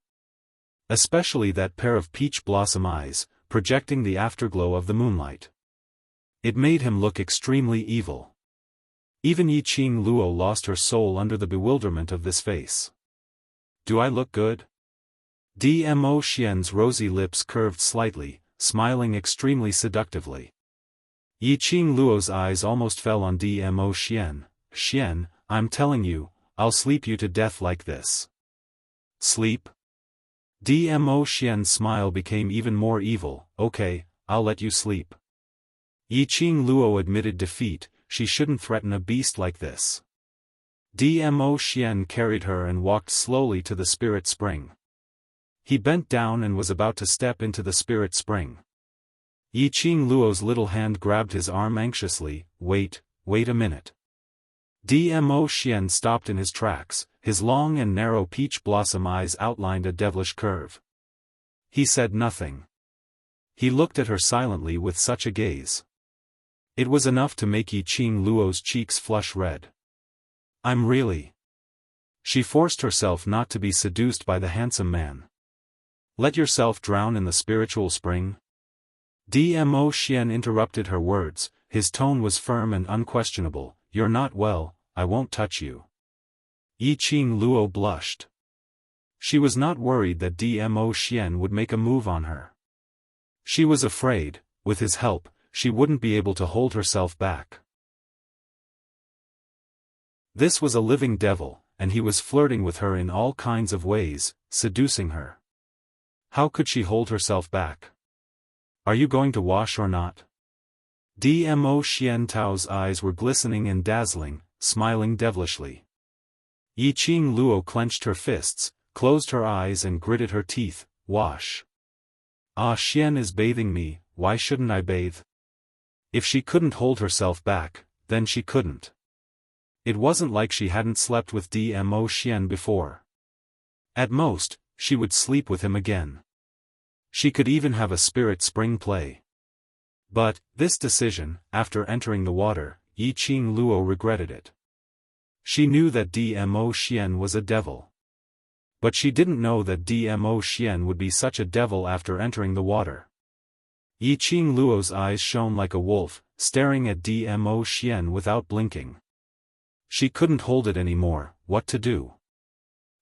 Especially that pair of peach blossom eyes, projecting the afterglow of the moonlight. It made him look extremely evil. Even Yiqing Luo lost her soul under the bewilderment of this face. "Do I look good?" Dmo Xian's rosy lips curved slightly, smiling extremely seductively. Yiqing Luo's eyes almost fell on Dmo Xian. "Xian, I'm telling you, I'll sleep you to death like this." "Sleep?" Dmo Xian's smile became even more evil. "Okay, I'll let you sleep." Yiqing Luo admitted defeat, she shouldn't threaten a beast like this. Dmo Xian carried her and walked slowly to the spirit spring. He bent down and was about to step into the spirit spring. Yiqing Luo's little hand grabbed his arm anxiously. Wait a minute." Dmo Xian stopped in his tracks, his long and narrow peach blossom eyes outlined a devilish curve. He said nothing. He looked at her silently with such a gaze. It was enough to make Yiqing Luo's cheeks flush red. "I'm really..." She forced herself not to be seduced by the handsome man. "Let yourself drown in the spiritual spring?" Dmo Xian interrupted her words, his tone was firm and unquestionable. "You're not well, I won't touch you." Yiqing Luo blushed. She was not worried that Dmo Xian would make a move on her. She was afraid, with his help, she wouldn't be able to hold herself back. This was a living devil, and he was flirting with her in all kinds of ways, seducing her. How could she hold herself back? "Are you going to wash or not?" Dmo Xian Tao's eyes were glistening and dazzling, smiling devilishly. Yiqing Luo clenched her fists, closed her eyes and gritted her teeth. "Wash. Ah, Xian is bathing me, why shouldn't I bathe?" If she couldn't hold herself back, then she couldn't. It wasn't like she hadn't slept with Dmo Xian before. At most, she would sleep with him again. She could even have a spirit spring play. But, this decision, after entering the water, Yiqing Luo regretted it. She knew that Dmo Xian was a devil. But she didn't know that Dmo Xian would be such a devil after entering the water. Yiqing Luo's eyes shone like a wolf, staring at Dmo Xian without blinking. She couldn't hold it anymore. What to do?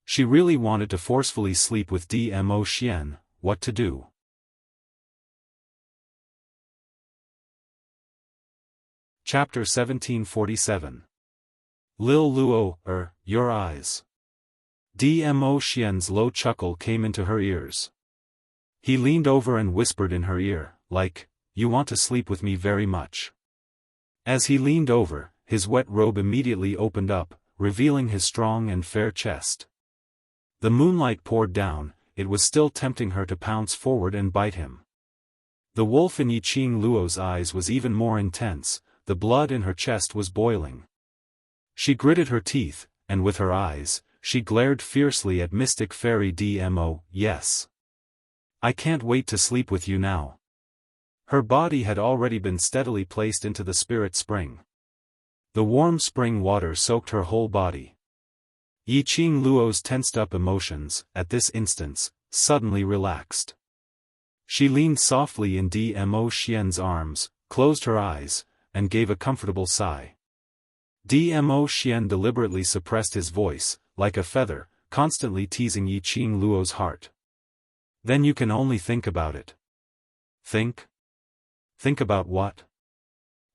She really wanted to forcefully sleep with Dmo Xian. What to do? Chapter 1747. Lil Luo, your eyes. Dmo Xian's low chuckle came into her ears. He leaned over and whispered in her ear, like, "You want to sleep with me very much." As he leaned over, his wet robe immediately opened up, revealing his strong and fair chest. The moonlight poured down, it was still tempting her to pounce forward and bite him. The wolf in Yiqing Luo's eyes was even more intense, the blood in her chest was boiling. She gritted her teeth, and with her eyes, she glared fiercely at Mystic Fairy Dmo. "Yes. I can't wait to sleep with you now." Her body had already been steadily placed into the spirit spring. The warm spring water soaked her whole body. Yiqing Luo's tensed-up emotions, at this instance, suddenly relaxed. She leaned softly in Dmo Xian's arms, closed her eyes, and gave a comfortable sigh. Dmo Xian deliberately suppressed his voice, like a feather, constantly teasing Yiqing Luo's heart. "Then you can only think about it." "Think? Think about what?"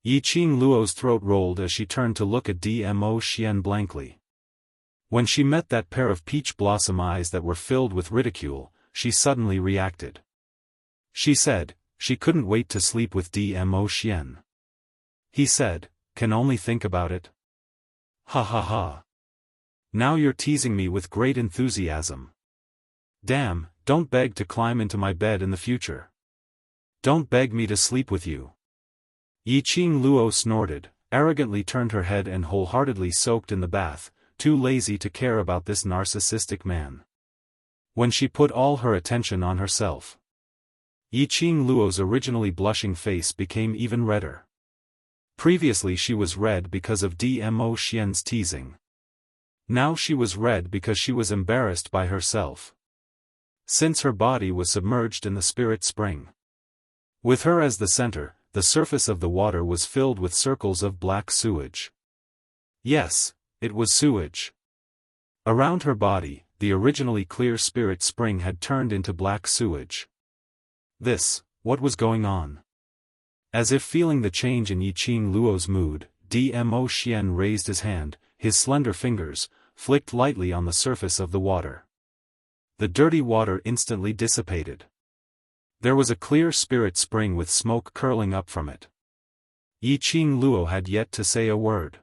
Yiqing Luo's throat rolled as she turned to look at Dmo Xian blankly. When she met that pair of peach blossom eyes that were filled with ridicule, she suddenly reacted. She said, she couldn't wait to sleep with Dmo Xian. He said, "Can only think about it?" Ha ha ha. Now you're teasing me with great enthusiasm. Damn, don't beg to climb into my bed in the future. Don't beg me to sleep with you. Yiqing Luo snorted, arrogantly turned her head and wholeheartedly soaked in the bath, too lazy to care about this narcissistic man. When she put all her attention on herself, Yiqing Luo's originally blushing face became even redder. Previously she was red because of Dmo Xian's teasing. Now she was red because she was embarrassed by herself. Since her body was submerged in the spirit spring. With her as the center, the surface of the water was filled with circles of black sewage. Yes, it was sewage. Around her body, the originally clear spirit spring had turned into black sewage. What was going on? As if feeling the change in Yiqing Luo's mood, Dmo Xian raised his hand, his slender fingers, flicked lightly on the surface of the water. The dirty water instantly dissipated. There was a clear spirit spring with smoke curling up from it. Yiqing Luo had yet to say a word.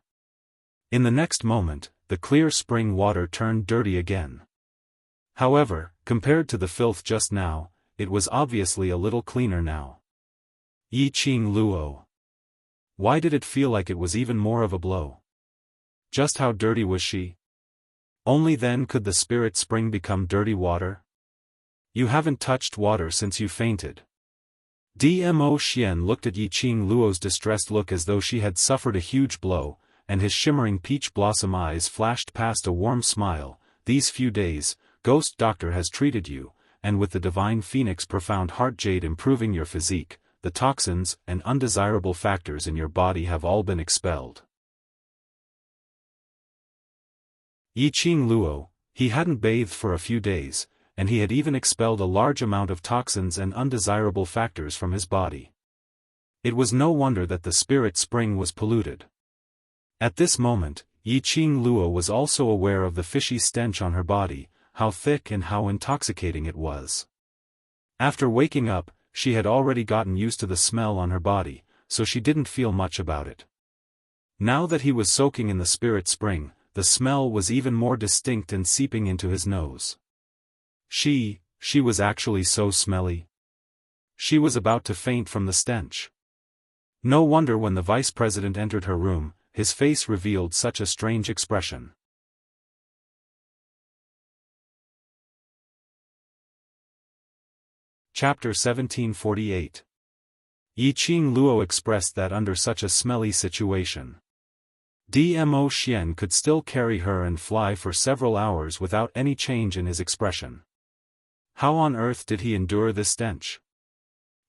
In the next moment, the clear spring water turned dirty again. However, compared to the filth just now, it was obviously a little cleaner now. Yiqing Luo. Why did it feel like it was even more of a blow? Just how dirty was she? Only then could the spirit spring become dirty water? You haven't touched water since you fainted. Dmo Xian looked at Yiqing Luo's distressed look as though she had suffered a huge blow, and his shimmering peach blossom eyes flashed past a warm smile. "These few days, Ghost Doctor has treated you, and with the Divine Phoenix Profound Heart Jade improving your physique, the toxins and undesirable factors in your body have all been expelled." Yiqing Luo, he hadn't bathed for a few days, and he had even expelled a large amount of toxins and undesirable factors from his body. It was no wonder that the spirit spring was polluted. At this moment, Yiqing Luo was also aware of the fishy stench on her body, how thick and how intoxicating it was. After waking up, she had already gotten used to the smell on her body, so she didn't feel much about it. Now that he was soaking in the spirit spring, the smell was even more distinct and seeping into his nose. She was actually so smelly. She was about to faint from the stench. No wonder when the vice president entered her room, his face revealed such a strange expression. Chapter 1748. Yiqing Luo expressed that under such a smelly situation, Dmo Xian could still carry her and fly for several hours without any change in his expression. How on earth did he endure this stench?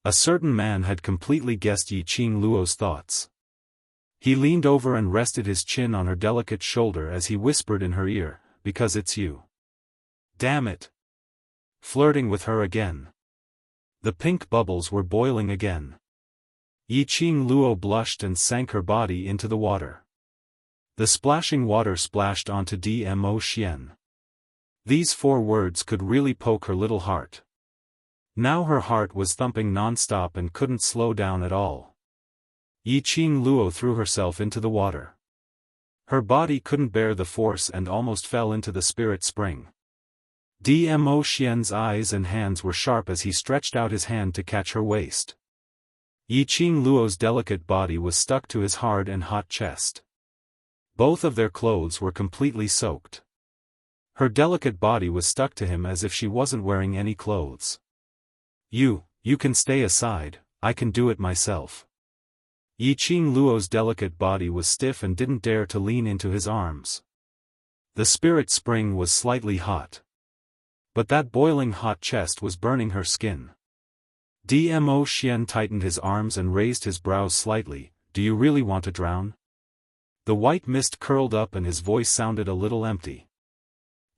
A certain man had completely guessed Yiqing Luo's thoughts. He leaned over and rested his chin on her delicate shoulder as he whispered in her ear, "Because it's you." Damn it! Flirting with her again. The pink bubbles were boiling again. Yiqing Luo blushed and sank her body into the water. The splashing water splashed onto Dmo Xian. These 4 words could really poke her little heart. Now her heart was thumping non-stop and couldn't slow down at all. Yiqing Luo threw herself into the water. Her body couldn't bear the force and almost fell into the spirit spring. Dmo Xian's eyes and hands were sharp as he stretched out his hand to catch her waist. Yiqing Luo's delicate body was stuck to his hard and hot chest. Both of their clothes were completely soaked. Her delicate body was stuck to him as if she wasn't wearing any clothes. You can stay aside, I can do it myself." Yiqing Luo's delicate body was stiff and didn't dare to lean into his arms. The spirit spring was slightly hot. But that boiling hot chest was burning her skin. Dmo Xian tightened his arms and raised his brows slightly. "Do you really want to drown?" The white mist curled up and his voice sounded a little empty.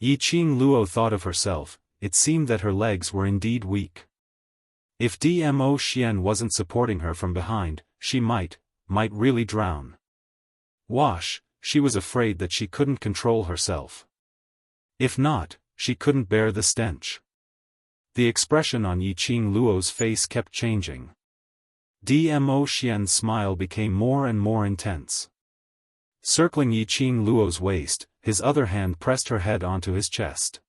Yiqing Luo thought of herself. It seemed that her legs were indeed weak. If Dmo Xian wasn't supporting her from behind, she might really drown. Wash, she was afraid that she couldn't control herself. If not, she couldn't bear the stench. The expression on Yiqing Luo's face kept changing. Dmo Xian's smile became more and more intense. Circling Yiqing Luo's waist, his other hand pressed her head onto his chest.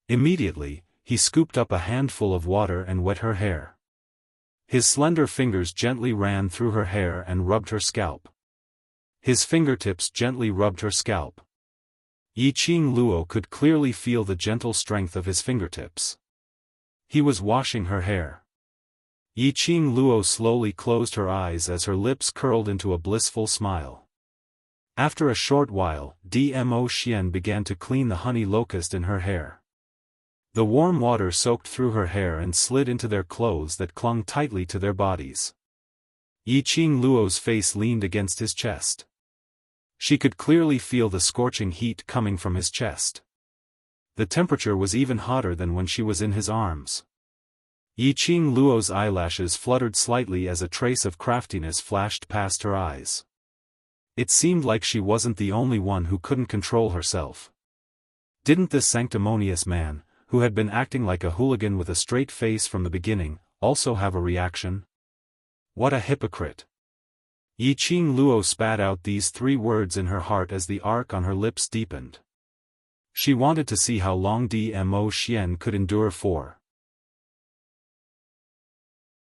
Immediately, he scooped up a handful of water and wet her hair. His slender fingers gently ran through her hair and rubbed her scalp. His fingertips gently rubbed her scalp. Yiqing Luo could clearly feel the gentle strength of his fingertips. He was washing her hair. Yiqing Luo slowly closed her eyes as her lips curled into a blissful smile. After a short while, Dmo Xian began to clean the honey locust in her hair. The warm water soaked through her hair and slid into their clothes that clung tightly to their bodies. Yiqing Luo's face leaned against his chest. She could clearly feel the scorching heat coming from his chest. The temperature was even hotter than when she was in his arms. Yiqing Luo's eyelashes fluttered slightly as a trace of craftiness flashed past her eyes. It seemed like she wasn't the only one who couldn't control herself. Didn't this sanctimonious man, who had been acting like a hooligan with a straight face from the beginning, also have a reaction? What a hypocrite! Yiqing Luo spat out these 3 words in her heart as the arc on her lips deepened. She wanted to see how long Dmo Xian could endure for.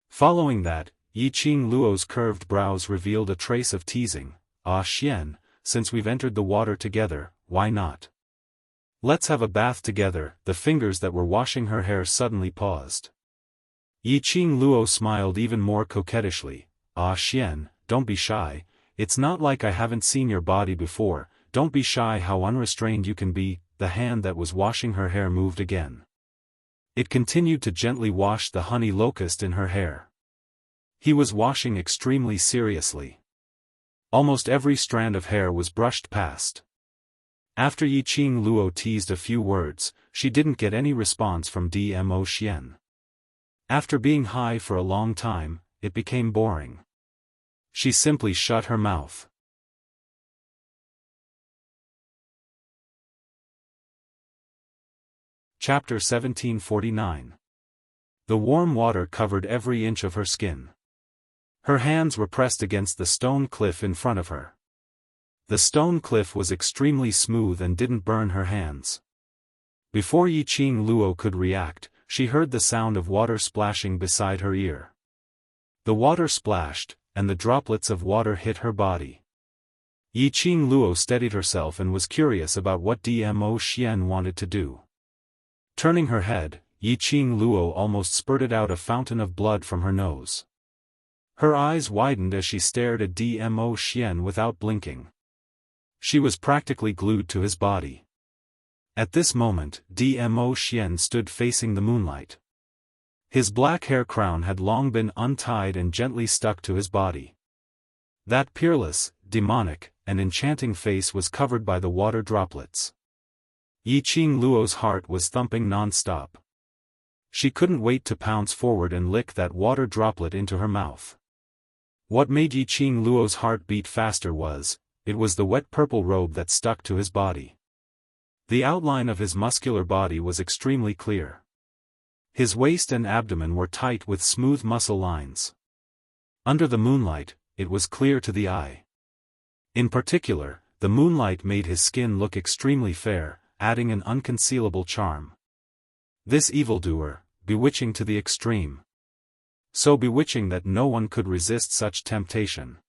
Following that, Yiqing Luo's curved brows revealed a trace of teasing. "Ah Xian, since we've entered the water together, why not? Let's have a bath together." The fingers that were washing her hair suddenly paused. Yiqing Luo smiled even more coquettishly. "Ah Xian, don't be shy, it's not like I haven't seen your body before, don't be shy how unrestrained you can be." The hand that was washing her hair moved again. It continued to gently wash the honey locust in her hair. He was washing extremely seriously. Almost every strand of hair was brushed past. After Yiqing Luo teased a few words, she didn't get any response from Dmo Xian. After being high for a long time, it became boring. She simply shut her mouth. Chapter 1749. The warm water covered every inch of her skin. Her hands were pressed against the stone cliff in front of her. The stone cliff was extremely smooth and didn't burn her hands. Before Yiqing Luo could react, she heard the sound of water splashing beside her ear. The water splashed, and the droplets of water hit her body. Yiqing Luo steadied herself and was curious about what Dmo Xian wanted to do. Turning her head, Yiqing Luo almost spurted out a fountain of blood from her nose. Her eyes widened as she stared at Dmo Xian without blinking. She was practically glued to his body. At this moment, Dmo Xian stood facing the moonlight. His black hair crown had long been untied and gently stuck to his body. That peerless, demonic, and enchanting face was covered by the water droplets. Yiqing Luo's heart was thumping non-stop. She couldn't wait to pounce forward and lick that water droplet into her mouth. What made Yiqing Luo's heart beat faster was, it was the wet purple robe that stuck to his body. The outline of his muscular body was extremely clear. His waist and abdomen were tight with smooth muscle lines. Under the moonlight, it was clear to the eye. In particular, the moonlight made his skin look extremely fair, adding an unconcealable charm. This evildoer, bewitching to the extreme. So bewitching that no one could resist such temptation.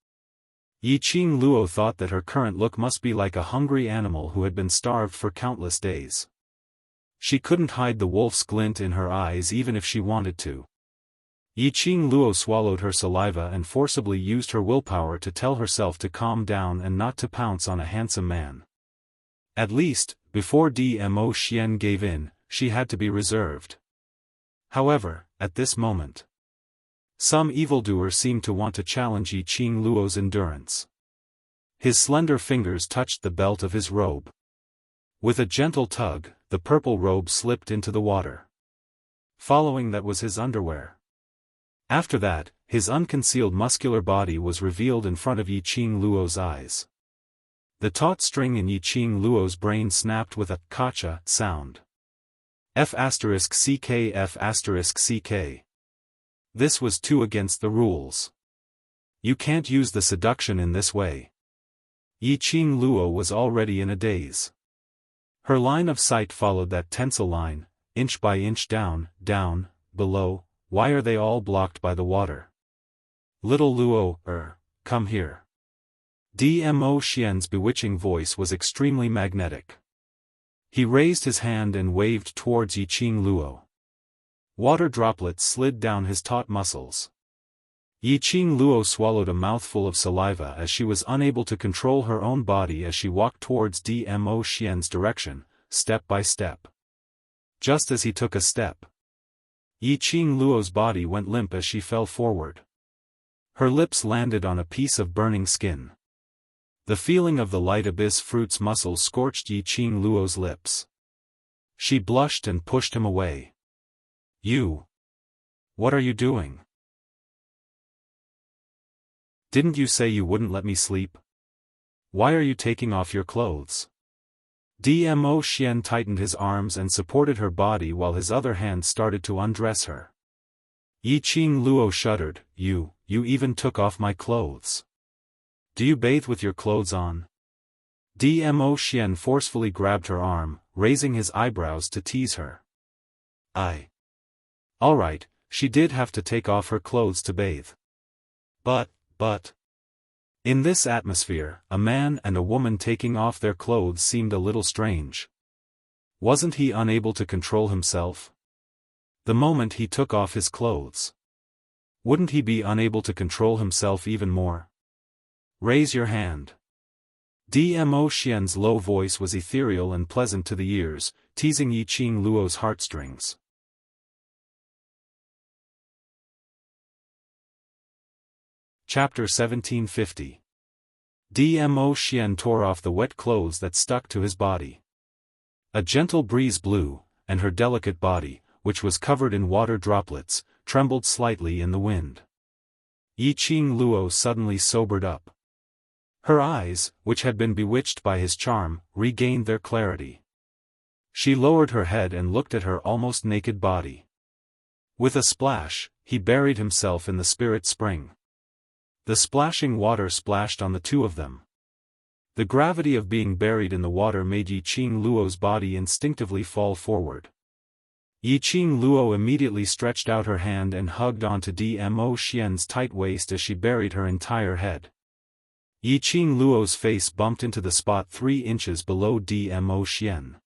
Yiqing Luo thought that her current look must be like a hungry animal who had been starved for countless days. She couldn't hide the wolf's glint in her eyes even if she wanted to. Yiqing Luo swallowed her saliva and forcibly used her willpower to tell herself to calm down and not to pounce on a handsome man. At least, before Dmo Xian gave in, she had to be reserved. However, at this moment, some evildoer seemed to want to challenge Yiqing Luo's endurance. His slender fingers touched the belt of his robe. With a gentle tug, the purple robe slipped into the water. Following that was his underwear. After that, his unconcealed muscular body was revealed in front of Yiqing Luo's eyes. The taut string in Yiqing Luo's brain snapped with a "kacha" sound. F***ck. This was too against the rules. You can't use the seduction in this way. Yiqing Luo was already in a daze. Her line of sight followed that tensile line, inch by inch down, below. Why are they all blocked by the water? Little Luo, come here. Dmo Xian's bewitching voice was extremely magnetic. He raised his hand and waved towards Yiqing Luo. Water droplets slid down his taut muscles. Yiqing Luo swallowed a mouthful of saliva as she was unable to control her own body as she walked towards Dmo Xian's direction, step by step. Just as he took a step, Yiqing Luo's body went limp as she fell forward. Her lips landed on a piece of burning skin. The feeling of the light abyss fruit's muscle scorched Yiqing Luo's lips. She blushed and pushed him away. You. What are you doing? Didn't you say you wouldn't let me sleep? Why are you taking off your clothes? Dmo Xian tightened his arms and supported her body while his other hand started to undress her. Yiqing Luo shuddered. You even took off my clothes. Do you bathe with your clothes on? Dmo Xian forcefully grabbed her arm, raising his eyebrows to tease her. Alright, she did have to take off her clothes to bathe. But. In this atmosphere, a man and a woman taking off their clothes seemed a little strange. Wasn't he unable to control himself? The moment he took off his clothes, wouldn't he be unable to control himself even more? Raise your hand. Dmo Xian's low voice was ethereal and pleasant to the ears, teasing Yiqing Luo's heartstrings. Chapter 1750. Dmo Xian tore off the wet clothes that stuck to his body. A gentle breeze blew, and her delicate body, which was covered in water droplets, trembled slightly in the wind. Yiqing Luo suddenly sobered up. Her eyes, which had been bewitched by his charm, regained their clarity. She lowered her head and looked at her almost naked body. With a splash, he buried himself in the spirit spring. The splashing water splashed on the two of them. The gravity of being buried in the water made Yiqing Luo's body instinctively fall forward. Yiqing Luo immediately stretched out her hand and hugged onto Dmo Xian's tight waist as she buried her entire head. Yiqing Luo's face bumped into the spot 3 inches below Dmo Xian.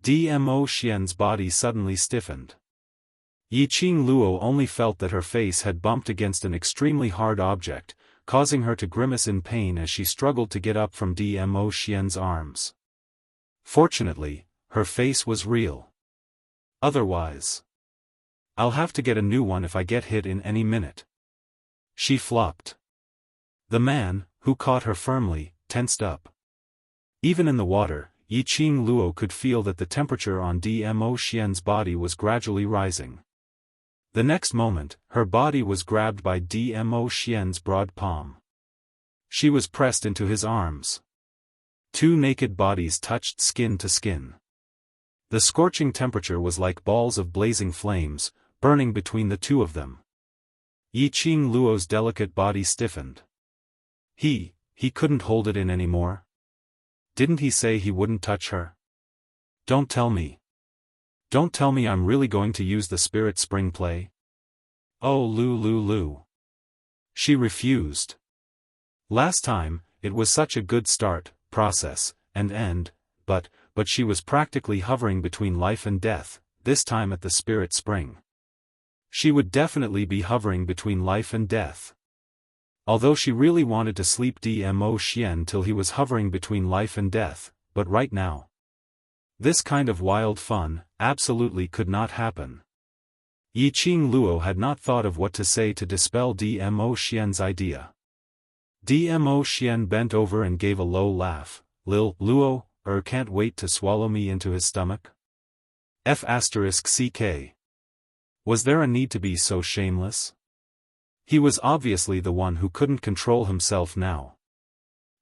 Dmo Xian's body suddenly stiffened. Yiqing Luo only felt that her face had bumped against an extremely hard object, causing her to grimace in pain as she struggled to get up from Dmo Xian's arms. Fortunately, her face was real. Otherwise, I'll have to get a new one if I get hit in any minute. She flopped. The man, who caught her firmly, tensed up. Even in the water, Yi Qing Luo could feel that the temperature on Dmo Xian's body was gradually rising. The next moment, her body was grabbed by Dmo Xian's broad palm. She was pressed into his arms. Two naked bodies touched skin to skin. The scorching temperature was like balls of blazing flames, burning between the two of them. Yi Qing Luo's delicate body stiffened. He couldn't hold it in anymore. Didn't he say he wouldn't touch her? Don't tell me. Don't tell me I'm really going to use the spirit spring play? Oh Lu. She refused. Last time, it was such a good start, process, and end, but she was practically hovering between life and death, this time at the spirit spring. She would definitely be hovering between life and death. Although she really wanted to sleep Dmo Xian till he was hovering between life and death, but right now, this kind of wild fun absolutely could not happen. Yi Qing Luo had not thought of what to say to dispel Dmo Xian's idea. Dmo Xian bent over and gave a low laugh. Luo, can't wait to swallow me into his stomach? F***ck. Was there a need to be so shameless? He was obviously the one who couldn't control himself now.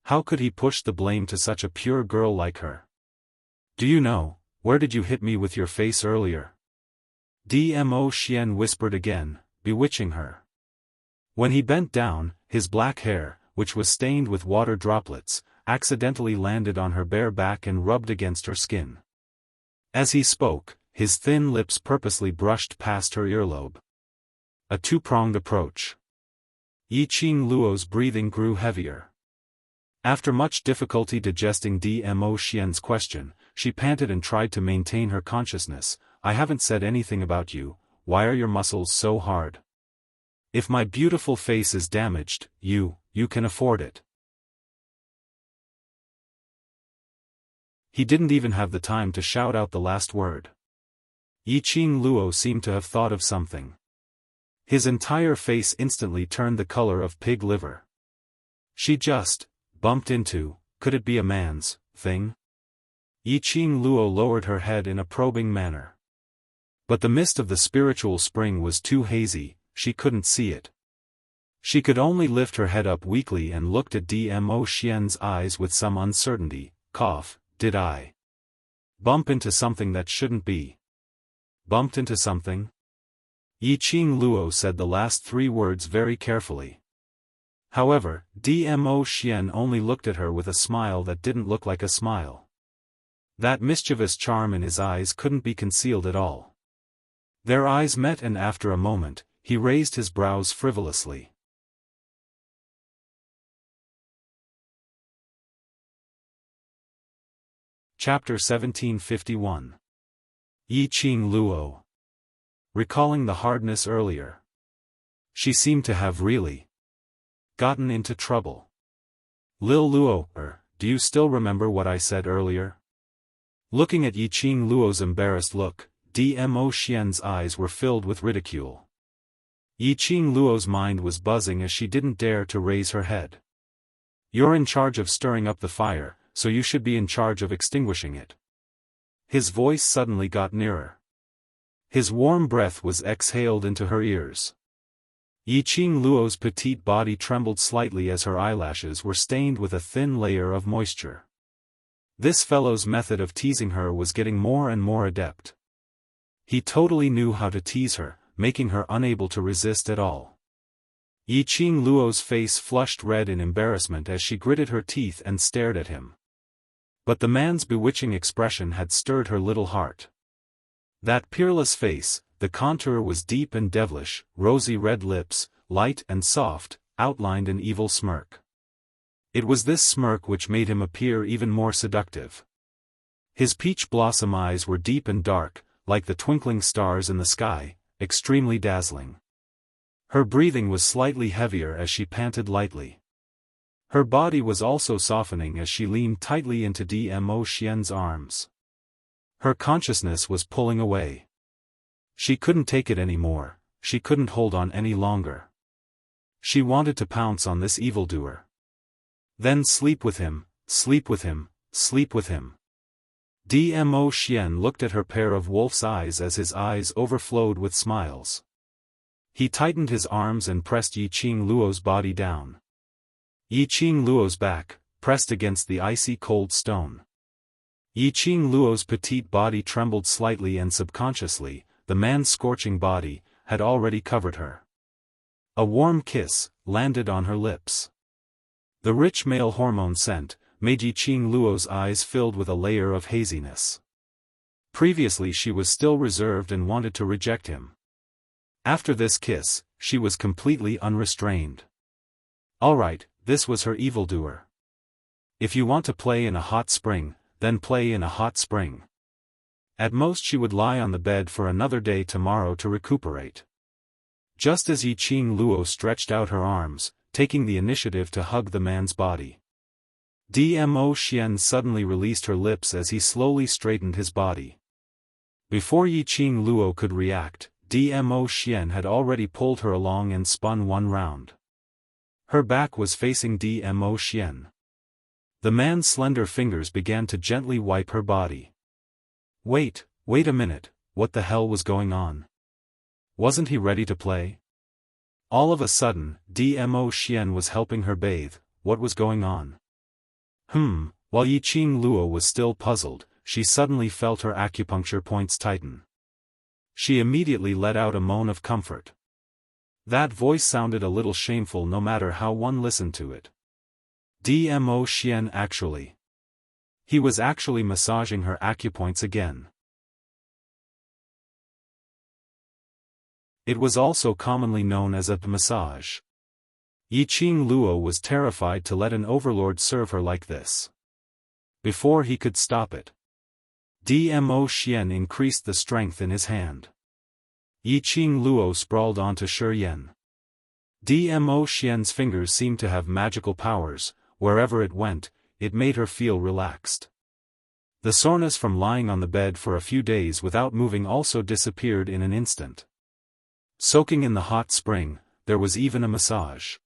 How could he push the blame to such a pure girl like her? Do you know, where did you hit me with your face earlier? Dmo Xian whispered again, bewitching her. When he bent down, his black hair, which was stained with water droplets, accidentally landed on her bare back and rubbed against her skin. As he spoke, his thin lips purposely brushed past her earlobe. A two-pronged approach. Yi Qing Luo's breathing grew heavier. After much difficulty digesting Dmo Xian's question, she panted and tried to maintain her consciousness. I haven't said anything about you, why are your muscles so hard? If my beautiful face is damaged, you can afford it. He didn't even have the time to shout out the last word. Yi Qing Luo seemed to have thought of something. His entire face instantly turned the color of pig liver. She just bumped into, could it be a man's thing? Yi Qing Luo lowered her head in a probing manner. But the mist of the spiritual spring was too hazy, she couldn't see it. She could only lift her head up weakly and looked at Dmo Xian's eyes with some uncertainty. Cough, did I bump into something that shouldn't be? Bumped into something? Yi Qing Luo said the last three words very carefully. However, Dmo Xian only looked at her with a smile that didn't look like a smile. That mischievous charm in his eyes couldn't be concealed at all. Their eyes met and after a moment, he raised his brows frivolously. Chapter 1751. Yi Qing Luo. Recalling the hardness earlier. She seemed to have really gotten into trouble. Luo, do you still remember what I said earlier? Looking at Yi Qing Luo's embarrassed look, Dmo Xian's eyes were filled with ridicule. Yi Qing Luo's mind was buzzing as she didn't dare to raise her head. You're in charge of stirring up the fire, so you should be in charge of extinguishing it. His voice suddenly got nearer. His warm breath was exhaled into her ears. Yi Qing Luo's petite body trembled slightly as her eyelashes were stained with a thin layer of moisture. This fellow's method of teasing her was getting more and more adept. He totally knew how to tease her, making her unable to resist at all. Yi Qing Luo's face flushed red in embarrassment as she gritted her teeth and stared at him. But the man's bewitching expression had stirred her little heart. That peerless face, the contour was deep and devilish, rosy red lips, light and soft, outlined an evil smirk. It was this smirk which made him appear even more seductive. His peach blossom eyes were deep and dark, like the twinkling stars in the sky, extremely dazzling. Her breathing was slightly heavier as she panted lightly. Her body was also softening as she leaned tightly into Dmo Xian's arms. Her consciousness was pulling away. She couldn't take it anymore, she couldn't hold on any longer. She wanted to pounce on this evildoer. Then sleep with him, sleep with him, sleep with him. Dmo Xian looked at her pair of wolf's eyes as his eyes overflowed with smiles. He tightened his arms and pressed Yiqing Luo's body down. Yiqing Luo's back, pressed against the icy cold stone. Yiqing Luo's petite body trembled slightly and subconsciously, the man's scorching body, had already covered her. A warm kiss landed on her lips. The rich male hormone scent made Yiqing Luo's eyes filled with a layer of haziness. Previously she was still reserved and wanted to reject him. After this kiss, she was completely unrestrained. Alright, this was her evildoer. If you want to play in a hot spring, then play in a hot spring. At most she would lie on the bed for another day tomorrow to recuperate. Just as Yiqing Luo stretched out her arms, taking the initiative to hug the man's body. Dmo Xian suddenly released her lips as he slowly straightened his body. Before Yiqing Luo could react, Dmo Xian had already pulled her along and spun one round. Her back was facing Dmo Xian. The man's slender fingers began to gently wipe her body. Wait a minute, what the hell was going on? Wasn't he ready to play? All of a sudden, Dmo Xian was helping her bathe. What was going on? While Yiqing Luo was still puzzled, she suddenly felt her acupuncture points tighten. She immediately let out a moan of comfort. That voice sounded a little shameful no matter how one listened to it. Dmo Xian actually. He was actually massaging her acupoints again. It was also commonly known as a massage. Yiqing Luo was terrified to let an overlord serve her like this. Before he could stop it, Dmo Xian increased the strength in his hand. Yiqing Luo sprawled onto Shi Yan. Dmo Xian's fingers seemed to have magical powers. Wherever it went, it made her feel relaxed. The soreness from lying on the bed for a few days without moving also disappeared in an instant. Soaking in the hot spring, there was even a massage.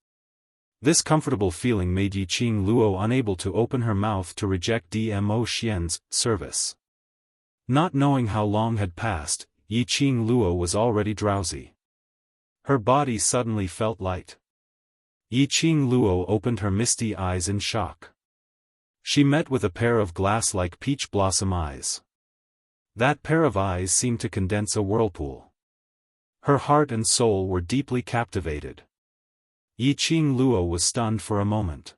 This comfortable feeling made Yiqing Luo unable to open her mouth to reject Dmo Xian's service. Not knowing how long had passed, Yiqing Luo was already drowsy. Her body suddenly felt light. Yiqing Luo opened her misty eyes in shock. She met with a pair of glass-like peach blossom eyes. That pair of eyes seemed to condense a whirlpool. Her heart and soul were deeply captivated. Yiqing Luo was stunned for a moment.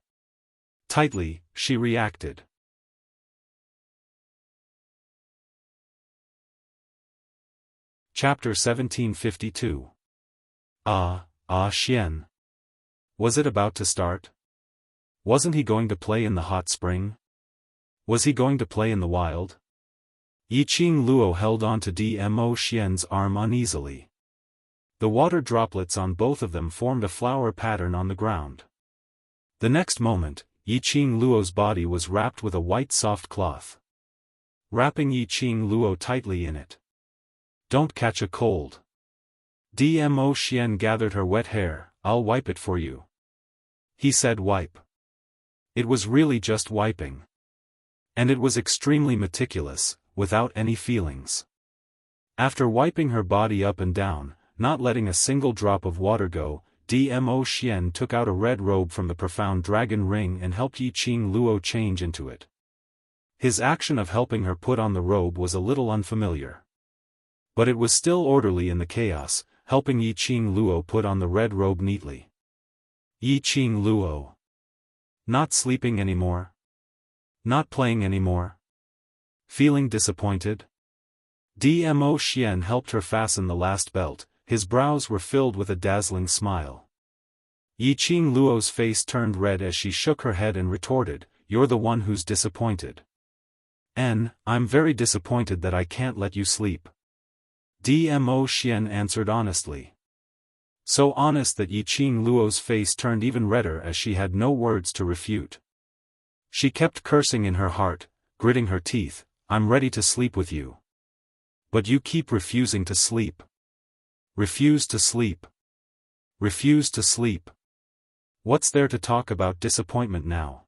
Tightly, she reacted. Chapter 1752. Xian. Was it about to start? Wasn't he going to play in the hot spring? Was he going to play in the wild? Yiqing Luo held on to Dmo Xian's arm uneasily. The water droplets on both of them formed a flower pattern on the ground. The next moment, Yiqing Luo's body was wrapped with a white soft cloth. Wrapping Yiqing Luo tightly in it. Don't catch a cold. Dmo Xian gathered her wet hair. I'll wipe it for you. He said wipe. It was really just wiping. And it was extremely meticulous, without any feelings. After wiping her body up and down, not letting a single drop of water go, Dmo Xian took out a red robe from the profound dragon ring and helped Yiqing Luo change into it. His action of helping her put on the robe was a little unfamiliar. But it was still orderly in the chaos, helping Yiqing Luo put on the red robe neatly. Yiqing Luo. Not sleeping anymore? Not playing anymore? Feeling disappointed? Dmo Xian helped her fasten the last belt. His brows were filled with a dazzling smile. Yiqing Luo's face turned red as she shook her head and retorted, "You're the one who's disappointed." I'm very disappointed that I can't let you sleep." Dmo Xian answered honestly. So honest that Yiqing Luo's face turned even redder as she had no words to refute. She kept cursing in her heart, gritting her teeth, "I'm ready to sleep with you. But you keep refusing to sleep. Refuse to sleep. Refuse to sleep." What's there to talk about disappointment now?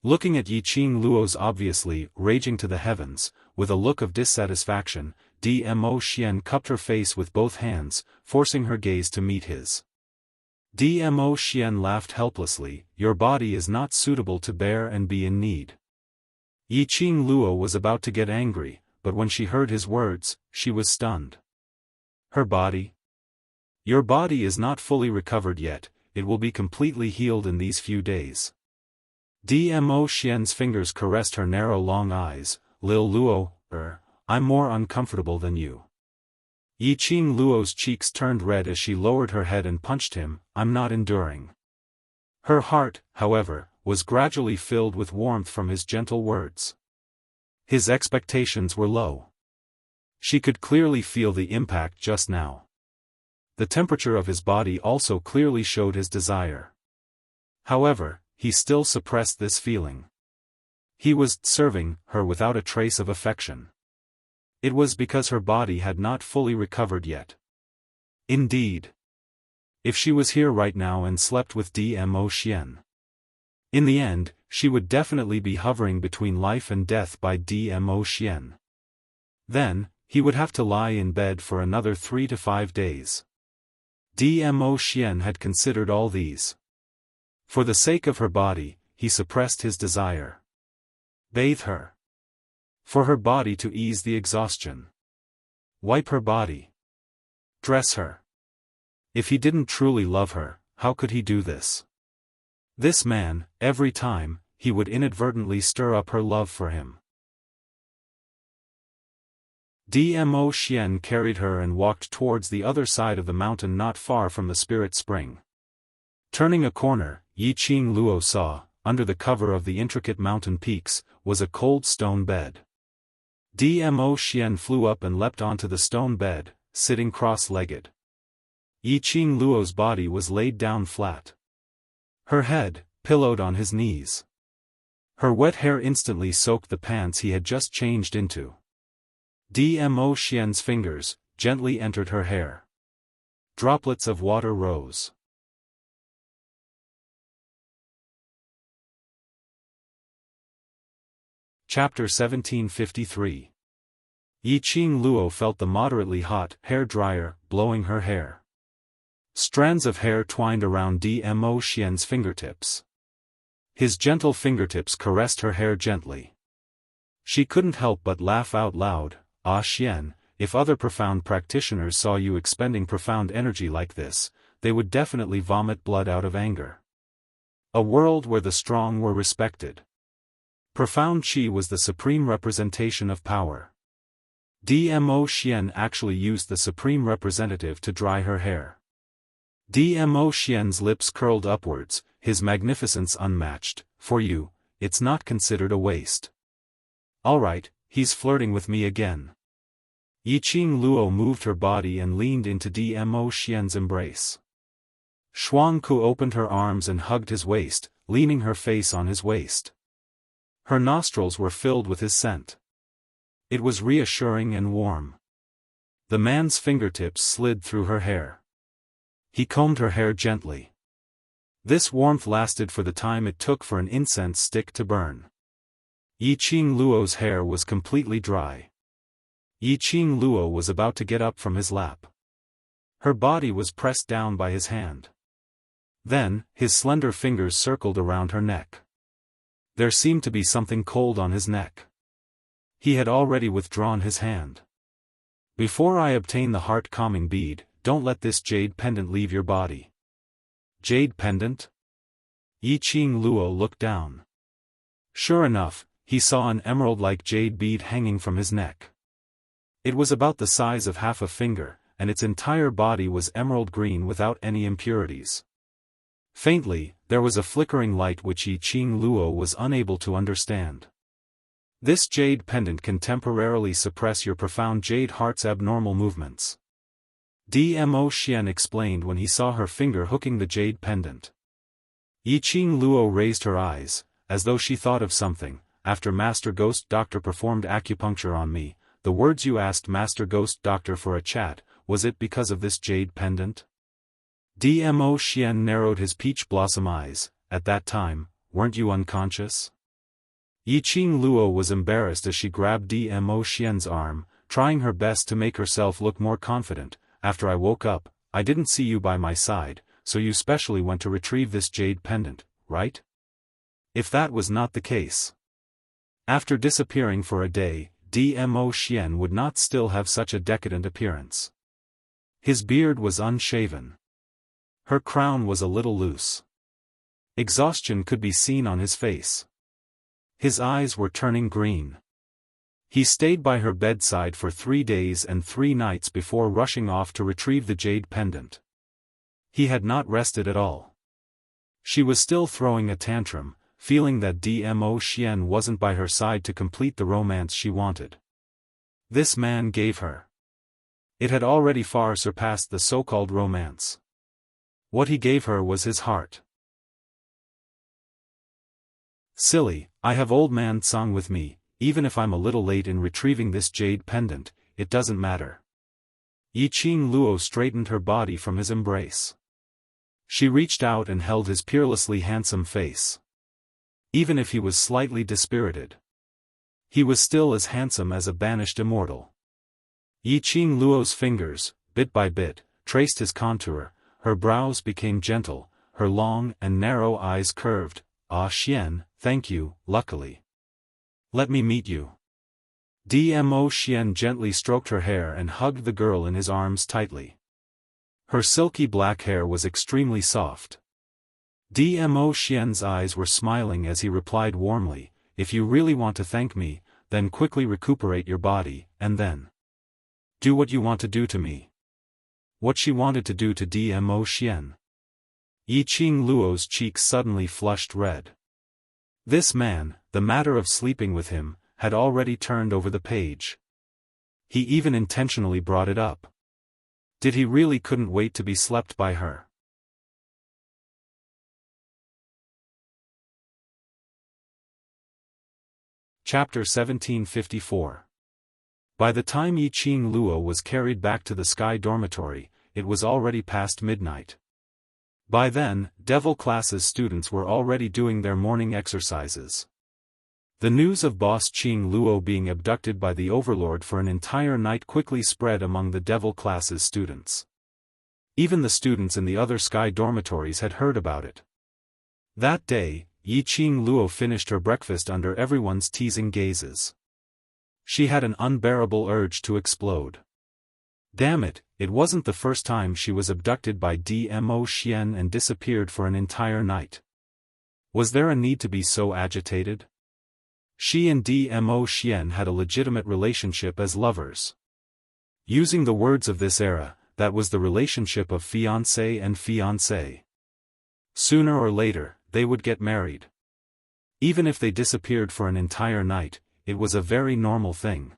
Looking at Yiqing Luo's obviously raging to the heavens, with a look of dissatisfaction, Dmo Xian cupped her face with both hands, forcing her gaze to meet his. Dmo Xian laughed helplessly, your body is not suitable to bear and be in need. Yiqing Luo was about to get angry, but when she heard his words, she was stunned. Her body? Your body is not fully recovered yet, it will be completely healed in these few days. Dmo Xian's fingers caressed her narrow long eyes, Lil Luo, I'm more uncomfortable than you. Yiqing Luo's cheeks turned red as she lowered her head and punched him, I'm not enduring. Her heart, however, was gradually filled with warmth from his gentle words. His expectations were low. She could clearly feel the impact just now. The temperature of his body also clearly showed his desire. However, he still suppressed this feeling. He was serving her without a trace of affection. It was because her body had not fully recovered yet. Indeed. If she was here right now and slept with Dmo Xian. In the end, she would definitely be hovering between life and death by Dmo Xian. Then, he would have to lie in bed for another 3 to 5 days. Dmo Xian had considered all these. For the sake of her body, he suppressed his desire. Bathe her. For her body to ease the exhaustion. Wipe her body. Dress her. If he didn't truly love her, how could he do this? This man, every time, he would inadvertently stir up her love for him. Dmo Xian carried her and walked towards the other side of the mountain not far from the spirit spring. Turning a corner, Yiqing Luo saw, under the cover of the intricate mountain peaks, was a cold stone bed. Dmo Xian flew up and leapt onto the stone bed, sitting cross-legged. Yiqing Luo's body was laid down flat. Her head, pillowed on his knees. Her wet hair instantly soaked the pants he had just changed into. Dmo Xian's fingers, gently entered her hair. Droplets of water rose. Chapter 1753. Yiqing Luo felt the moderately hot hair dryer blowing her hair. Strands of hair twined around Dmo Xian's fingertips. His gentle fingertips caressed her hair gently. She couldn't help but laugh out loud. Ah Xian, if other profound practitioners saw you expending profound energy like this, they would definitely vomit blood out of anger. A world where the strong were respected. Profound Qi was the supreme representation of power. Dmo Xian actually used the supreme representative to dry her hair. Dmo Xian's lips curled upwards, his magnificence unmatched. For you, it's not considered a waste. Alright, he's flirting with me again. Yiqing Luo moved her body and leaned into Dmo Xian's embrace. Xuangku opened her arms and hugged his waist, leaning her face on his waist. Her nostrils were filled with his scent. It was reassuring and warm. The man's fingertips slid through her hair. He combed her hair gently. This warmth lasted for the time it took for an incense stick to burn. Yiqing Luo's hair was completely dry. Yiqing Luo was about to get up from his lap. Her body was pressed down by his hand. Then, his slender fingers circled around her neck. There seemed to be something cold on his neck. He had already withdrawn his hand. Before I obtain the heart-calming bead, don't let this jade pendant leave your body. Jade pendant? Yiqing Luo looked down. Sure enough, he saw an emerald-like jade bead hanging from his neck. It was about the size of half a finger, and its entire body was emerald green without any impurities. Faintly, there was a flickering light which Yiqing Luo was unable to understand. This jade pendant can temporarily suppress your profound jade heart's abnormal movements. Dmo Xian explained when he saw her finger hooking the jade pendant. Yiqing Luo raised her eyes, as though she thought of something. After Master Ghost Doctor performed acupuncture on me, the words you asked Master Ghost Doctor for a chat, was it because of this jade pendant? Dmo Xian narrowed his peach blossom eyes. At that time, weren't you unconscious? Yiqing Luo was embarrassed as she grabbed Dmo Xian's arm, trying her best to make herself look more confident. After I woke up, I didn't see you by my side, so you specially went to retrieve this jade pendant, right? If that was not the case. After disappearing for a day, Dmo Xian would not still have such a decadent appearance. His beard was unshaven. Her crown was a little loose. Exhaustion could be seen on his face. His eyes were turning green. He stayed by her bedside for 3 days and 3 nights before rushing off to retrieve the jade pendant. He had not rested at all. She was still throwing a tantrum, feeling that Dmo Xian wasn't by her side to complete the romance she wanted. This man gave her. It had already far surpassed the so-called romance. What he gave her was his heart. Silly, I have old man Tsang with me, even if I'm a little late in retrieving this jade pendant, it doesn't matter. Yiqing Luo straightened her body from his embrace. She reached out and held his peerlessly handsome face. Even if he was slightly dispirited, he was still as handsome as a banished immortal. Yiqing Luo's fingers, bit by bit, traced his contour, her brows became gentle, her long and narrow eyes curved. Ah Xian, thank you, luckily. Let me meet you. Dmo Xian gently stroked her hair and hugged the girl in his arms tightly. Her silky black hair was extremely soft. Dmo Xian's eyes were smiling as he replied warmly, if you really want to thank me, then quickly recuperate your body, and then do what you want to do to me. What she wanted to do to Dmo Xian. Yiqing Luo's cheeks suddenly flushed red. This man, the matter of sleeping with him, had already turned over the page. He even intentionally brought it up. Did he really couldn't wait to be slept by her? Chapter 1754. By the time Yiqing Luo was carried back to the Sky Dormitory, it was already past midnight. By then, Devil Class's students were already doing their morning exercises. The news of Boss Qing Luo being abducted by the Overlord for an entire night quickly spread among the Devil Class's students. Even the students in the other Sky Dormitories had heard about it. That day, Yiqing Luo finished her breakfast under everyone's teasing gazes. She had an unbearable urge to explode. Damn it, it wasn't the first time she was abducted by Dmo Xian and disappeared for an entire night. Was there a need to be so agitated? She and Dmo Xian had a legitimate relationship as lovers. Using the words of this era, that was the relationship of fiancé and fiancée. Sooner or later, they would get married. Even if they disappeared for an entire night, it was a very normal thing.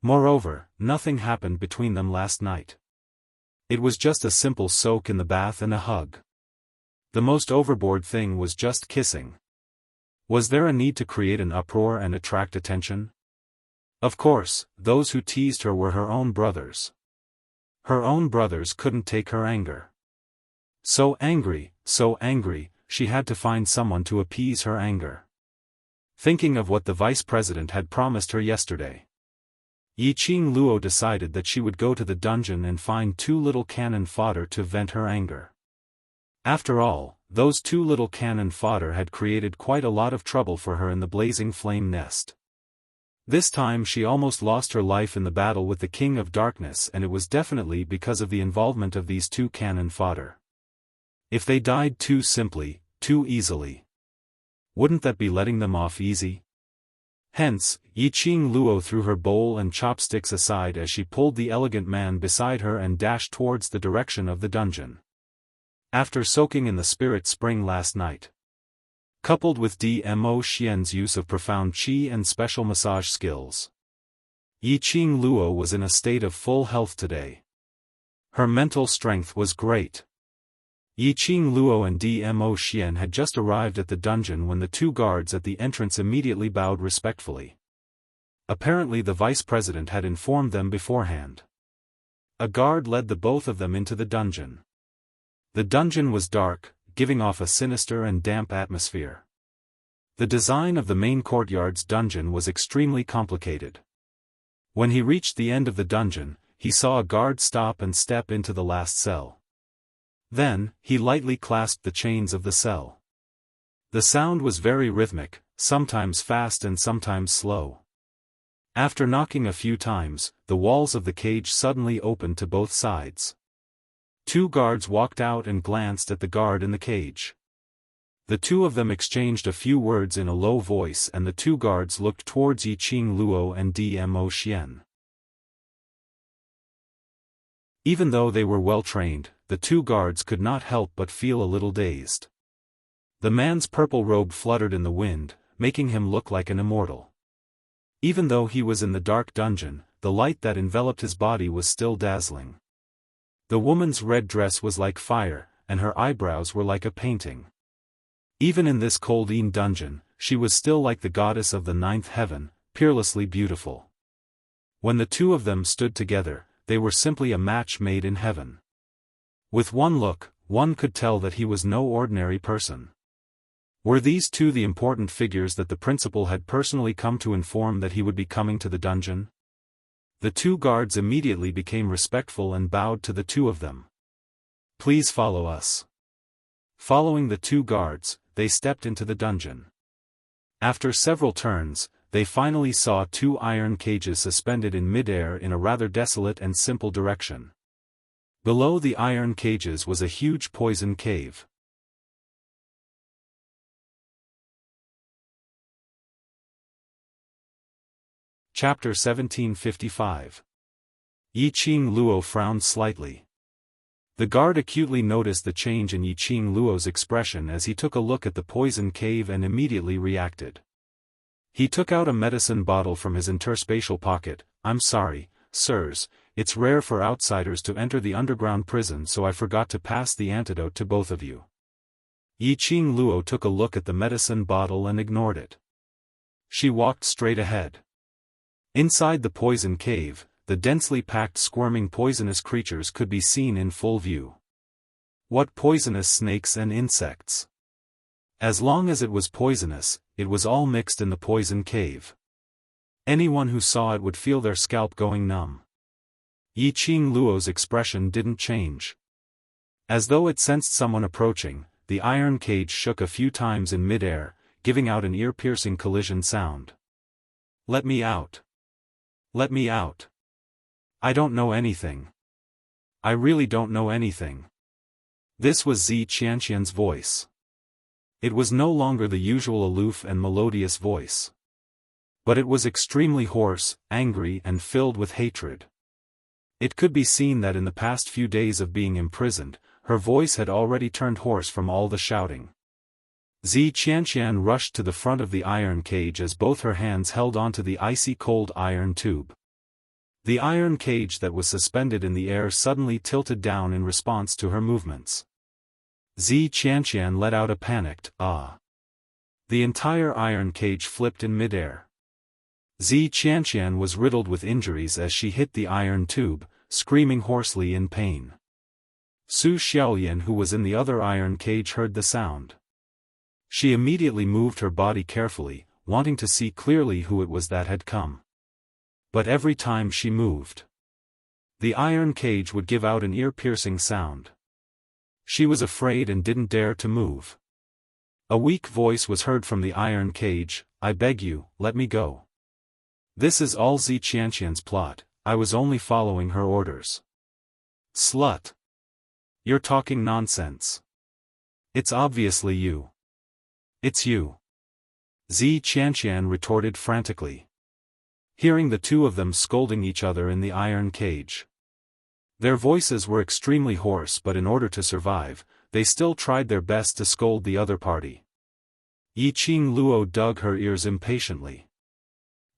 Moreover, nothing happened between them last night. It was just a simple soak in the bath and a hug. The most overboard thing was just kissing. Was there a need to create an uproar and attract attention? Of course, those who teased her were her own brothers. Her own brothers couldn't take her anger. So angry, she had to find someone to appease her anger. Thinking of what the vice president had promised her yesterday, Yiqing Luo decided that she would go to the dungeon and find 2 little cannon fodder to vent her anger. After all, those 2 little cannon fodder had created quite a lot of trouble for her in the blazing flame nest. This time she almost lost her life in the battle with the King of Darkness, and it was definitely because of the involvement of these 2 cannon fodder. If they died too simply, too easily, wouldn't that be letting them off easy? Hence, Yiqing Luo threw her bowl and chopsticks aside as she pulled the elegant man beside her and dashed towards the direction of the dungeon. After soaking in the spirit spring last night, coupled with Dmo Xian's use of profound qi and special massage skills, Yiqing Luo was in a state of full health today. Her mental strength was great. Yiqing Luo and Dmo Xian had just arrived at the dungeon when the 2 guards at the entrance immediately bowed respectfully. Apparently the vice president had informed them beforehand. A guard led the both of them into the dungeon. The dungeon was dark, giving off a sinister and damp atmosphere. The design of the main courtyard's dungeon was extremely complicated. When he reached the end of the dungeon, he saw a guard stop and step into the last cell. Then, he lightly clasped the chains of the cell. The sound was very rhythmic, sometimes fast and sometimes slow. After knocking a few times, the walls of the cage suddenly opened to both sides. 2 guards walked out and glanced at the guard in the cage. The 2 of them exchanged a few words in a low voice and the 2 guards looked towards Yiqing Luo and Dmo Xian. Even though they were well trained, the 2 guards could not help but feel a little dazed. The man's purple robe fluttered in the wind, making him look like an immortal. Even though he was in the dark dungeon, the light that enveloped his body was still dazzling. The woman's red dress was like fire, and her eyebrows were like a painting. Even in this cold dungeon, she was still like the goddess of the 9th heaven, peerlessly beautiful. When the 2 of them stood together, they were simply a match made in heaven. With one look, one could tell that he was no ordinary person. Were these 2 the important figures that the principal had personally come to inform that he would be coming to the dungeon? The 2 guards immediately became respectful and bowed to the 2 of them. "Please follow us." Following the 2 guards, they stepped into the dungeon. After several turns, they finally saw 2 iron cages suspended in mid-air in a rather desolate and simple direction. Below the iron cages was a huge poison cave. Chapter 1755. Yiqing Luo frowned slightly. The guard acutely noticed the change in Yiqing Luo's expression as he took a look at the poison cave and immediately reacted. He took out a medicine bottle from his interspatial pocket. "I'm sorry, sirs, it's rare for outsiders to enter the underground prison, so I forgot to pass the antidote to both of you." Yiqing Luo took a look at the medicine bottle and ignored it. She walked straight ahead. Inside the poison cave, the densely packed squirming poisonous creatures could be seen in full view. What poisonous snakes and insects! As long as it was poisonous, it was all mixed in the poison cave. Anyone who saw it would feel their scalp going numb. Yiqing Luo's expression didn't change. As though it sensed someone approaching, the iron cage shook a few times in mid-air, giving out an ear-piercing collision sound. "Let me out! Let me out! I don't know anything. I really don't know anything." This was Zi Qianqian's voice. It was no longer the usual aloof and melodious voice. But it was extremely hoarse, angry and filled with hatred. It could be seen that in the past few days of being imprisoned, her voice had already turned hoarse from all the shouting. Zi Qianqian rushed to the front of the iron cage as both her hands held onto the icy cold iron tube. The iron cage that was suspended in the air suddenly tilted down in response to her movements. Zi Qianqian let out a panicked "ah." The entire iron cage flipped in midair. Zi Qianqian was riddled with injuries as she hit the iron tube, screaming hoarsely in pain. Su Xiaoyan, who was in the other iron cage, heard the sound. She immediately moved her body carefully, wanting to see clearly who it was that had come. But every time she moved, the iron cage would give out an ear-piercing sound. She was afraid and didn't dare to move. A weak voice was heard from the iron cage, "I beg you, let me go. This is all Zi Qianqian's plot, I was only following her orders." "Slut! You're talking nonsense. It's obviously you. It's you," Zi Qianqian retorted frantically. Hearing the 2 of them scolding each other in the iron cage. Their voices were extremely hoarse, but in order to survive, they still tried their best to scold the other party. Yiqing Luo dug her ears impatiently.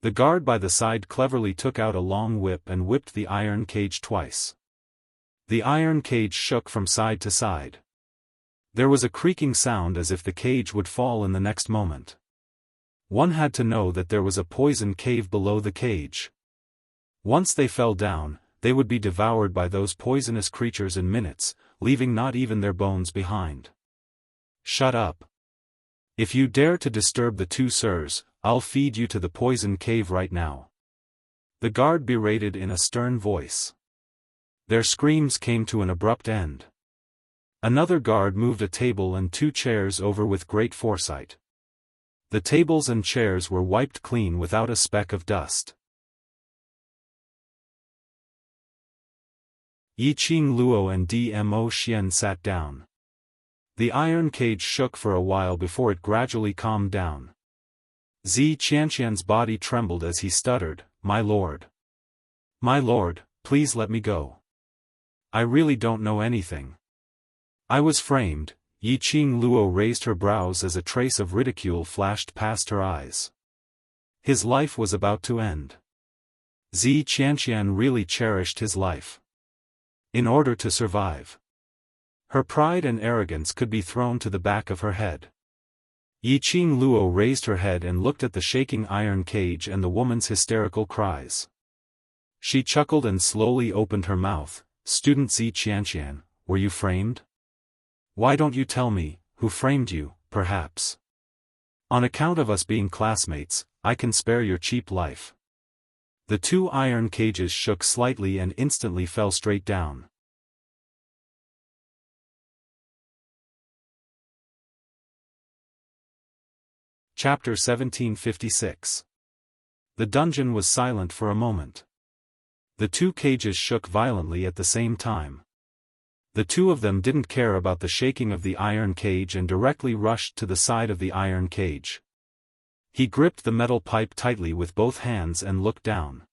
The guard by the side cleverly took out a long whip and whipped the iron cage twice. The iron cage shook from side to side. There was a creaking sound as if the cage would fall in the next moment. One had to know that there was a poison cave below the cage. Once they fell down, they would be devoured by those poisonous creatures in minutes, leaving not even their bones behind. Shut up. If you dare to disturb the two sirs, I'll feed you to the poison cave right now. The guard berated in a stern voice. Their screams came to an abrupt end. Another guard moved a table and 2 chairs over with great foresight. The tables and chairs were wiped clean without a speck of dust. Yiqing Luo and Dmo Xian sat down. The iron cage shook for a while before it gradually calmed down. Zi Qianqian's body trembled as he stuttered, "My lord. My lord, please let me go. I really don't know anything. I was framed." Yiqing Luo raised her brows as a trace of ridicule flashed past her eyes. His life was about to end. Zi Qianqian really cherished his life. In order to survive. Her pride and arrogance could be thrown to the back of her head. Yiqing Luo raised her head and looked at the shaking iron cage and the woman's hysterical cries. She chuckled and slowly opened her mouth. "Student Zi Qianqian, were you framed? Why don't you tell me, who framed you, perhaps? On account of us being classmates, I can spare your cheap life." The 2 iron cages shook slightly and instantly fell straight down. Chapter 1756. The dungeon was silent for a moment. The 2 cages shook violently at the same time. The 2 of them didn't care about the shaking of the iron cage and directly rushed to the side of the iron cage. He gripped the metal pipe tightly with both hands and looked down.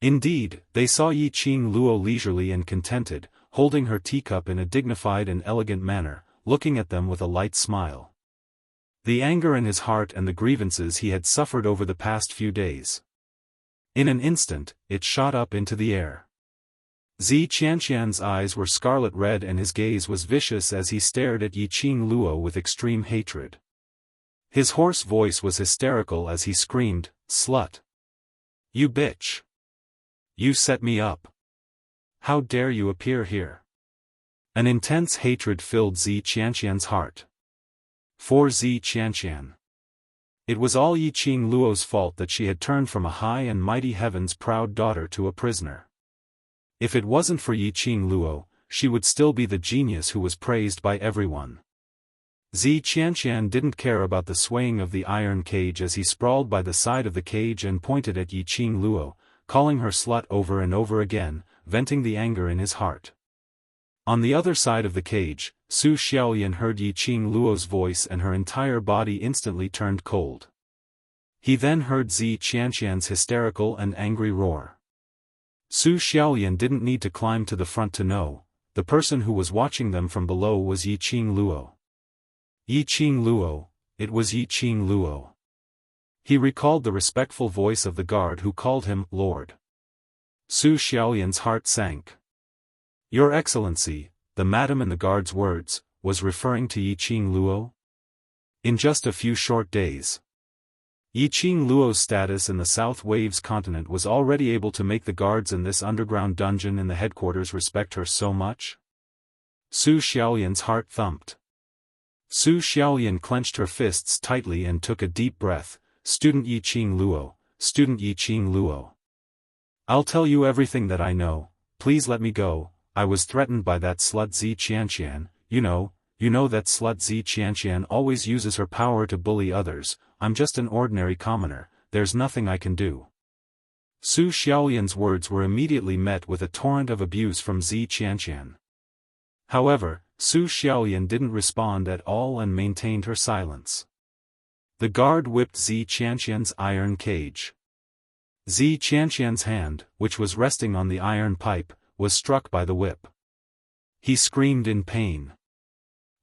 Indeed, they saw Yiqing Luo leisurely and contented, holding her teacup in a dignified and elegant manner, looking at them with a light smile. The anger in his heart and the grievances he had suffered over the past few days. In an instant, it shot up into the air. Zi Qianqian's eyes were scarlet red and his gaze was vicious as he stared at Yiqing Luo with extreme hatred. His hoarse voice was hysterical as he screamed, "Slut! You bitch! You set me up! How dare you appear here?" An intense hatred filled Zi Qianqian's heart. For Zi Qianqian. It was all Yiqing Luo's fault that she had turned from a high and mighty heaven's proud daughter to a prisoner. If it wasn't for Yiqing Luo, she would still be the genius who was praised by everyone. Zi Qianqian didn't care about the swaying of the iron cage as he sprawled by the side of the cage and pointed at Yiqing Luo, calling her slut over and over again, venting the anger in his heart. On the other side of the cage, Su Xiaoyan heard Yiqing Luo's voice and her entire body instantly turned cold. He then heard Zi Qianqian's hysterical and angry roar. Su Xiaoyan didn't need to climb to the front to know, the person who was watching them from below was Yiqing Luo. Yiqing Luo, it was Yiqing Luo. He recalled the respectful voice of the guard who called him Lord. Su Xiaoyan's heart sank. "Your Excellency," the madam in the guard's words, was referring to Yiqing Luo? In just a few short days. Yiqing Luo's status in the South Waves continent was already able to make the guards in this underground dungeon in the headquarters respect her so much? Su Xiaoyan's heart thumped. Su Xiaoyan clenched her fists tightly and took a deep breath. "Student Yiqing Luo, Student Yiqing Luo. I'll tell you everything that I know, please let me go. I was threatened by that slut Zi Qianqian, you know that slut Zi Qianqian always uses her power to bully others. I'm just an ordinary commoner, there's nothing I can do." Su Xiaoyan's words were immediately met with a torrent of abuse from Zi Qianqian. However, Su Xiaoyan didn't respond at all and maintained her silence. The guard whipped Zi Qianqian's iron cage. Zi Qianqian's hand, which was resting on the iron pipe, was struck by the whip. He screamed in pain.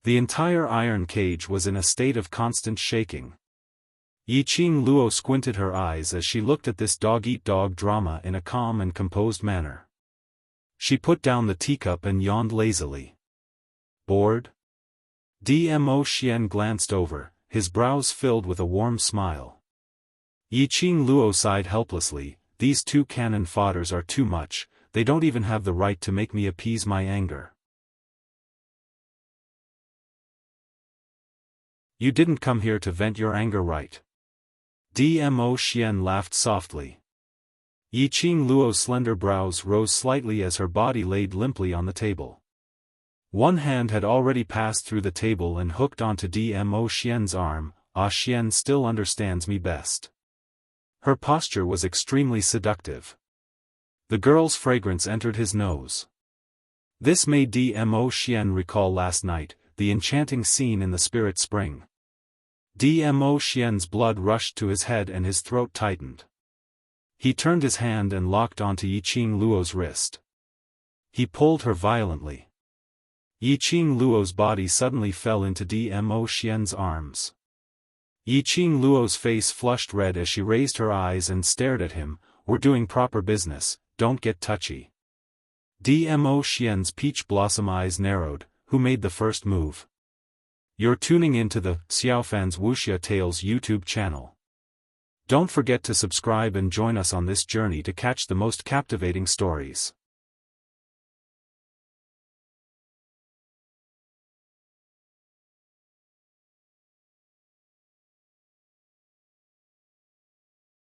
The entire iron cage was in a state of constant shaking. Yiqing Luo squinted her eyes as she looked at this dog-eat-dog drama in a calm and composed manner. She put down the teacup and yawned lazily. "Bored?" Dmo Xian glanced over, his brows filled with a warm smile. Yiqing Luo sighed helplessly, "These 2 cannon fodders are too much, they don't even have the right to make me appease my anger." You didn't come here to vent your anger, right? Dmo Xian laughed softly. Yiqing Luo's slender brows rose slightly as her body laid limply on the table. One hand had already passed through the table and hooked onto Dmo Xian's arm. Ah, Xian still understands me best. Her posture was extremely seductive. The girl's fragrance entered his nose. This made Dmo Xian recall last night, the enchanting scene in the Spirit Spring. Dmo Xian's blood rushed to his head and his throat tightened. He turned his hand and locked onto Yiqing Luo's wrist. He pulled her violently. Yiqing Luo's body suddenly fell into Dmo Xian's arms. Yiqing Luo's face flushed red as she raised her eyes and stared at him. We're doing proper business, don't get touchy. Dmo Xian's peach blossom eyes narrowed. Who made the first move? You're tuning into the Xiaofan's Wuxia Tales YouTube channel. Don't forget to subscribe and join us on this journey to catch the most captivating stories.